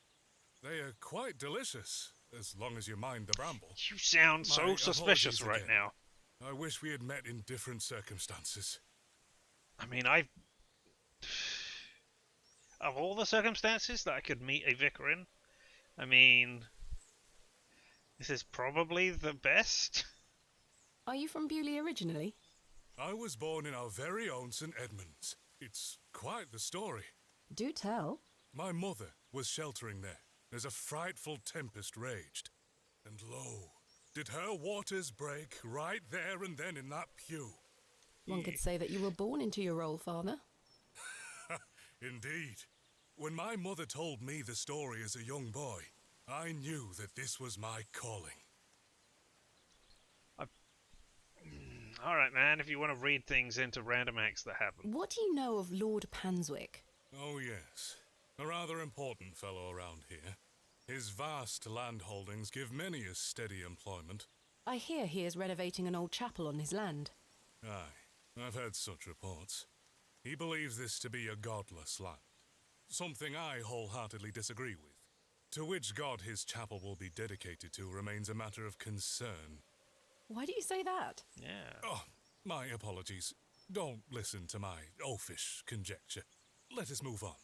They are quite delicious, as long as you mind the bramble. You sound so My suspicious apologies right again. now. I wish we had met in different circumstances. I mean, of all the circumstances that I could meet a vicar in, I mean, this is probably the best. Are you from Bewley originally? I was born in our very own St. Edmunds. It's quite the story. Do tell. My mother was sheltering there as a frightful tempest raged. And lo, did her waters break right there and then in that pew. One could say that you were born into your role, Father. Indeed. When my mother told me the story as a young boy, I knew that this was my calling. Alright, man, if you want to read things into random acts that happen. What do you know of Lord Panswick? Oh yes, a rather important fellow around here. His vast land holdings give many a steady employment. I hear he is renovating an old chapel on his land. Aye, I've heard such reports. He believes this to be a godless land, something I wholeheartedly disagree with. To which god his chapel will be dedicated to remains a matter of concern. Why do you say that? Yeah. Oh, my apologies. Don't listen to my oafish conjecture. Let us move on.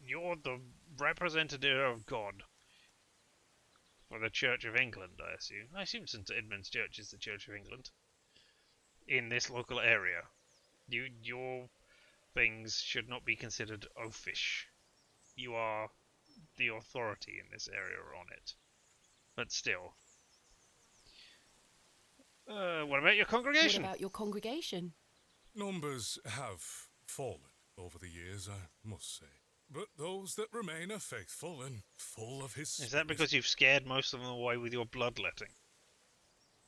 You're the representative of God for the Church of England, I assume. I assume St. Edmund's Church is the Church of England in this local area. Your things should not be considered oafish. You are the authority in this area on it. But still. What about your congregation? What about your congregation? Numbers have fallen over the years, I must say. But those that remain are faithful and full of his spirit. Is that because you've scared most of them away with your bloodletting?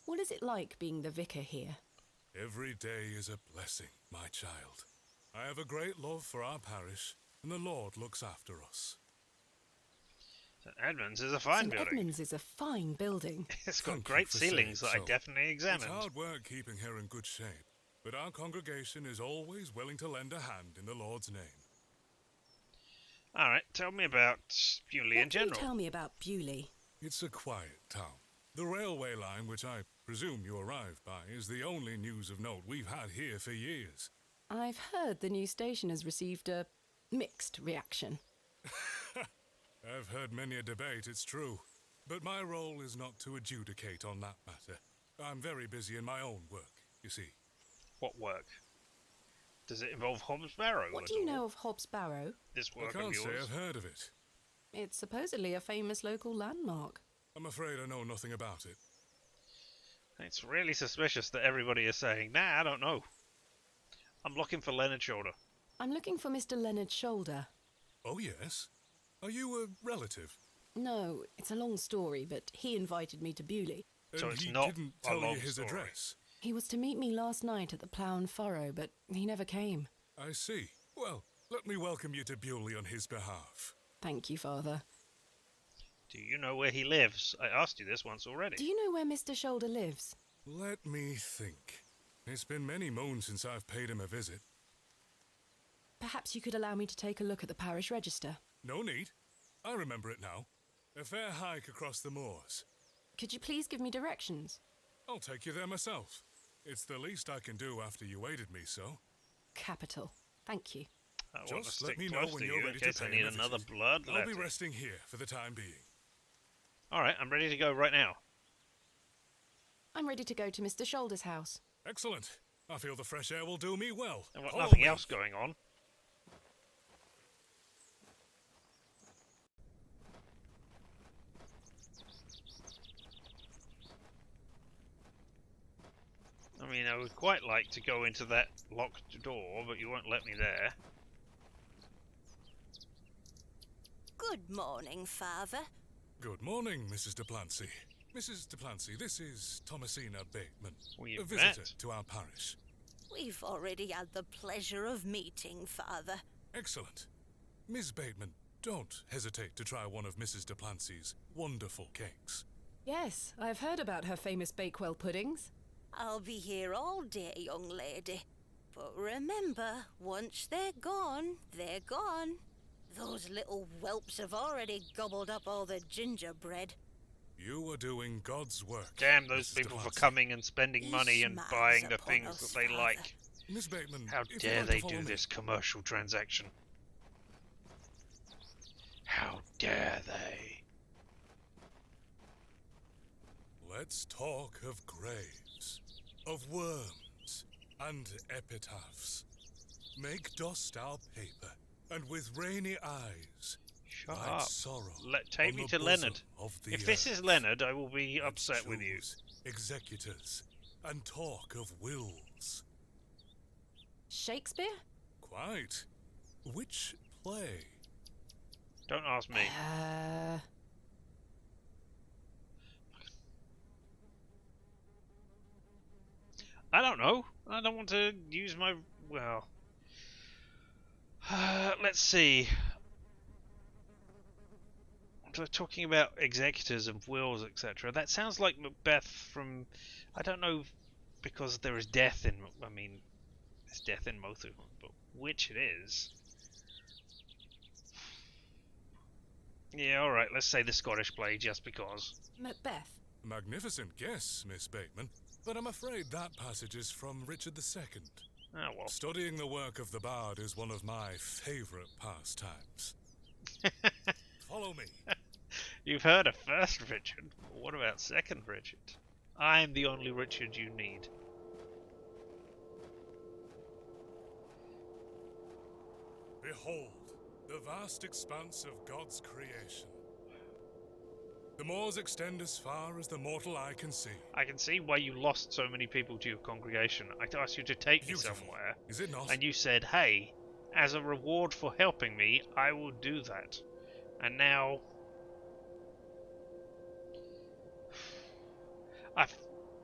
What is it like being the vicar here? Every day is a blessing, my child. I have a great love for our parish, and the Lord looks after us. St. Edmund's is a fine St. building. Edmund's is a fine building. It's got Thank you great for ceilings that saying I so. definitely examined. It's hard work keeping her in good shape, but our congregation is always willing to lend a hand in the Lord's name. Alright, tell me about Bewley in What can you general. tell me about Bewley? It's a quiet town. The railway line, which I presume you arrived by, is the only news of note we've had here for years. I've heard the new station has received a mixed reaction. I've heard many a debate, it's true. But my role is not to adjudicate on that matter. I'm very busy in my own work, you see. What work? Does it involve Hobbs Barrow? What do you know of Hobbs Barrow? This I work of can't say yours? I've heard of it. It's supposedly a famous local landmark. I'm afraid I know nothing about it. It's really suspicious that everybody is saying, nah, I don't know. I'm looking for Leonard Shoulder. I'm looking for Mr. Leonard Shoulder. Oh, yes? Are you a relative? No, it's a long story, but he invited me to Bewley. So And it's he not didn't a tell long you his story. address? He was to meet me last night at the Plough and Furrow, but he never came. I see. Well, let me welcome you to Bewley on his behalf. Thank you, Father. Do you know where he lives? I asked you this once already. Do you know where Mr. Shoulder lives? Let me think. It's been many moons since I've paid him a visit. Perhaps you could allow me to take a look at the parish register. No need. I remember it now. A fair hike across the moors. Could you please give me directions? I'll take you there myself. It's the least I can do after you aided me so. Capital. Thank you. I want to Just stick let me know close when to you're you in ready to case I pay need him a another visit. blood I'll be left. resting here for the time being. Alright, I'm ready to go right now. I'm ready to go to Mr. Shoulder's house. Excellent. I feel the fresh air will do me well. I've got Follow nothing me. else going on. I mean, I would quite like to go into that locked door, but you won't let me there. Good morning, Father. Good morning, Mrs. Duplancy. Mrs. Duplancy, this is Thomasina Bateman, We a have visitor met. to our parish. We've already had the pleasure of meeting, Father. Excellent. Miss Bateman, don't hesitate to try one of Mrs. Duplancy's wonderful cakes. Yes, I've heard about her famous Bakewell puddings. I'll be here all day, young lady. But remember, once they're gone, they're gone. Those little whelps have already gobbled up all the gingerbread. You are doing God's work. Damn those Mrs. people for Duplancy. coming and spending He money and smiles buying the upon things us, that they Father. like. Miss Bateman, How if you'd dare like to they follow do me. this commercial transaction? How dare they? Let's talk of graves, of worms, and epitaphs. Make dust our paper, and with rainy eyes, Shut write up. sorrow Take on me the to bosom Leonard. of the If this earth. is Leonard, I will be Let's upset with you. choose executors, and talk of wills. Shakespeare? Quite. Which play? Don't ask me. I don't know. I don't want to use my... well... let's see. We're talking about executors and wills, etc. That sounds like Macbeth from... I don't know, because there is death in... I mean, there's death in both of them, but which it is... Yeah, alright, let's say the Scottish play, just because. Macbeth. Magnificent guess, Miss Bateman, but I'm afraid that passage is from Richard II. Oh, well. Studying the work of the bard is one of my favourite pastimes. Follow me. You've heard of first Richard, but what about second Richard? I'm the only Richard you need. Behold, the vast expanse of God's creation. The moors extend as far as the mortal eye can see. I can see why you lost so many people to your congregation. I asked you to take me Beautiful, somewhere, is it not? and you said, hey, as a reward for helping me, I will do that. And now...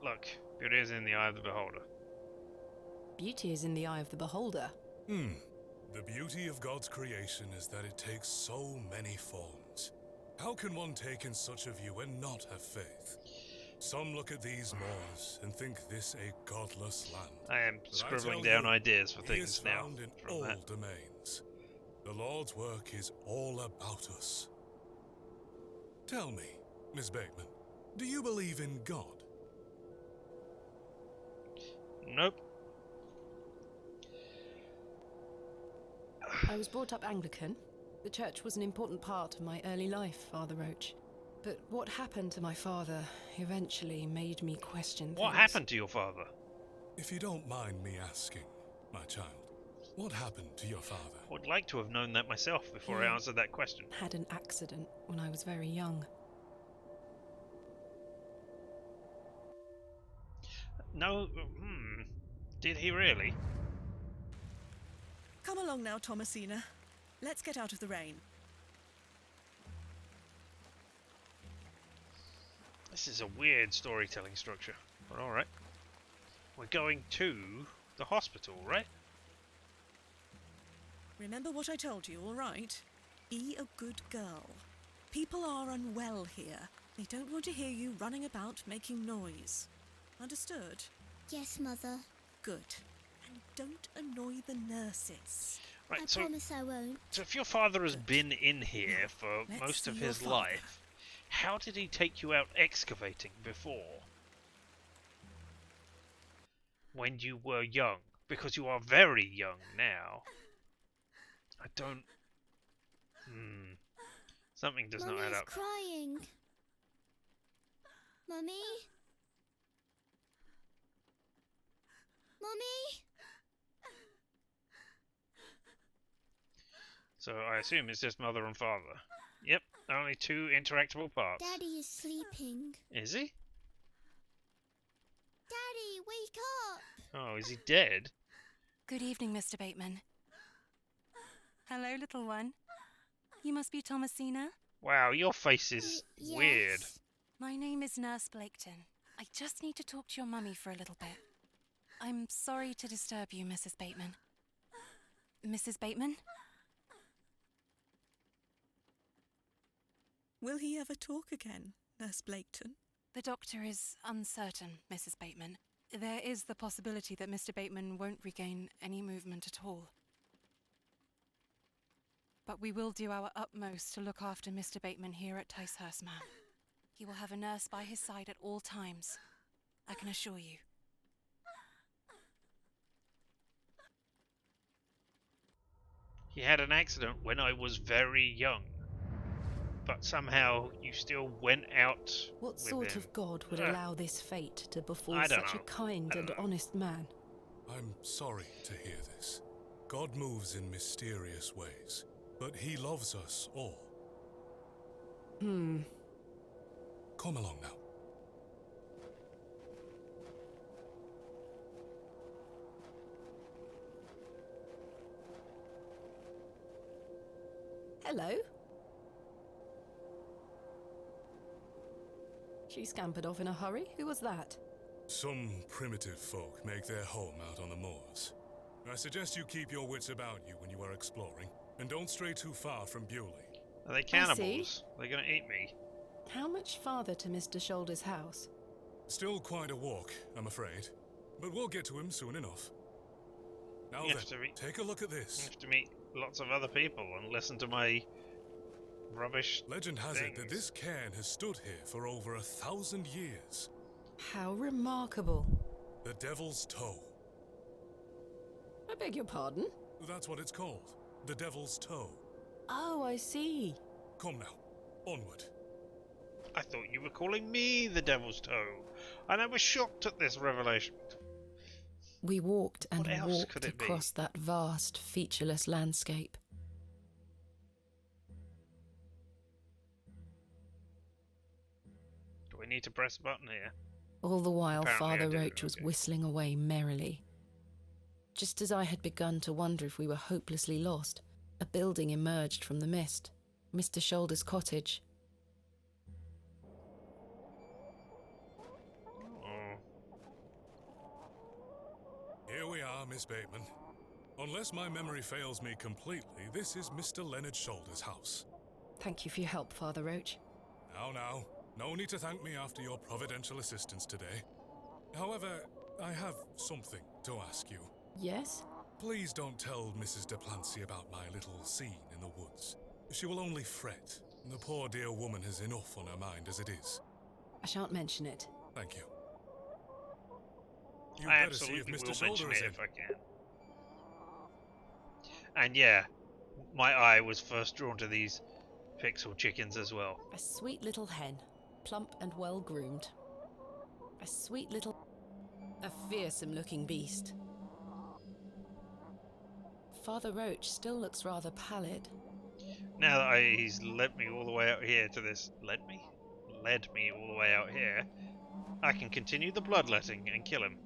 Look, beauty is in the eye of the beholder. Beauty is in the eye of the beholder. The beauty of God's creation is that it takes so many forms. How can one take in such a view and not have faith? Some look at these moors and think this a godless land. I am But I scribbling tell down you, ideas for he things is now. found in From all that. domains. The Lord's work is all about us. Tell me, Miss Bateman, do you believe in God? Nope. I was brought up Anglican. The church was an important part of my early life, Father Roach. But what happened to my father eventually made me question things. What happened to your father? If you don't mind me asking, my child, what happened to your father? I would like to have known that myself before I answered that question. Had an accident when I was very young. No, did he really? Come along now, Thomasina. Let's get out of the rain. This is a weird storytelling structure, but alright. We're going to the hospital, right? Remember what I told you, all right? Be a good girl. People are unwell here. They don't want to hear you running about making noise. Understood? Yes, Mother. Good. And don't annoy the nurses. Right, I so, promise I won't. so if your father has been in here for let's most of see your his father. life, how did he take you out excavating before? When you were young? Because you are very young now. I don't... Something does not add Mummy's up. crying. Mummy? Mummy? So I assume it's just mother and father. Yep, only two interactable parts. Daddy is sleeping. Is he? Daddy, wake up! Oh, is he dead? Good evening, Mr. Bateman. Hello, little one. You must be Thomasina? Wow, your face is Yes. weird. My name is Nurse Blaketon. I just need to talk to your mummy for a little bit. I'm sorry to disturb you, Mrs. Bateman. Mrs. Bateman? Will he ever talk again, Nurse Blaketon? The doctor is uncertain, Mrs. Bateman. There is the possibility that Mr. Bateman won't regain any movement at all. But we will do our utmost to look after Mr. Bateman here at Ticehurst, ma'am. He will have a nurse by his side at all times, I can assure you. He had an accident when I was very young. But somehow you still went out What with sort him. of god would allow this fate to befall I don't such know. a kind and honest man? I'm sorry to hear this. God moves in mysterious ways, but he loves us all. Come along now. Hello? She scampered off in a hurry. Who was that? Some primitive folk make their home out on the moors. I suggest you keep your wits about you when you are exploring, and don't stray too far from Bewley. Are they cannibals? They're going to eat me. How much farther to Mr. Shoulder's house? Still quite a walk, I'm afraid, but we'll get to him soon enough. Now You then, have to meet- take a look at I this. have to meet lots of other people and listen to my rubbish Legend has it that things. this cairn has stood here for over 1,000 years. How remarkable. The Devil's Toe. I beg your pardon? That's what it's called. The Devil's Toe. Oh, I see. Come now, onward. I thought you were calling me the Devil's Toe, and I was shocked at this revelation. We walked and What else walked could it be? across that vast, featureless landscape. Do we need to press a button here? All the while, Apparently I Father do, Roach was okay. whistling away merrily. Just as I had begun to wonder if we were hopelessly lost, a building emerged from the mist. Mr. Shoulder's cottage. Oh, Here we are, Miss Bateman. Unless my memory fails me completely, this is Mr. Leonard Shoulder's house. Thank you for your help, Father Roach. Now, no need to thank me after your providential assistance today. However, I have something to ask you. Yes? Please don't tell Mrs. de Plancy about my little scene in the woods. She will only fret. The poor dear woman has enough on her mind as it is. I shan't mention it. Thank you. I absolutely will mention it if I can. And yeah, my eye was first drawn to these pixel chickens as well. A sweet little hen, plump and well groomed. A sweet little... A fearsome looking beast. Father Roach still looks rather pallid. Now that he's led me all the way out here to this... Led me all the way out here, I can continue the bloodletting and kill him.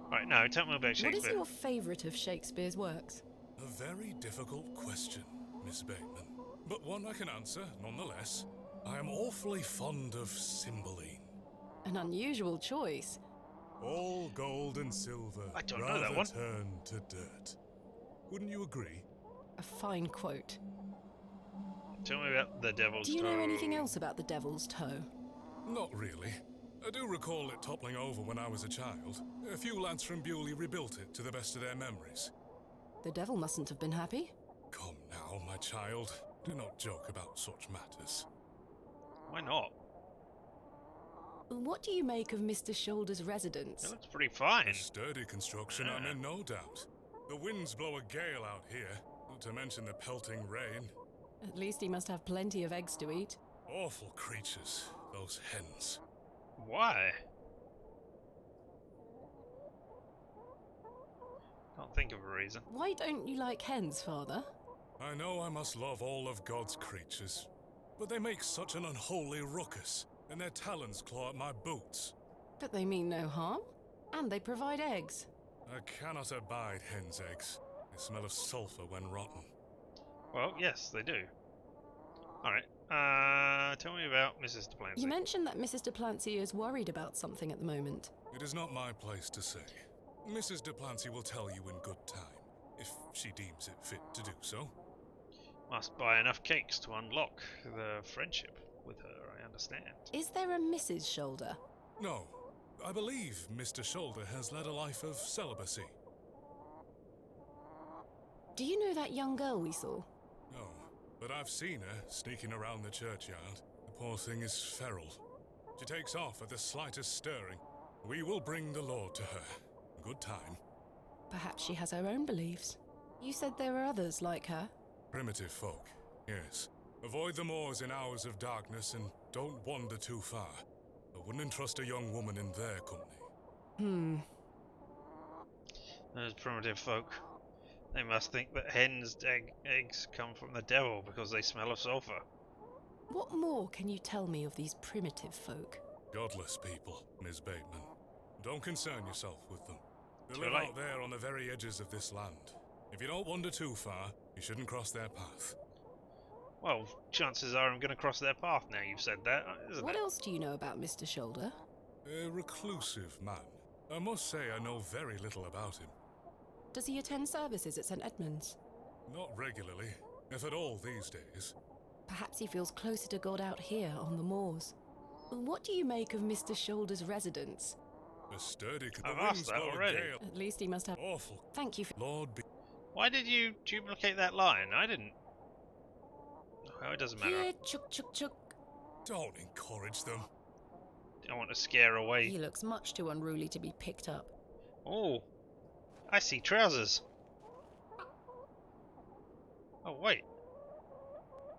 Right, now tell me about Shakespeare. What is your favourite of Shakespeare's works? A very difficult question, Miss Bateman. But one I can answer, nonetheless. I am awfully fond of Cymbeline. An unusual choice. All gold and silver, I don't know that one. turn to dirt. Wouldn't you agree? A fine quote. Tell me about the Devil's Toe. Do you know anything else about the Devil's Toe? Not really. I do recall it toppling over when I was a child. A few lads from Bewley rebuilt it to the best of their memories. The devil mustn't have been happy. Come now, my child. Do not joke about such matters. Why not? What do you make of Mr. Shoulder's residence? It looks pretty fine. A sturdy construction, I'm in no doubt. The winds blow a gale out here, not to mention the pelting rain. At least he must have plenty of eggs to eat. Awful creatures, those hens. Why? Can't think of a reason. Why don't you like hens, Father? I know I must love all of God's creatures, but they make such an unholy ruckus, and their talons claw at my boots. But they mean no harm, and they provide eggs. I cannot abide hens' eggs. They smell of sulphur when rotten. Well, yes, they do. Alright, tell me about Mrs. de Plancy. You mentioned that Mrs. de Plancy is worried about something at the moment. It is not my place to say. Mrs. de Plancy will tell you in good time, if she deems it fit to do so. Must buy enough cakes to unlock the friendship with her, I understand. Is there a Mrs. Shoulder? No. I believe Mr. Shoulder has led a life of celibacy. Do you know that young girl we saw? No, but I've seen her sneaking around the churchyard. The poor thing is feral. She takes off at the slightest stirring. We will bring the Lord to her. Good time. Perhaps she has her own beliefs. You said there were others like her. Primitive folk, yes. Avoid the moors in hours of darkness and don't wander too far. I wouldn't entrust a young woman in their company. Those primitive folk. They must think that hens' eggs come from the devil because they smell of sulphur. What more can you tell me of these primitive folk? Godless people, Miss Bateman. Don't concern yourself with them. They live late. out there on the very edges of this land. If you don't wander too far, you shouldn't cross their path. Well, chances are I'm going to cross their path now you've said that, isn't What it? else do you know about Mr. Shoulder? A reclusive man. I must say I know very little about him. Does he attend services at St. Edmund's? Not regularly, if at all these days. Perhaps he feels closer to God out here on the moors. What do you make of Mr. Shoulder's residence? A sturdy... I've asked that already. At least he must have... Awful. Thank you for... Lord be... Why did you duplicate that line? I didn't. Oh, it doesn't matter. Here, chuk chuk chuk. Don't encourage them. I want to scare away. He looks much too unruly to be picked up. Oh, I see trousers. Oh, wait.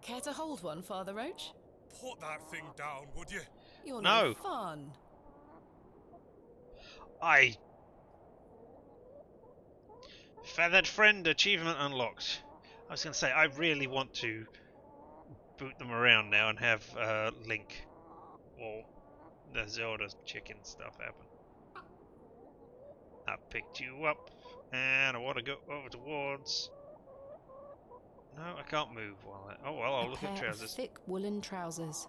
Care to hold one, Father Roach? Put that thing down, would you? You're No. no fun. Feathered friend achievement unlocked. I was going to say, I really want to boot them around now and have Link or the Zelda chicken stuff happen. I picked you up and I want to go over towards... No, I can't move while I... Oh well, I'll look at A pair of trousers. thick woolen trousers.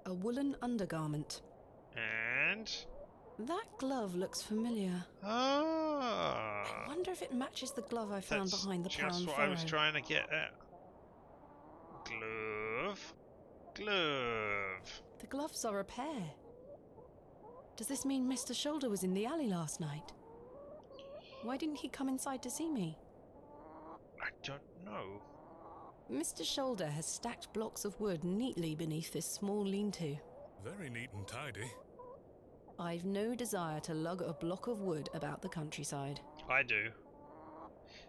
A woolen undergarment. And... That glove looks familiar. Ah, I wonder if it matches the glove I found that's behind the just pound what furrow. I was trying to get at. Glove. Glove. The gloves are a pair. Does this mean Mr. Shoulder was in the alley last night? Why didn't he come inside to see me? I don't know. Mr. Shoulder has stacked blocks of wood neatly beneath this small lean-to. Very neat and tidy. I've no desire to lug a block of wood about the countryside. I do.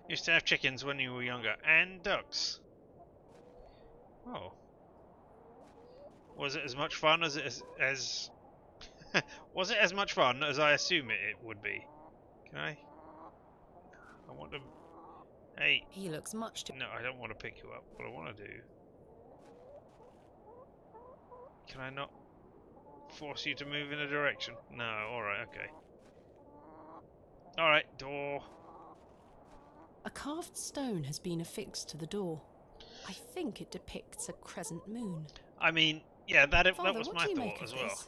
Used to have chickens when you were younger, and ducks. Oh. Was it as much fun as was it as much fun as I assume it would be? Can I want to... Hey. He looks much too... No, I don't want to pick you up. What I want to do... Can I not force you to move in a direction? No, alright, okay. Alright, door. A carved stone has been affixed to the door. I think it depicts a crescent moon. I mean, yeah, that Father, was what my do you thought make as of well. this?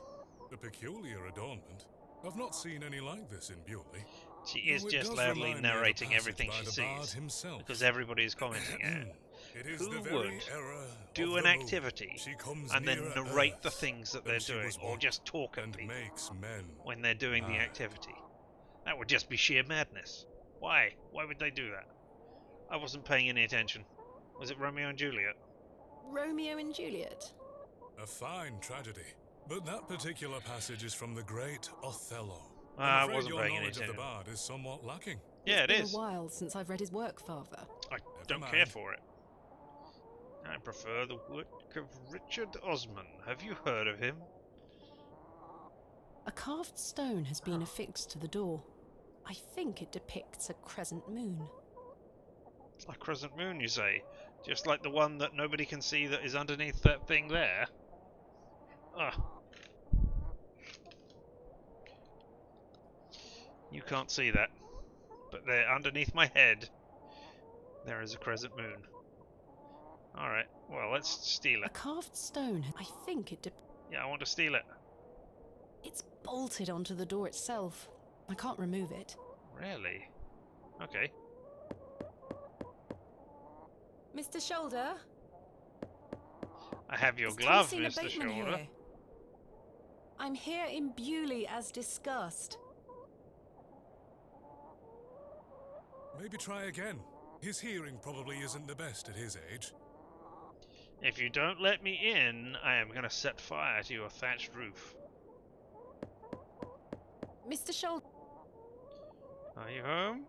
A peculiar adornment. I've not seen any like this in Bewley. She is Though it just does loudly remind me of a narrating passage everything by she the bard sees. himself. Because everybody is commenting at it. It is Who the very would era do of an the moon. activity She comes and then nearer narrate Earth the things that than they're she doing, was or wont, just talk at and people makes men when they're doing the mad. activity? That would just be sheer madness. Why? Why would they do that? I wasn't paying any attention. Was it Romeo and Juliet? Romeo and Juliet? A fine tragedy. But that particular passage is from the great Othello. I I'm afraid wasn't your paying any knowledge of the attention. bard is somewhat lacking. Yeah, it It's is. been a while since I've read his work, Father. I don't care for it. I prefer the work of Richard Osman. Have you heard of him? A carved stone has been affixed to the door. I think it depicts a crescent moon. A crescent moon, you say? Just like the one that nobody can see that is underneath that thing there? Ugh. You can't see that. But there, underneath my head, there is a crescent moon. Alright, well, let's steal A it. carved stone, I think it Yeah, I want to steal it. It's bolted onto the door itself. I can't remove it. Really? Okay. Mr. Shoulder? I have your Is glove, Thomasina Mr. Bateman Shoulder. here? I'm here in Bewley as discussed. Maybe try again. His hearing probably isn't the best at his age. If you don't let me in, I am going to set fire to your thatched roof. Mr. Shoulder? Are you home?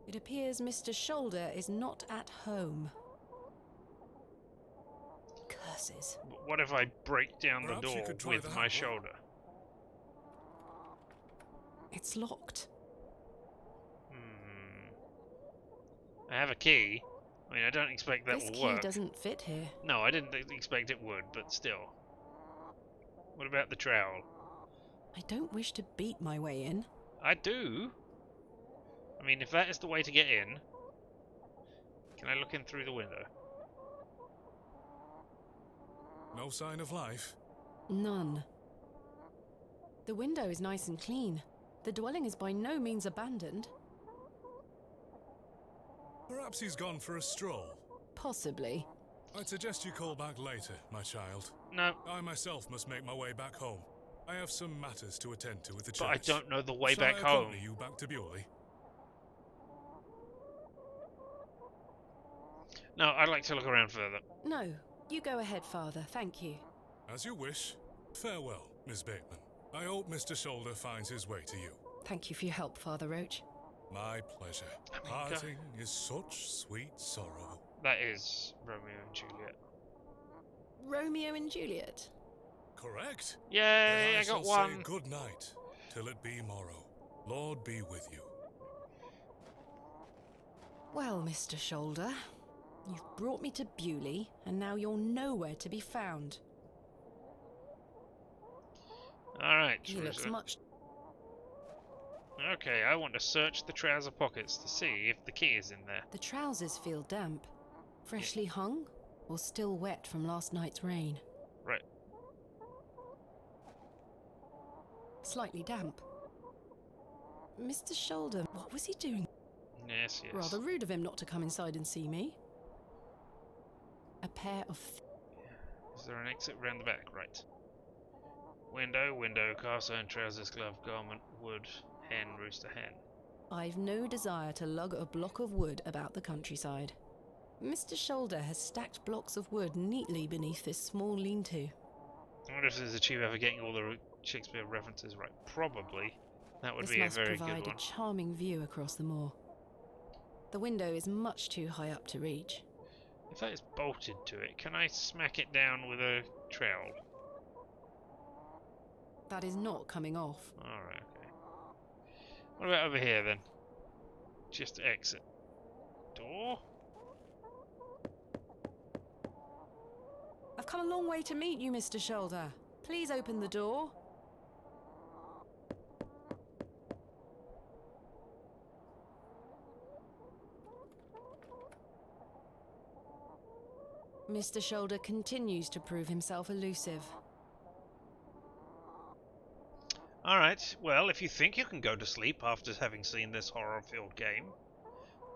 It appears Mr. Shoulder is not at home. Curses. What if I break down Perhaps the you door could try with the my hammer. shoulder? It's locked. I have a key. I mean, I don't expect that This will key work. doesn't fit here. No, I didn't expect it would, but still. What about the trowel? I don't wish to beat my way in. I do. I mean, if that is the way to get in, can I look in through the window? No sign of life. None. The window is nice and clean. The dwelling is by no means abandoned. Perhaps he's gone for a stroll. Possibly. I'd suggest you call back later, my child. No. I myself must make my way back home. I have some matters to attend to with the church. But I don't know the way Shall back I home. accompany you back to Bewley? No, I'd like to look around further. No, you go ahead, Father. Thank you. As you wish. Farewell, Miss Bateman. I hope Mr. Shoulder finds his way to you. Thank you for your help, Father Roach. My pleasure. I mean, Parting is such sweet sorrow. That is Romeo and Juliet. Romeo and Juliet? Correct? Yay, Then I got shall one. Say good night, till it be morrow. Lord be with you. Well, Mr. Shoulder, you've brought me to Bewley, and now you're nowhere to be found. Alright, He looks Teresa. much... Okay, I want to search the trouser pockets to see if the key is in there. The trousers feel damp. Freshly hung, or still wet from last night's rain? Right. Slightly damp. Mr. Shoulder, what was he doing? Yes, yes. Rather rude of him not to come inside and see me. A pair of... Is there an exit round the back? Right. Window, window, cast iron, trousers, glove, garment, wood, hen, rooster, hen. I've no desire to lug a block of wood about the countryside. Mr. Shoulder has stacked blocks of wood neatly beneath this small lean-to. I wonder if this is a cheap ever getting all the Shakespeare references right. Probably. That would This be a must very good provide one. a charming view across the moor. The window is much too high up to reach. If that is bolted to it, can I smack it down with a trowel? That is not coming off. Alright, okay. What about over here then? Just exit. Door? I've come a long way to meet you, Mr. Shoulder. Please open the door. Mr. Shoulder continues to prove himself elusive. Alright, well, if you think you can go to sleep after having seen this horror-filled game,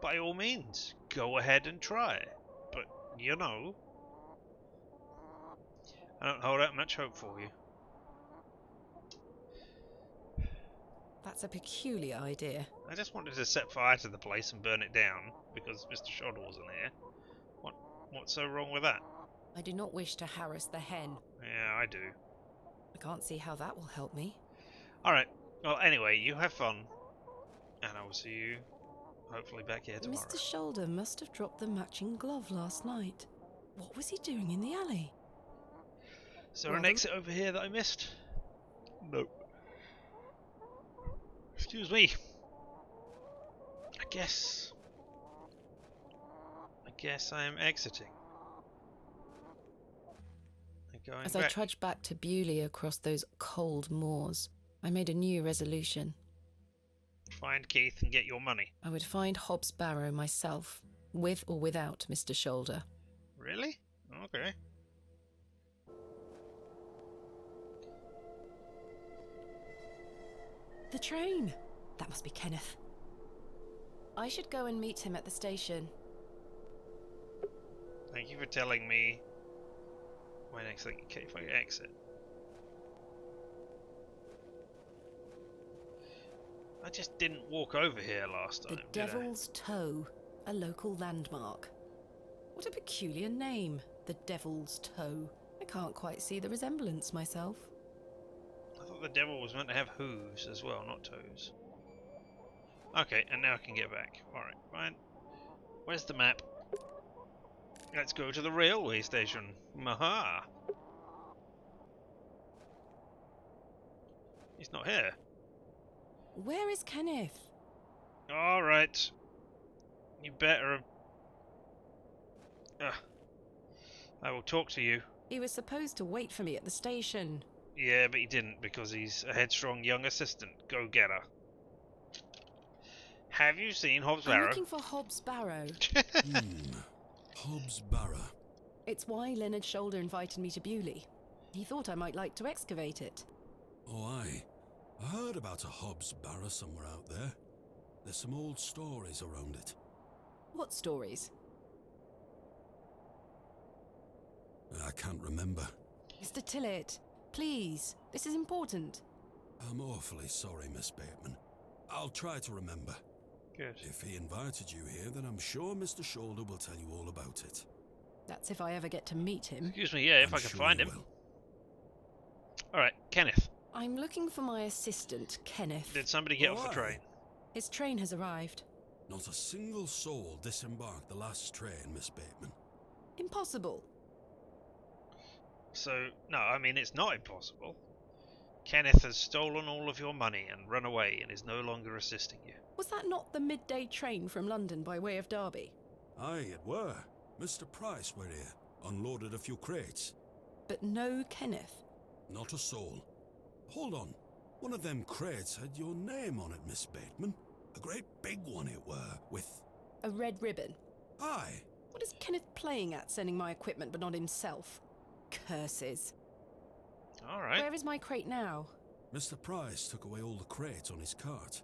by all means, go ahead and try. But, you know, I don't hold out much hope for you. That's a peculiar idea. I just wanted to set fire to the place and burn it down, because Mr. Shoulder wasn't here. What's so wrong with that? I do not wish to harass the hen. Yeah, I do. I can't see how that will help me. Alright, well, anyway, you have fun, and I will see you, hopefully, back here tomorrow. Mr. Shoulder must have dropped the matching glove last night. What was he doing in the alley? Is there an exit over here that I missed? Nope. Excuse me. I guess I am exiting. As I trudged back to Bewley across those cold moors, I made a new resolution. Find Keith and get your money. I would find Hobbs Barrow myself, with or without Mr. Shoulder. Really? Okay. The train! That must be Kenneth. I should go and meet him at the station. Thank you for telling me my next thing. Okay, if I exit. I just didn't walk over here last time. The Devil's Toe, a local landmark. What a peculiar name, the Devil's Toe. I can't quite see the resemblance myself. I thought the devil was meant to have hooves as well, not toes. Okay, and now I can get back. Alright, fine. Where's the map? Let's go to the railway station. Maha! He's not here. Where is Kenneth? Alright. You better... I will talk to you. He was supposed to wait for me at the station. Yeah, but he didn't because he's a headstrong young assistant. Go get her. Have you seen Hobbs Barrow? I'm looking for Hobbs Barrow. Hobbs Barrow. It's why Leonard Shoulder invited me to Bewley. He thought I might like to excavate it. Oh, aye. I heard about a Hobbs Barrow somewhere out there. There's some old stories around it. What stories? I can't remember. Mr. Tillett, please. This is important. I'm awfully sorry, Miss Bateman. I'll try to remember. Good. If he invited you here, then I'm sure Mr. Shoulder will tell you all about it. That's if I ever get to meet him. Excuse me, yeah, if I can find him. Alright, Kenneth. I'm looking for my assistant, Kenneth. Did somebody get off the train? His train has arrived. Not a single soul disembarked the last train, Miss Bateman. Impossible. So, no, I mean, it's not impossible. Kenneth has stolen all of your money and run away and is no longer assisting you. Was that not the midday train from London by way of Derby? Aye, it were. Mr. Price were here, unloaded a few crates. But no Kenneth. Not a soul. Hold on. One of them crates had your name on it, Miss Bateman. A great big one it were, with... a red ribbon? Aye. What is Kenneth playing at, sending my equipment but not himself? Curses. Alright. Where is my crate now? Mr. Price took away all the crates on his cart.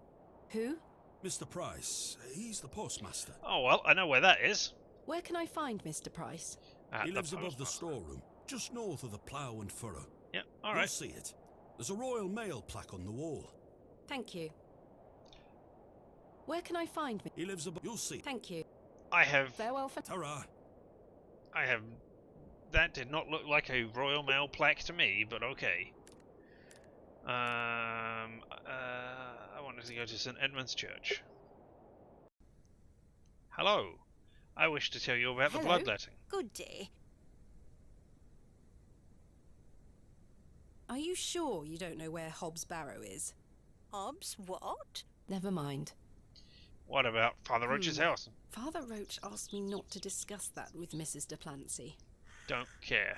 Who? Mr. Price. He's the postmaster. Oh, well, I know where that is. Where can I find Mr. Price? He lives above the storeroom, just north of the plough and furrow. Yeah, alright. You'll see it. There's a Royal Mail plaque on the wall. Thank you. Where can I find me? He lives above. You'll see. Thank you. I have... Farewell for... Ta-ra. I have... That did not look like a Royal Mail plaque to me, but okay. I wanted to go to St. Edmund's Church. Hello. I wish to tell you about the bloodletting. Good day. Are you sure you don't know where Hobbs Barrow is? Hobbs, what? Never mind. What about Father Roach's house? Father Roach asked me not to discuss that with Mrs. de Plancy. Don't care.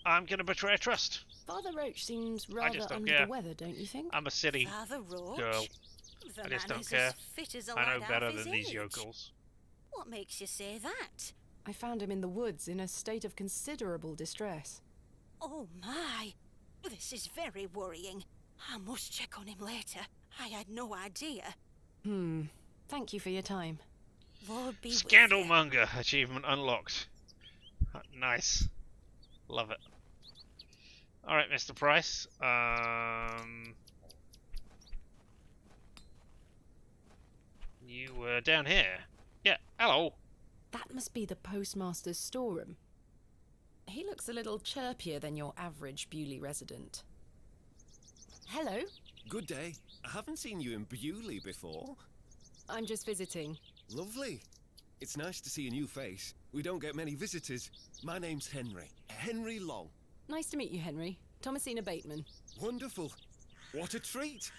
I'm gonna betray trust. Father Roach seems rather under the weather, don't you think? I'm a city Father Roach? girl. The I just man don't is care. as fit as a I know lad better half his than these age. yokels. What makes you say that? I found him in the woods in a state of considerable distress. Oh my! This is very worrying. I must check on him later. I had no idea. Thank you for your time. Lord be Scandalmonger achievement unlocked. Nice. Love it. Alright, Mr. Price. You were down here. Yeah, hello. That must be the postmaster's storeroom. He looks a little chirpier than your average Bewley resident. Hello. Good day. I haven't seen you in Bewley before. I'm just visiting. Lovely. It's nice to see a new face. We don't get many visitors. My name's Henry. Henry Long. Nice to meet you, Henry. Thomasina Bateman. Wonderful. What a treat.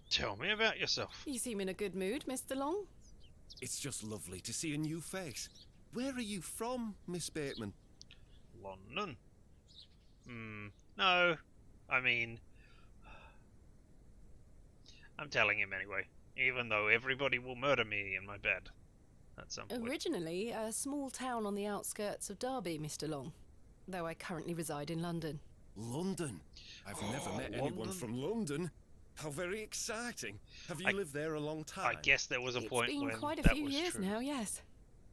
Tell me about yourself. You seem in a good mood, Mr. Long. It's just lovely to see a new face. Where are you from, Miss Bateman? London. No. I mean... I'm telling him anyway. Even though everybody will murder me in my bed. At some point. Originally a small town on the outskirts of Derby, Mr. Long. Though I currently reside in London. London? I've never met anyone from London. How very exciting. Have you lived there a long time? I guess there was a point when It's been quite a that few was years true. now, yes.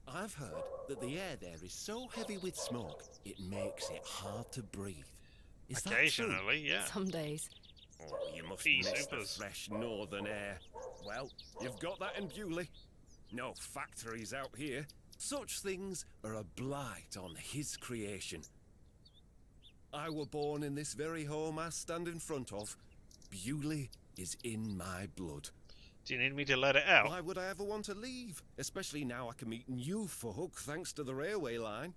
I've heard that the air there is so heavy with smoke, it makes it hard to breathe. Is that true? Occasionally, yeah. Some days. Oh, you must Pea miss the supers. fresh northern air. Well, you've got that in Bewley. No factories out here. Such things are a blight on his creation. I were born in this very home I stand in front of. Bewley is in my blood. Do you need me to let it out? Why would I ever want to leave? Especially now I can meet new folk thanks to the railway line.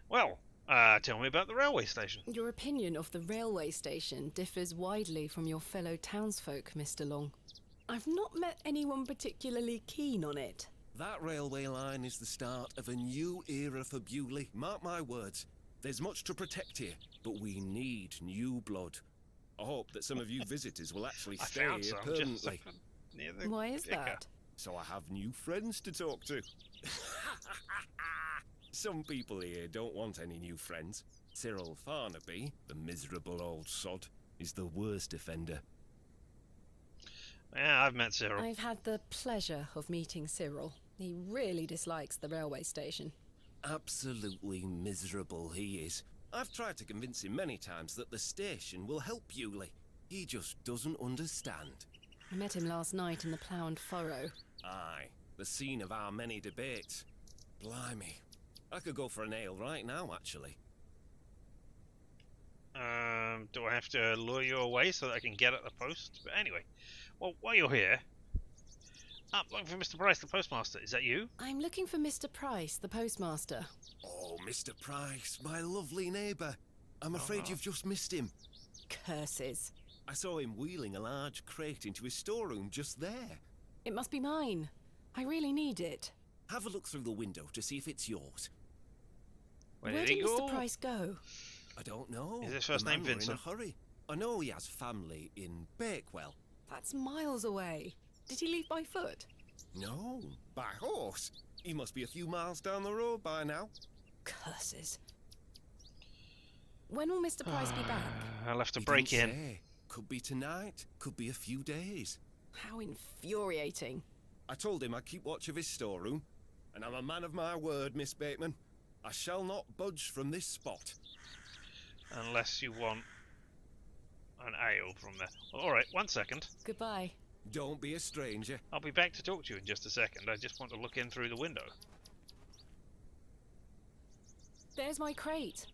Well, tell me about the railway station. Your opinion of the railway station differs widely from your fellow townsfolk, Mr. Long. I've not met anyone particularly keen on it. That railway line is the start of a new era for Bewley. Mark my words. There's much to protect here, but we need new blood. I hope that some of you visitors will actually stay here permanently. Why is that? So I have new friends to talk to. Some people here don't want any new friends. Cyril Farnaby, the miserable old sod, is the worst offender. Yeah, I've met Cyril. I've had the pleasure of meeting Cyril. He really dislikes the railway station. Absolutely miserable he is. I've tried to convince him many times that the station will help Bewley. He just doesn't understand. I met him last night in the Plough and Furrow. Aye, the scene of our many debates. Blimey. I could go for an ale right now, actually. Do I have to lure you away so that I can get at the post? But anyway, well, while you're here... I'm looking for Mr. Price, the postmaster. Is that you? I'm looking for Mr. Price, the postmaster. Oh, Mr. Price, my lovely neighbour. I'm afraid you've just missed him. Curses. I saw him wheeling a large crate into his storeroom just there. It must be mine. I really need it. Have a look through the window to see if it's yours. Where did he go? Mr. Price go? I don't know. Is his first The name man were Vincent? in a hurry. I know he has family in Bakewell. That's miles away. Did he leave by foot? No, by horse. He must be a few miles down the road by now. Curses. When will Mr. Price be back? I'll have to He break didn't in. say. Could be tonight, could be a few days. How infuriating. I told him I'd keep watch of his storeroom, and I'm a man of my word, Miss Bateman. I shall not budge from this spot. Unless you want an ale from there. Alright, 1 second. Goodbye. Don't be a stranger. I'll be back to talk to you in just a second. I just want to look in through the window. There's my crate.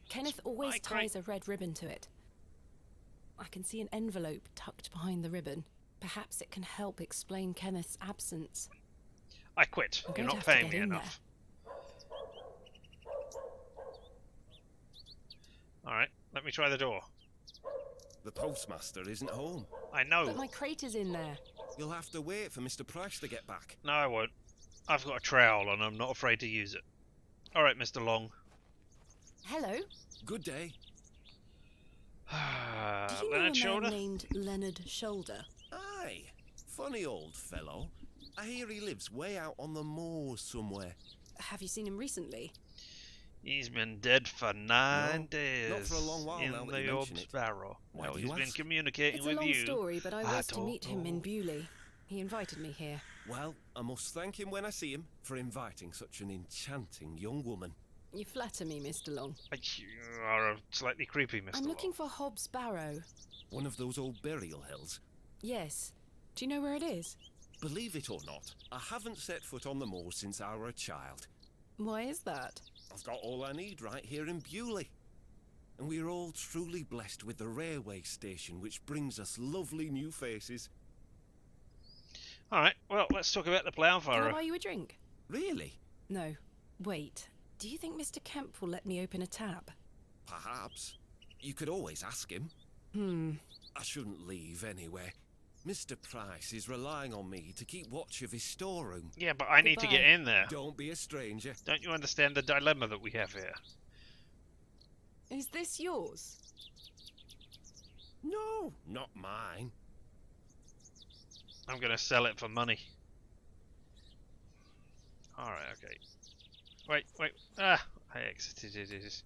Kenneth always ties a red ribbon to it. I can see an envelope tucked behind the ribbon. Perhaps it can help explain Kenneth's absence. I quit. I'm You're going not to have to paying get me in enough. Alright, let me try the door. The postmaster isn't home. I know. But my crate is in there. You'll have to wait for Mr. Price to get back. No, I won't. I've got a trowel and I'm not afraid to use it. Alright, Mr. Long. Hello. Good day. Do you know Leonard a Shoulder? man named Leonard Shoulder? Aye, funny old fellow. I hear he lives way out on the moors somewhere. Have you seen him recently? He's been dead for 9 days. not for a long while in now that the you mention Orbs it. Barrow. Why Well, do he's you been ask? communicating It's a with long you. story, but I was to don't meet him know. in Bewley. He invited me here. Well, I must thank him when I see him for inviting such an enchanting young woman. You flatter me, Mr. Long. You are a slightly creepy, Mr. I'm looking Long. for Hobbs Barrow. One of those old burial hills. Yes. Do you know where it is? Believe it or not, I haven't set foot on the moors since I were a child. Why is that? I've got all I need right here in Bewley. And we're all truly blessed with the railway station, which brings us lovely new faces. Alright, well, let's talk about the plough Can I furrow. buy you a drink? Really? No. Wait. Do you think Mr. Kemp will let me open a tap? Perhaps. You could always ask him. I shouldn't leave anyway. Mr. Price is relying on me to keep watch of his storeroom. Yeah, but I need to get in there. Don't be a stranger. Don't you understand the dilemma that we have here? Is this yours? No, not mine. I'm going to sell it for money. Alright, okay. Wait. Ah, I exited it.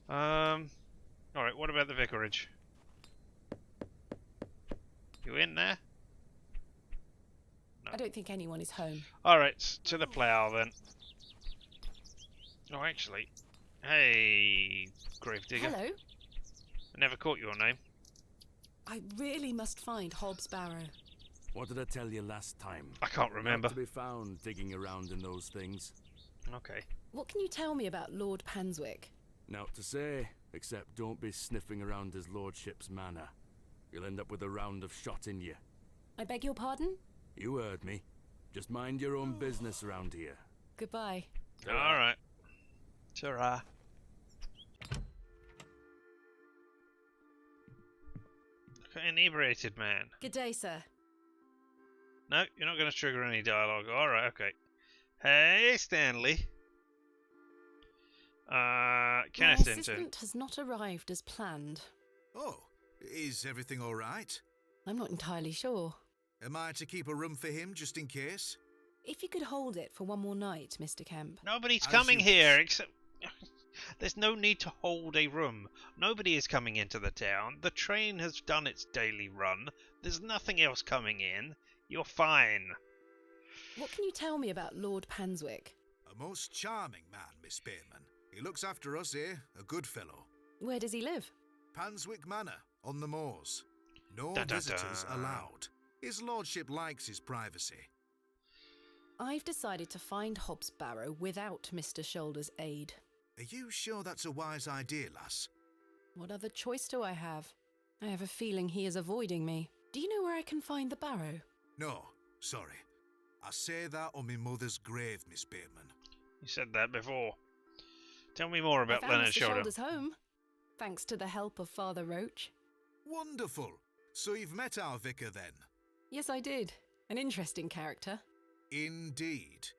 Alright, what about the vicarage? You in there? No. I don't think anyone is home. Alright, to the plough then. Oh, actually. Hey, Gravedigger. Hello? I never caught your name. I really must find Hobbs Barrow. What did I tell you last time? I can't remember. Not to be found digging around in those things. Okay. What can you tell me about Lord Panswick? Naught to say, except don't be sniffing around his lordship's manor. You'll end up with a round of shot in you. I beg your pardon? You heard me. Just mind your own business around here. Goodbye. Alright. Ta-ra. Okay, inebriated man. Good day, sir. No, you're not going to trigger any dialogue. Alright, okay. Hey, Stanley. My Kenneth assistant has not arrived as planned. Oh, is everything all right? I'm not entirely sure. Am I to keep a room for him just in case? If you could hold it for one more night, Mr. Kemp. Nobody's As coming you here except... There's no need to hold a room. Nobody is coming into the town. The train has done its daily run. There's nothing else coming in. You're fine. What can you tell me about Lord Panswick? A most charming man, Miss Bateman. He looks after us here, a good fellow. Where does he live? Panswick Manor, on the moors. No Dun, dun, visitors dun. allowed. His lordship likes his privacy. I've decided to find Hobbs Barrow without Mr. Shoulder's aid. Are you sure that's a wise idea, lass? What other choice do I have? I have a feeling he is avoiding me. Do you know where I can find the barrow? No, sorry. I say that on my mother's grave, Miss Bateman. You said that before. Tell me more about I found Leonard Mr. Shoulder. Shoulder's home, thanks to the help of Father Roach. Wonderful. So you've met our vicar then? Yes, I did. An interesting character. Indeed.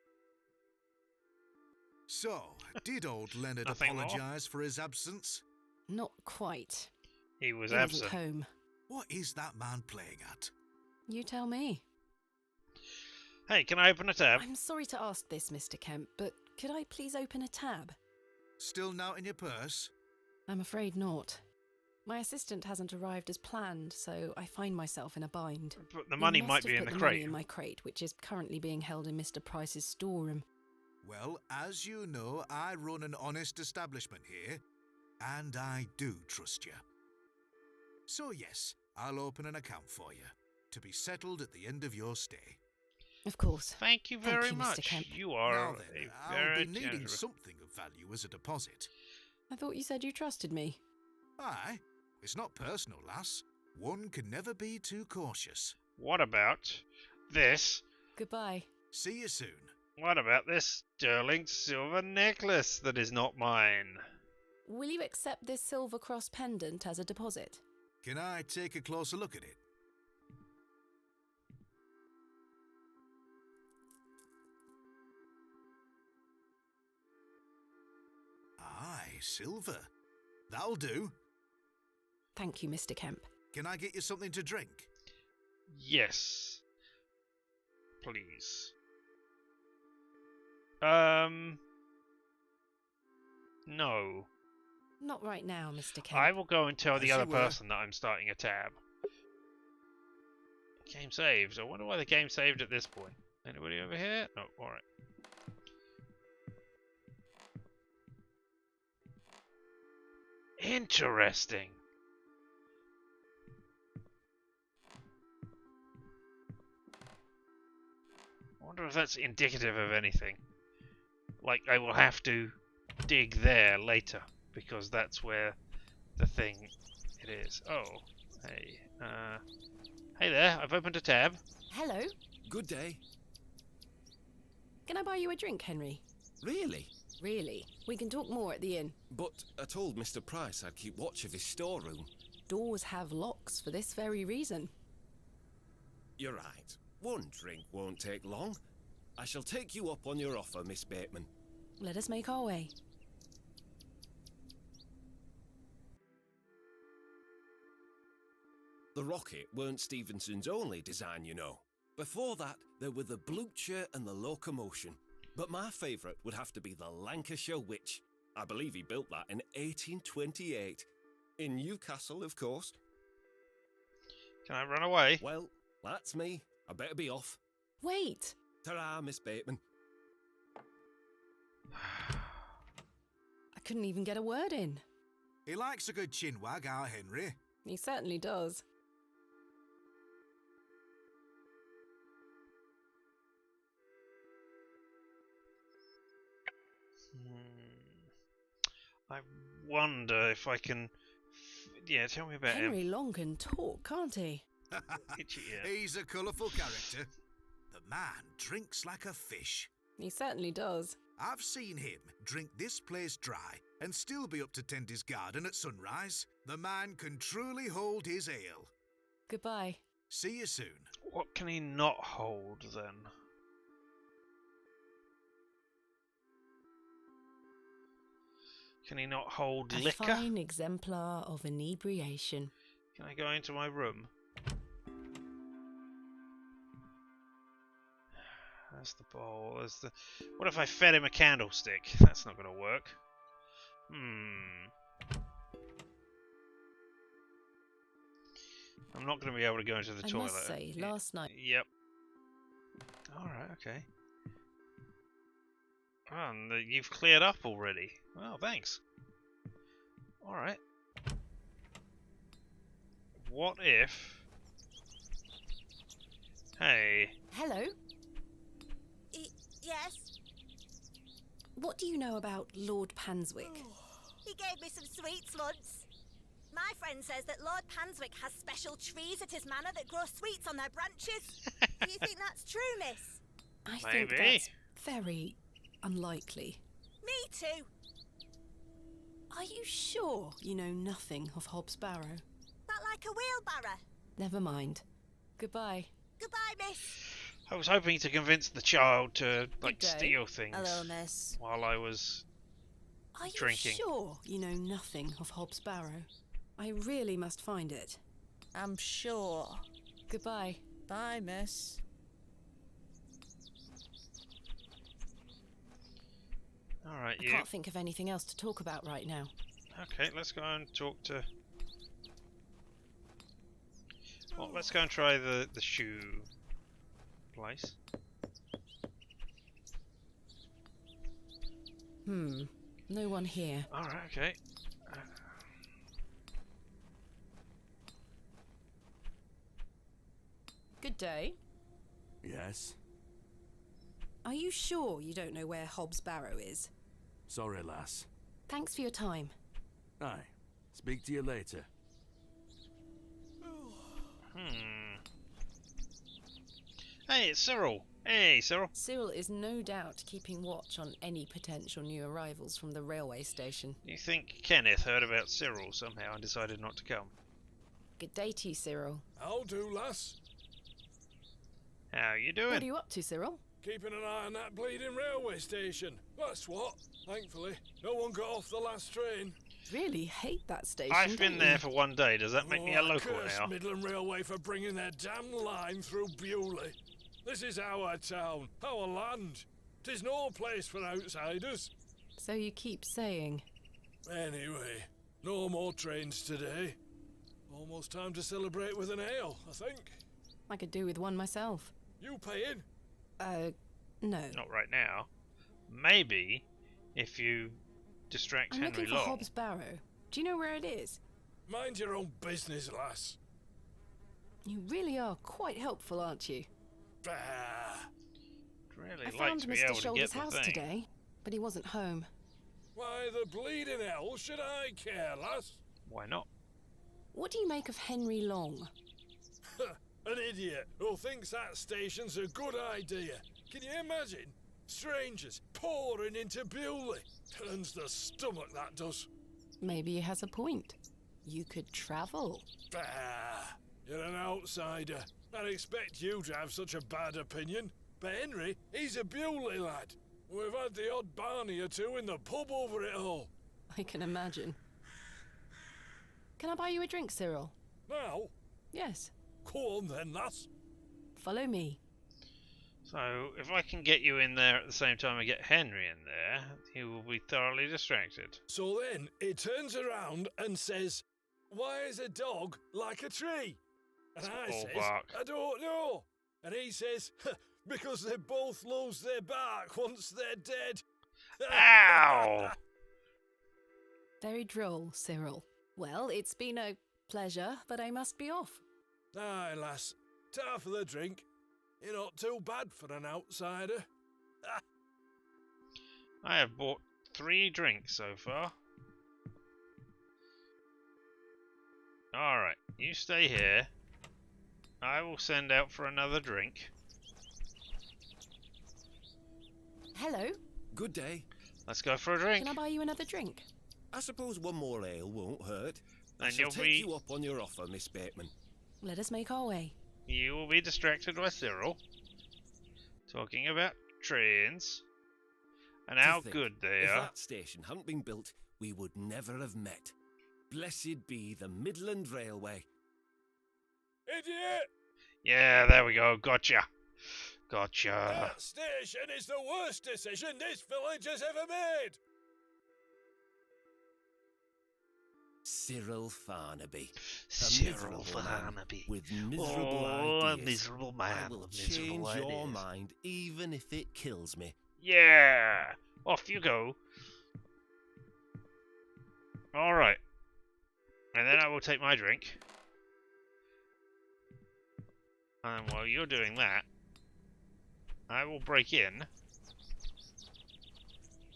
So, did old Leonard Nothing more? apologise for his absence? Not quite. He was He wasn't absent. home. What is that man playing at? You tell me. Hey, can I open a tab? I'm sorry to ask this, Mr. Kemp, but could I please open a tab? Still not in your purse? I'm afraid not. My assistant hasn't arrived as planned, so I find myself in a bind. But the You money must might have be in put the money crate. in my crate, which is currently being held in Mr. Price's storeroom. Well, as you know, I run an honest establishment here, and I do trust you. So yes, I'll open an account for you, to be settled at the end of your stay. Of course. Thank you very Mr. much. Kemp. You are Now then, a I'll very be needing generous. something of value as a deposit. I thought you said you trusted me. Aye, it's not personal, lass. One can never be too cautious. What about this? Goodbye. See you soon. What about this sterling silver necklace that is not mine? Will you accept this silver cross pendant as a deposit? Can I take a closer look at it? Aye, silver. That'll do. Thank you, Mr. Kemp. Can I get you something to drink? Yes. Please. No. Not right now, Mr. Kemp. I will go and tell the As other you were. person that I'm starting a tab. Game saved. I wonder why the game saved at this point. Anybody over here? No, alright. Interesting. I wonder if that's indicative of anything. Like, I will have to dig there later, because that's where the thing it is. Oh, hey. Hey there, I've opened a tab. Hello. Good day. Can I buy you a drink, Henry? Really? Really? We can talk more at the inn. But I told Mr. Price I'd keep watch of his storeroom. Doors have locks for this very reason. You're right. One drink won't take long. I shall take you up on your offer, Miss Bateman. Let us make our way. The rocket weren't Stevenson's only design, you know. Before that, there were the Blucher and the Locomotion. But my favourite would have to be the Lancashire Witch. I believe he built that in 1828. In Newcastle, of course. Can I run away? Well, that's me. I better be off. Wait! Ta-ra, Miss Bateman. I couldn't even get a word in. He likes a good chinwag, our Henry. He certainly does. I wonder if I can... Yeah, tell me about Henry him. Long can talk, can't he? Itchy ear. He's a colourful character. The man drinks like a fish. He certainly does. I've seen him drink this place dry and still be up to tend his garden at sunrise. The man can truly hold his ale. Goodbye. See you soon. What can he not hold, then? Can he not hold A liquor? fine exemplar of inebriation. Can I go into my room? That's the bowl. There's the... What if I fed him a candlestick? That's not going to work. I'm not going to be able to go into the I toilet. must say, last night... Yep. Alright, okay. Oh, and you've cleared up already. Well, thanks. Alright. What if... Hey. Hello? Yes? What do you know about Lord Panswick? He gave me some sweets once. My friend says that Lord Panswick has special trees at his manor that grow sweets on their branches. Do you think that's true, miss? I think Maybe. that's very unlikely. Me too. Are you sure you know nothing of Hobbs Barrow? That like a wheelbarrow. Never mind. Goodbye. Goodbye, miss. I was hoping to convince the child to, like, Good day. steal things Hello, miss. while I was Are you drinking. sure you know nothing of Hobbs Barrow? I really must find it. I'm sure. Goodbye. Bye, miss. Alright, I you. can't think of anything else to talk about right now. Okay, let's go and talk to... Well, let's go and try the shoe place. No one here. Alright, okay. Good day. Yes? Are you sure you don't know where Hobbs Barrow is? Sorry, lass. Thanks for your time. Aye. Speak to you later. Hey, it's Cyril. Hey, Cyril. Cyril is no doubt keeping watch on any potential new arrivals from the railway station. You think Kenneth heard about Cyril somehow and decided not to come? Good day to you, Cyril. How do, lass? How you doing? What are you up to, Cyril? Keeping an eye on that bleeding railway station. That's what. Thankfully, no one got off the last train. Really hate that station. I've been don't there you? for one day. Does that make me a local curse now? Midland Railway for bringing their damn line through Bewley. This is our town, our land. 'Tis no place for outsiders. So you keep saying. Anyway, no more trains today. Almost time to celebrate with an ale, I think. I could do with one myself. You paying? No. Not right now. Maybe if you distract I'm Henry looking for Long. Hobbs Barrow. Do you know where it is? Mind your own business, lass. You really are quite helpful, aren't you? Bah. Really I like found to be Mr. able to Shoulder's get the house thing. today, but he wasn't home. Why the bleeding hell should I care, lass? Why not? What do you make of Henry Long? An idiot who thinks that station's a good idea. Can you imagine? Strangers pouring into Bewley. Turns the stomach, that does. Maybe he has a point. You could travel. Bah! You're an outsider. I'd expect you to have such a bad opinion. But Henry, he's a Bewley lad. We've had the odd Barney or two in the pub over it all. I can imagine. Can I buy you a drink, Cyril? Now? Yes. Go on then, lass. Follow me. So, if I can get you in there at the same time I get Henry in there, he will be thoroughly distracted. So then, he turns around and says, "Why is a dog like a tree?" And I all says, bark. "I don't know." And he says, "Because they both lose their bark once they're dead." Ow! Very droll, Cyril. Well, it's been a pleasure, but I must be off. Aye, lass. Ta for the drink. You're not too bad for an outsider. I have bought 3 drinks so far. Alright, you stay here. I will send out for another drink. Hello. Good day. Let's go for a drink. Can I buy you another drink? I suppose one more ale won't hurt. I And shall you'll take be- you up on your offer, Miss Bateman. Let us make our way. You will be distracted by Cyril talking about trains and how To think, good they if are. that station hadn't been built, we would never have met. Blessed be the Midland Railway. Idiot! Yeah, there we go. Gotcha. Gotcha. That station is the worst decision this village has ever made. Cyril Farnaby. A Cyril miserable man Farnaby. with miserable Oh, a ideas. miserable man I will with change miserable your ideas. mind, even if it kills me. Yeah. Off you go. Alright. And then I will take my drink. And while you're doing that, I will break in.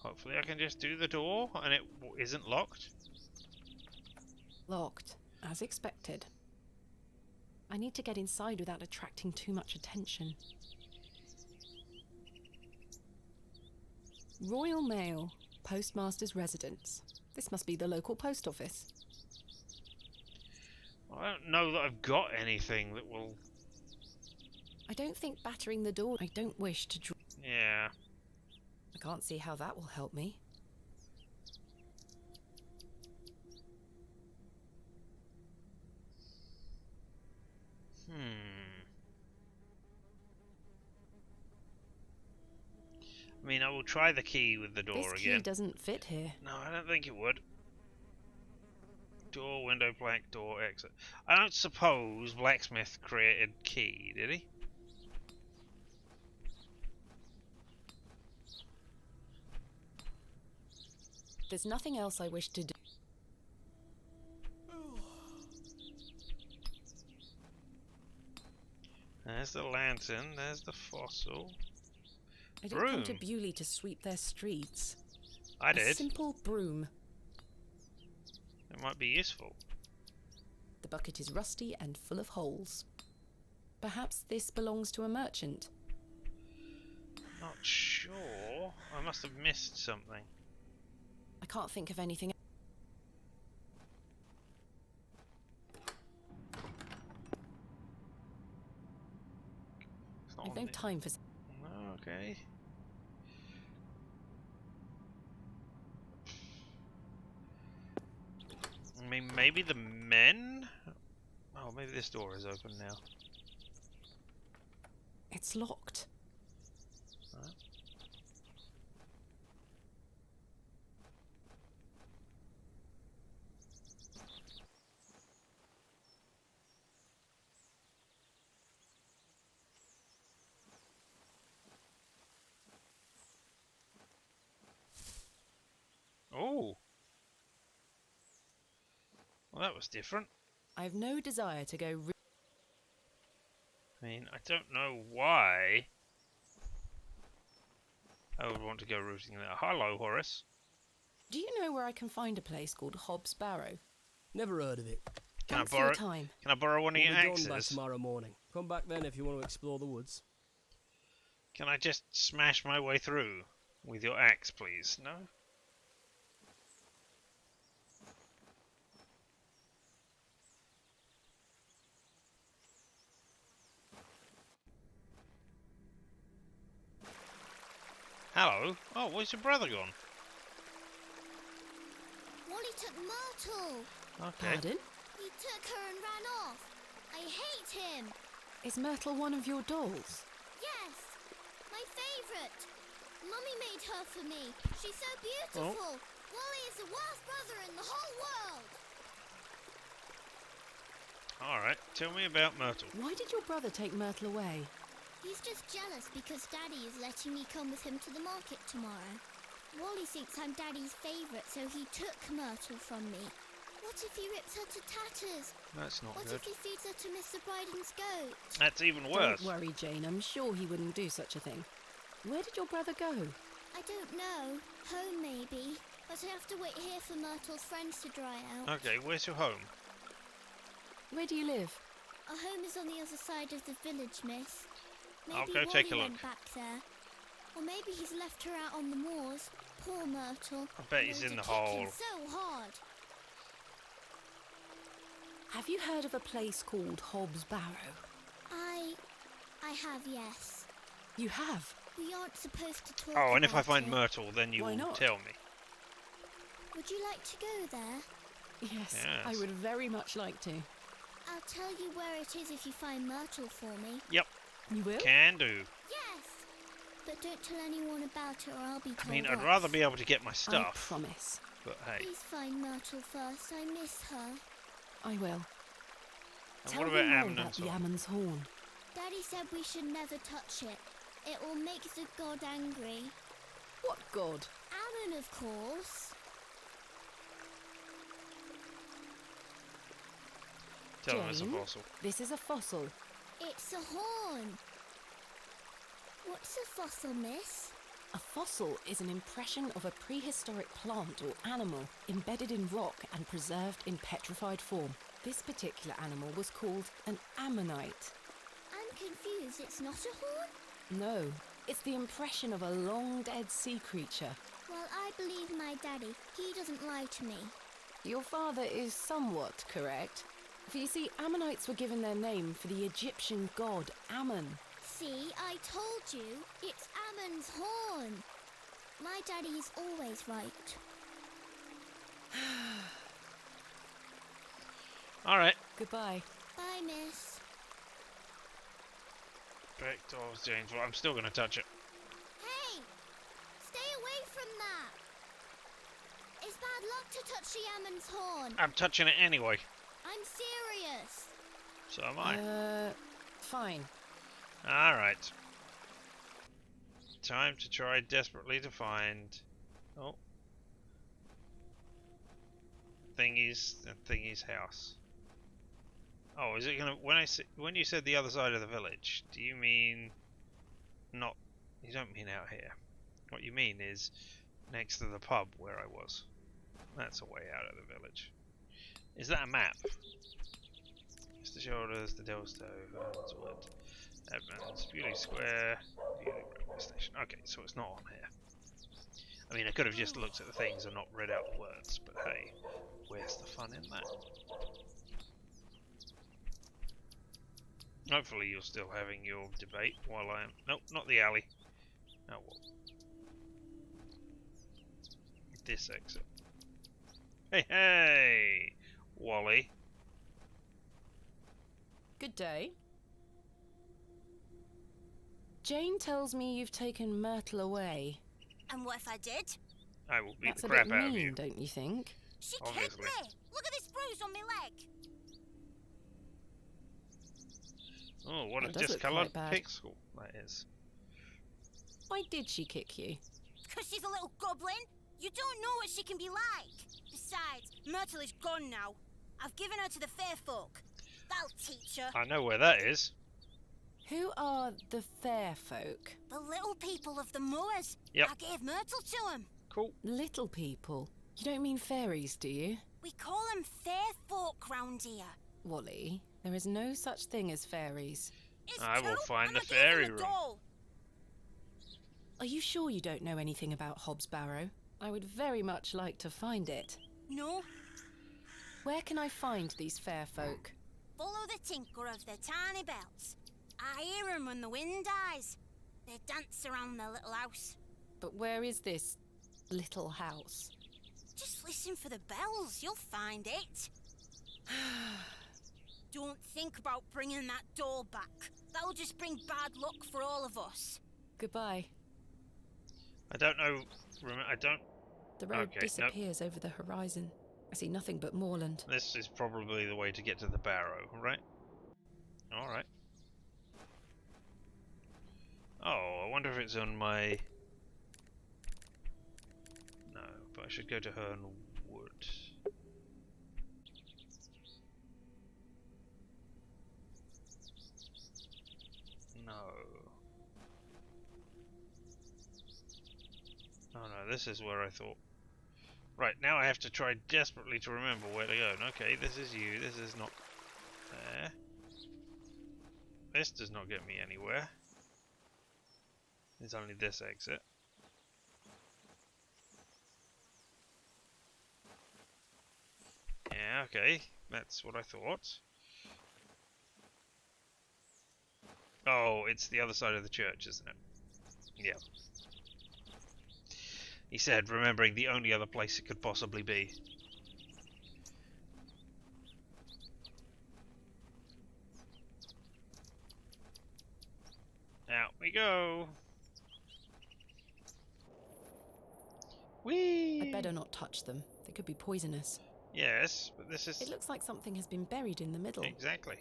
Hopefully I can just do the door and it isn't locked. Locked, as expected. I need to get inside without attracting too much attention. Royal Mail, Postmaster's Residence. This must be the local post office. I don't know that I've got anything that will... I don't think battering the door. I don't wish to. Yeah. I can't see how that will help me. I mean, I will try the key with the door This key again. doesn't fit here. No, I don't think it would. Door, window, plank, door, exit. I don't suppose Blacksmith created key, did he? There's nothing else I wish to do. There's the lantern, there's the fossil. I didn't come to Bewley to sweep their streets. I did. A simple broom. It might be useful. The bucket is rusty and full of holes. Perhaps this belongs to a merchant. Not sure. I must have missed something. I can't think of anything. I've no time for... Okay. I mean, maybe the men? Oh, maybe this door is open now. It's locked. Huh? Oh! Well, that was different. I have no desire to go... I mean, I don't know why I would want to go rooting there. Hello, Horace. Do you know where I can find a place called Hobbs Barrow? Never heard of it. Thanks for your time. Can I borrow one of your axes? We'll be done by tomorrow morning. Come back then if you want to explore the woods. Can I just smash my way through with your axe, please? No? Hello? Oh, where's your brother gone? Wally took Myrtle. Okay. Pardon? He took her and ran off. I hate him. Is Myrtle one of your dolls? Yes, my favourite. Mummy made her for me. She's so beautiful. Wally is the worst brother in the whole world. Alright, tell me about Myrtle. Why did your brother take Myrtle away? He's just jealous because Daddy is letting me come with him to the market tomorrow. Wally thinks I'm Daddy's favourite, so he took Myrtle from me. What if he rips her to tatters? That's not What good. if he feeds her to Mr. Bryden's goat? That's even worse. Don't worry, Jane. I'm sure he wouldn't do such a thing. Where did your brother go? I don't know. Home, maybe. But I have to wait here for Myrtle's friends to dry out. Okay, where's your home? Where do you live? Our home is on the other side of the village, miss. Maybe I'll go Wally take a went look. back there. Or maybe he's left her out on the moors. Poor Myrtle. I bet he's in the hole. So hard. Have you heard of a place called Hobbs Barrow? I have, yes. You have? We aren't supposed to talk Oh, and if I about find it. Myrtle, then you Why will not? tell me. Would you like to go there? Yes, I would very much like to. I'll tell you where it is if you find Myrtle for me. Yep. You will? Can do. Yes! But don't tell anyone about it or I'll be told I mean, I'd off. rather be able to get my I stuff. promise. But hey. Please find Myrtle first. I miss her. I will. And Tell what me about more Amnon? about the Ammon's Horn. Daddy said we should never touch it. It will make the god angry. What god? Ammon, of course. Tell them it's a Jane, fossil. This is a fossil. It's a horn. What's a fossil, miss? A fossil is an impression of a prehistoric plant or animal embedded in rock and preserved in petrified form. This particular animal was called an ammonite. I'm confused. It's not a horn? No, it's the impression of a long-dead sea creature. Well, I believe my daddy. He doesn't lie to me. Your father is somewhat correct. For you see, Ammonites were given their name for the Egyptian god Ammon. See, I told you. It's Ammon's horn. My daddy is always right. Alright. Goodbye. Bye, miss. Back to old James. Well, I'm still going to touch it. Hey! Stay away from that! It's bad luck to touch the Ammon's horn. I'm touching it anyway. I'm serious. So am I. Fine. Alright. Time to try desperately to find... Oh. Thingy's house. Oh, is it gonna when you said the other side of the village? Do you mean not? You don't mean out here. What you mean is next to the pub where I was. That's a way out of the village. Is that a map? Mr. Shoulders, the Del Stove, Earnswood, Edmonds, Beauty Square, Beauty Railway Station. Okay, so it's not on here. I mean, I could have just looked at the things and not read out the words, but hey, where's the fun in that? Hopefully you're still having your debate while I am... Nope, not the alley. Oh well. This exit. Hey, hey! Wally. Good day. Jane tells me you've taken Myrtle away. And what if I did? I will beat That's the a crap bit out of mean, you. don't you think? She Obviously. kicked me! Look at this bruise on my leg! Oh, what That a does look discoloured quite bad. pixel that is. Why did she kick you? Because she's a little goblin. You don't know what she can be like. Besides, Myrtle is gone now. I've given her to the fair folk. That'll teach her. I know where that is. Who are the fair folk? The little people of the moors. Yep. I gave Myrtle to them. Cool. Little people? You don't mean fairies, do you? We call them fair folk round here. Wally, there is no such thing as fairies. It's I will true, find and the I gave fairy them room. doll. Are you sure you don't know anything about Hobbs Barrow? I would very much like to find it. No. Where can I find these fair folk? Follow the tinkle of their tiny bells. I hear 'em when the wind dies. They dance around their little house. But where is this little house? Just listen for the bells, you'll find it. Don't think about bringing that doll back. That'll just bring bad luck for all of us. Goodbye. I don't know. I don't. The road Okay, disappears over the horizon. I see nothing but moorland. This is probably the way to get to the Barrow, right? Alright. Oh, I wonder if it's on my... No, but I should go to Hernwood. No. Oh no, this is where I thought... Right, now I have to try desperately to remember where to go. Okay, this is you, this is not there. This does not get me anywhere. There's only this exit. Yeah, okay, that's what I thought. Oh, it's the other side of the church, isn't it? Yeah. He said, remembering the only other place it could possibly be. Out we go. Whee! I'd better not touch them. They could be poisonous. Yes, but this is... It looks like something has been buried in the middle. Exactly.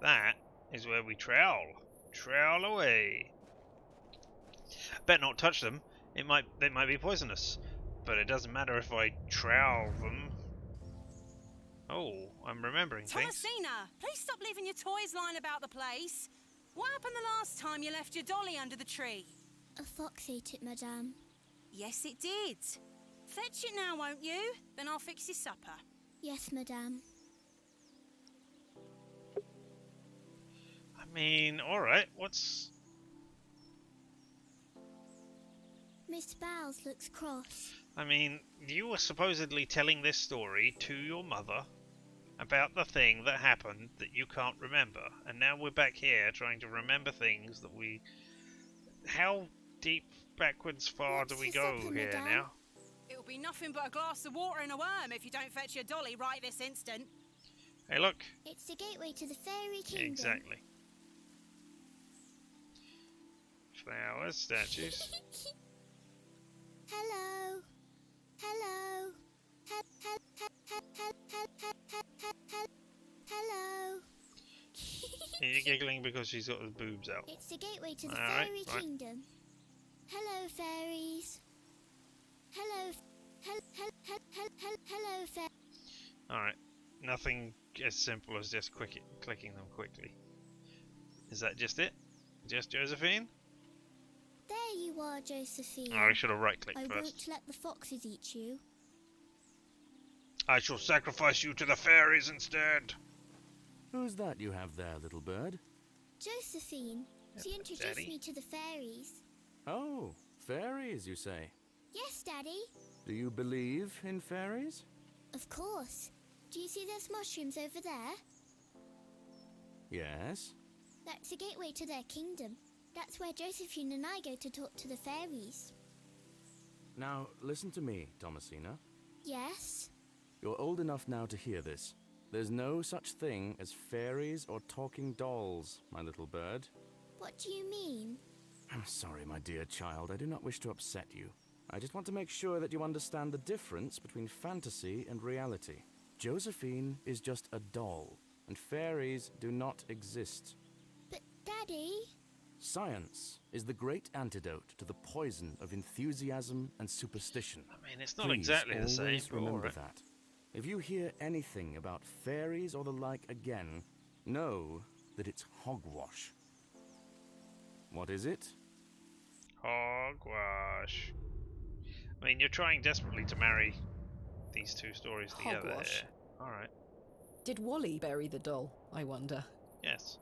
That is where we trowel. Trowel away. Better not touch them. They might be poisonous. But it doesn't matter if I trowel them. Oh, I'm remembering things. Thomasina, please stop leaving your toys lying about the place. What happened the last time you left your dolly under the tree? A fox ate it, madame. Yes, it did. Fetch it now, won't you? Then I'll fix your supper. Yes, madame. I mean, alright, what's... Miss Vowels looks cross. I mean, you were supposedly telling this story to your mother about the thing that happened that you can't remember, and now we're back here trying to remember things that we... How deep backwards far do we go here now? It'll be nothing but a glass of water and a worm if you don't fetch your dolly right this instant. Hey, look. It's the gateway to the fairy kingdom. Exactly. Flowers, statues. Hello. Hello. Hello. You're giggling because she's got the boobs out. It's the gateway to the Alright, fairy right. kingdom. Hello, fairies. Hello. Hello, Alright. Nothing as simple as just clicking them quickly. Is that just it? Just Josephine? There you are, Josephine. Oh, I should have right-clicked first. I won't let the foxes eat you. I shall sacrifice you to the fairies instead. Who's that you have there, little bird? Josephine. She introduced Daddy? me to the fairies. Oh, fairies, you say? Yes, Daddy. Do you believe in fairies? Of course. Do you see those mushrooms over there? Yes. That's the gateway to their kingdom. That's where Josephine and I go to talk to the fairies. Now, listen to me, Thomasina. Yes? You're old enough now to hear this. There's no such thing as fairies or talking dolls, my little bird. What do you mean? I'm sorry, my dear child. I do not wish to upset you. I just want to make sure that you understand the difference between fantasy and reality. Josephine is just a doll, and fairies do not exist. But, Daddy... Science is the great antidote to the poison of enthusiasm and superstition. I mean, it's not Please exactly the same, always but remember alright. that. If you hear anything about fairies or the like again, know that it's hogwash. What is it? Hogwash. I mean, you're trying desperately to marry these two stories together. Hogwash. Alright. Did Wally bury the doll, I wonder? Yes.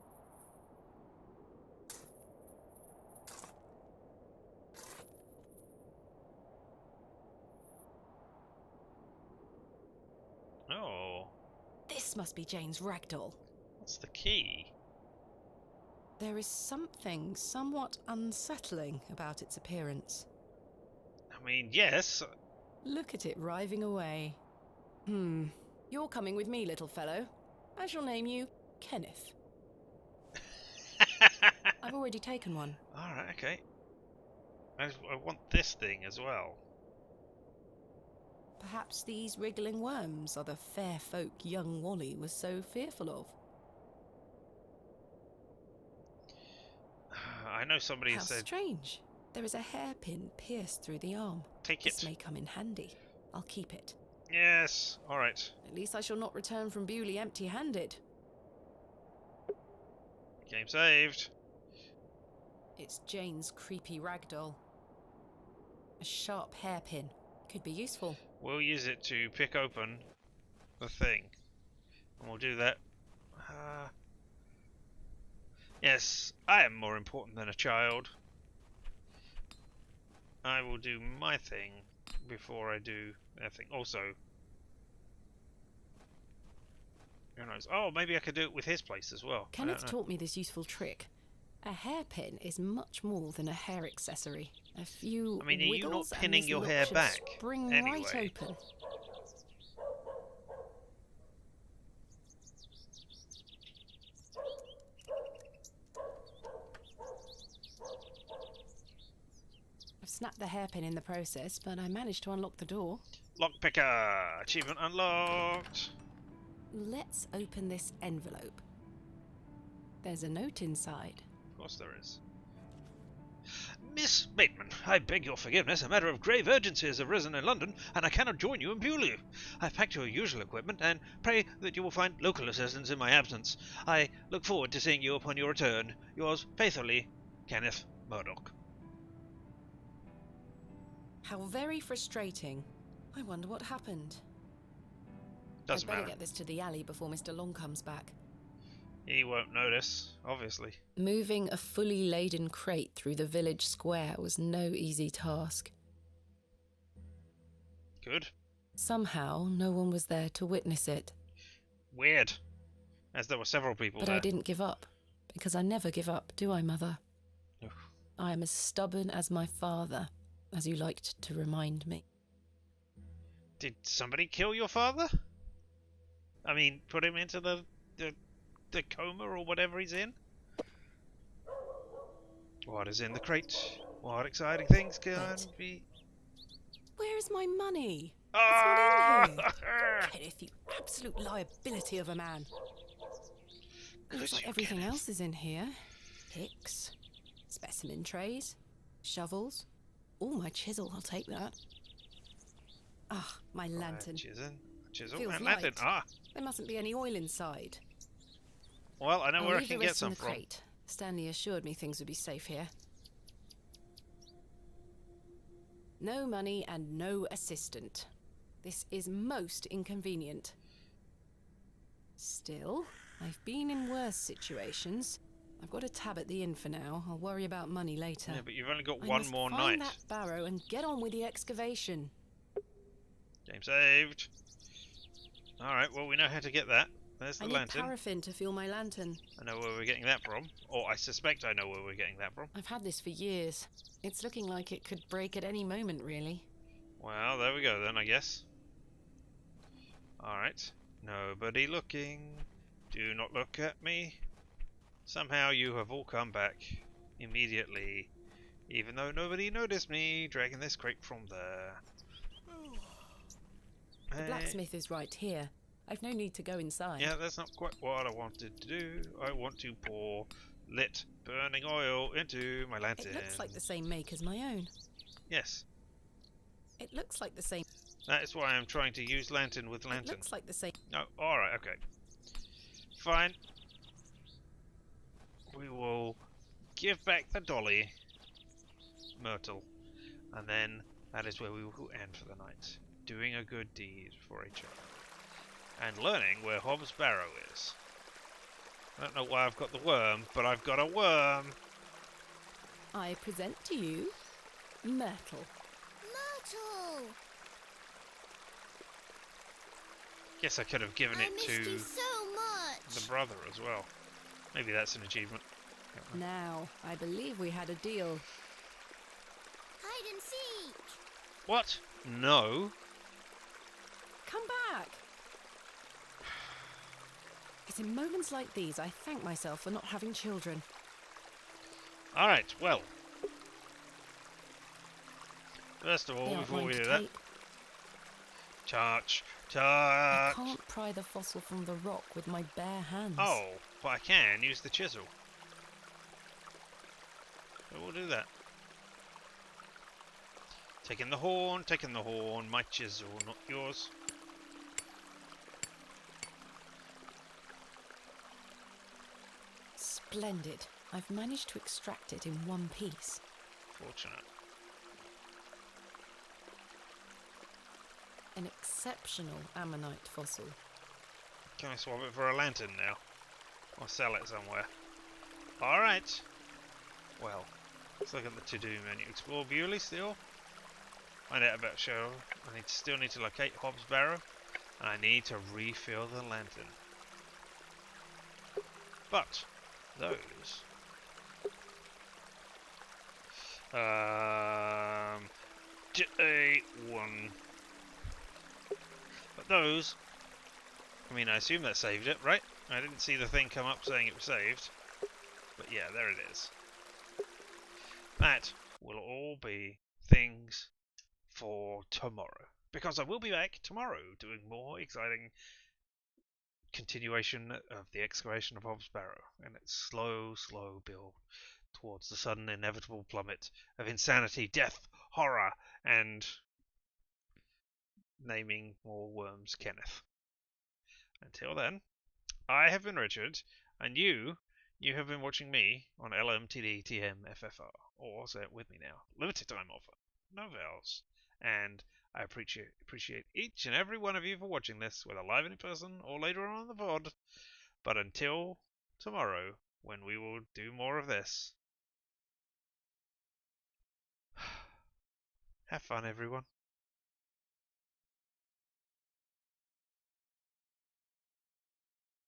Oh. This must be Jane's ragdoll. What's the key? There is something somewhat unsettling about its appearance. I mean, yes. Look at it writhing away. You're coming with me, little fellow. I shall name you Kenneth. I've already taken one. Alright, okay. I want this thing as well. Perhaps these wriggling worms are the fair folk young Wally was so fearful of. I know somebody How said... strange. There is a hairpin pierced through the arm. Take This it. may come in handy. I'll keep it. Yes. Alright. At least I shall not return from Bewley empty-handed. Game saved. It's Jane's creepy ragdoll. A sharp hairpin. Could be useful. We'll use it to pick open the thing. And we'll do that. Yes, I am more important than a child. I will do my thing before I do their thing. Also, who knows? Oh, maybe I could do it with his place as well. Kenneth taught me this useful trick. A hairpin is much more than a hair accessory. A few I mean, are you not wiggles and pinning this your look hair should back spring anyway? right open. I've snapped the hairpin in the process, but I managed to unlock the door. Lockpicker! Achievement unlocked! Let's open this envelope. There's a note inside. Of course there is. Miss Bateman, I beg your forgiveness. A matter of grave urgency has arisen in London, and I cannot join you in Bewley. I've packed your usual equipment, and pray that you will find local assistance in my absence. I look forward to seeing you upon your return. Yours faithfully, Kenneth Murdoch. How very frustrating. I wonder what happened. Doesn't I'd better matter. get this to the alley before Mr. Long comes back. He won't notice, obviously. Moving a fully laden crate through the village square was no easy task. Good. Somehow, no one was there to witness it. Weird. As there were several people But there. I didn't give up, because I never give up, do I, Mother? No. I am as stubborn as my father, as you liked to remind me. Did somebody kill your father? I mean, put him into the coma or whatever he's in? What is in the crate? What exciting things can be... Where is my money? Ah! It's not in here. Kenneth, you absolute liability of a man. Looks like everything else is in here. Picks, specimen trays, shovels. Oh, my chisel, I'll take that. Ah, my lantern. Chisel Feels and lantern. light. Ah, There mustn't be any oil inside. well, I know I'll where I leave can the get rest in some the from. crate. Stanley assured me things would be safe here. No money and no assistant. This is most inconvenient. Still, I've been in worse situations. I've got a tab at the inn for now. I'll worry about money later. Yeah, but you've only got I one must more find night. that Barrow and get on with the excavation. Game saved. Alright, well, we know how to get that. There's the I need lantern. paraffin to fuel my lantern. I know where we're getting that from. Or I suspect I know where we're getting that from. I've had this for years. It's looking like it could break at any moment, really. Well, there we go then, I guess. Alright. Nobody looking. Do not look at me. Somehow you have all come back immediately. Even though nobody noticed me dragging this crate from there. The blacksmith is right here. I've no need to go inside. Yeah, that's not quite what I wanted to do. I want to pour lit burning oil into my lantern. It looks like the same make as my own. Yes. It looks like the same. That is why I'm trying to use lantern with lantern. It looks like the same. Oh, alright, okay. Fine. We will give back the dolly, Myrtle, and then that is where we will end for the night. Doing a good deed for each other. And learning where Hobbs Barrow is. I don't know why I've got the worm, but I've got a worm! I present to you Myrtle. Myrtle! Guess I could have given it missed to you so much. the brother as well. Maybe that's an achievement. Now, I believe we had a deal. Hide and seek. What? No. Come back! It's in moments like these I thank myself for not having children. Alright, well. First of all, They aren't before mine we to do that, take. touch. I can't pry the fossil from the rock with my bare hands. Oh, but I can use the chisel. So we'll do that. Taking the horn, my chisel, not yours. Splendid. I've managed to extract it in one piece. Fortunate. An exceptional ammonite fossil. Can I swap it for a lantern now? Or sell it somewhere? Alright. Well, let's look at the to-do menu. Explore Bewley still. Find out about Cheryl. I still need to locate Hobbs Barrow. And I need to refill the lantern. But, those... One. But those... I mean, I assume that saved it, right? I didn't see the thing come up saying it was saved. But yeah, there it is. That will all be things for tomorrow. Because I will be back tomorrow doing more exciting continuation of the excavation of Hobbs Barrow. And its slow build towards the sudden inevitable plummet of insanity, death, horror, and naming more worms Kenneth. Until then, I have been Richard, and you have been watching me on LMTD TMFFR, or say it with me now, limited time offer, no vowels, and I appreciate each and every one of you for watching this, whether live in person or later on the pod. But until tomorrow, when we will do more of this, have fun, everyone.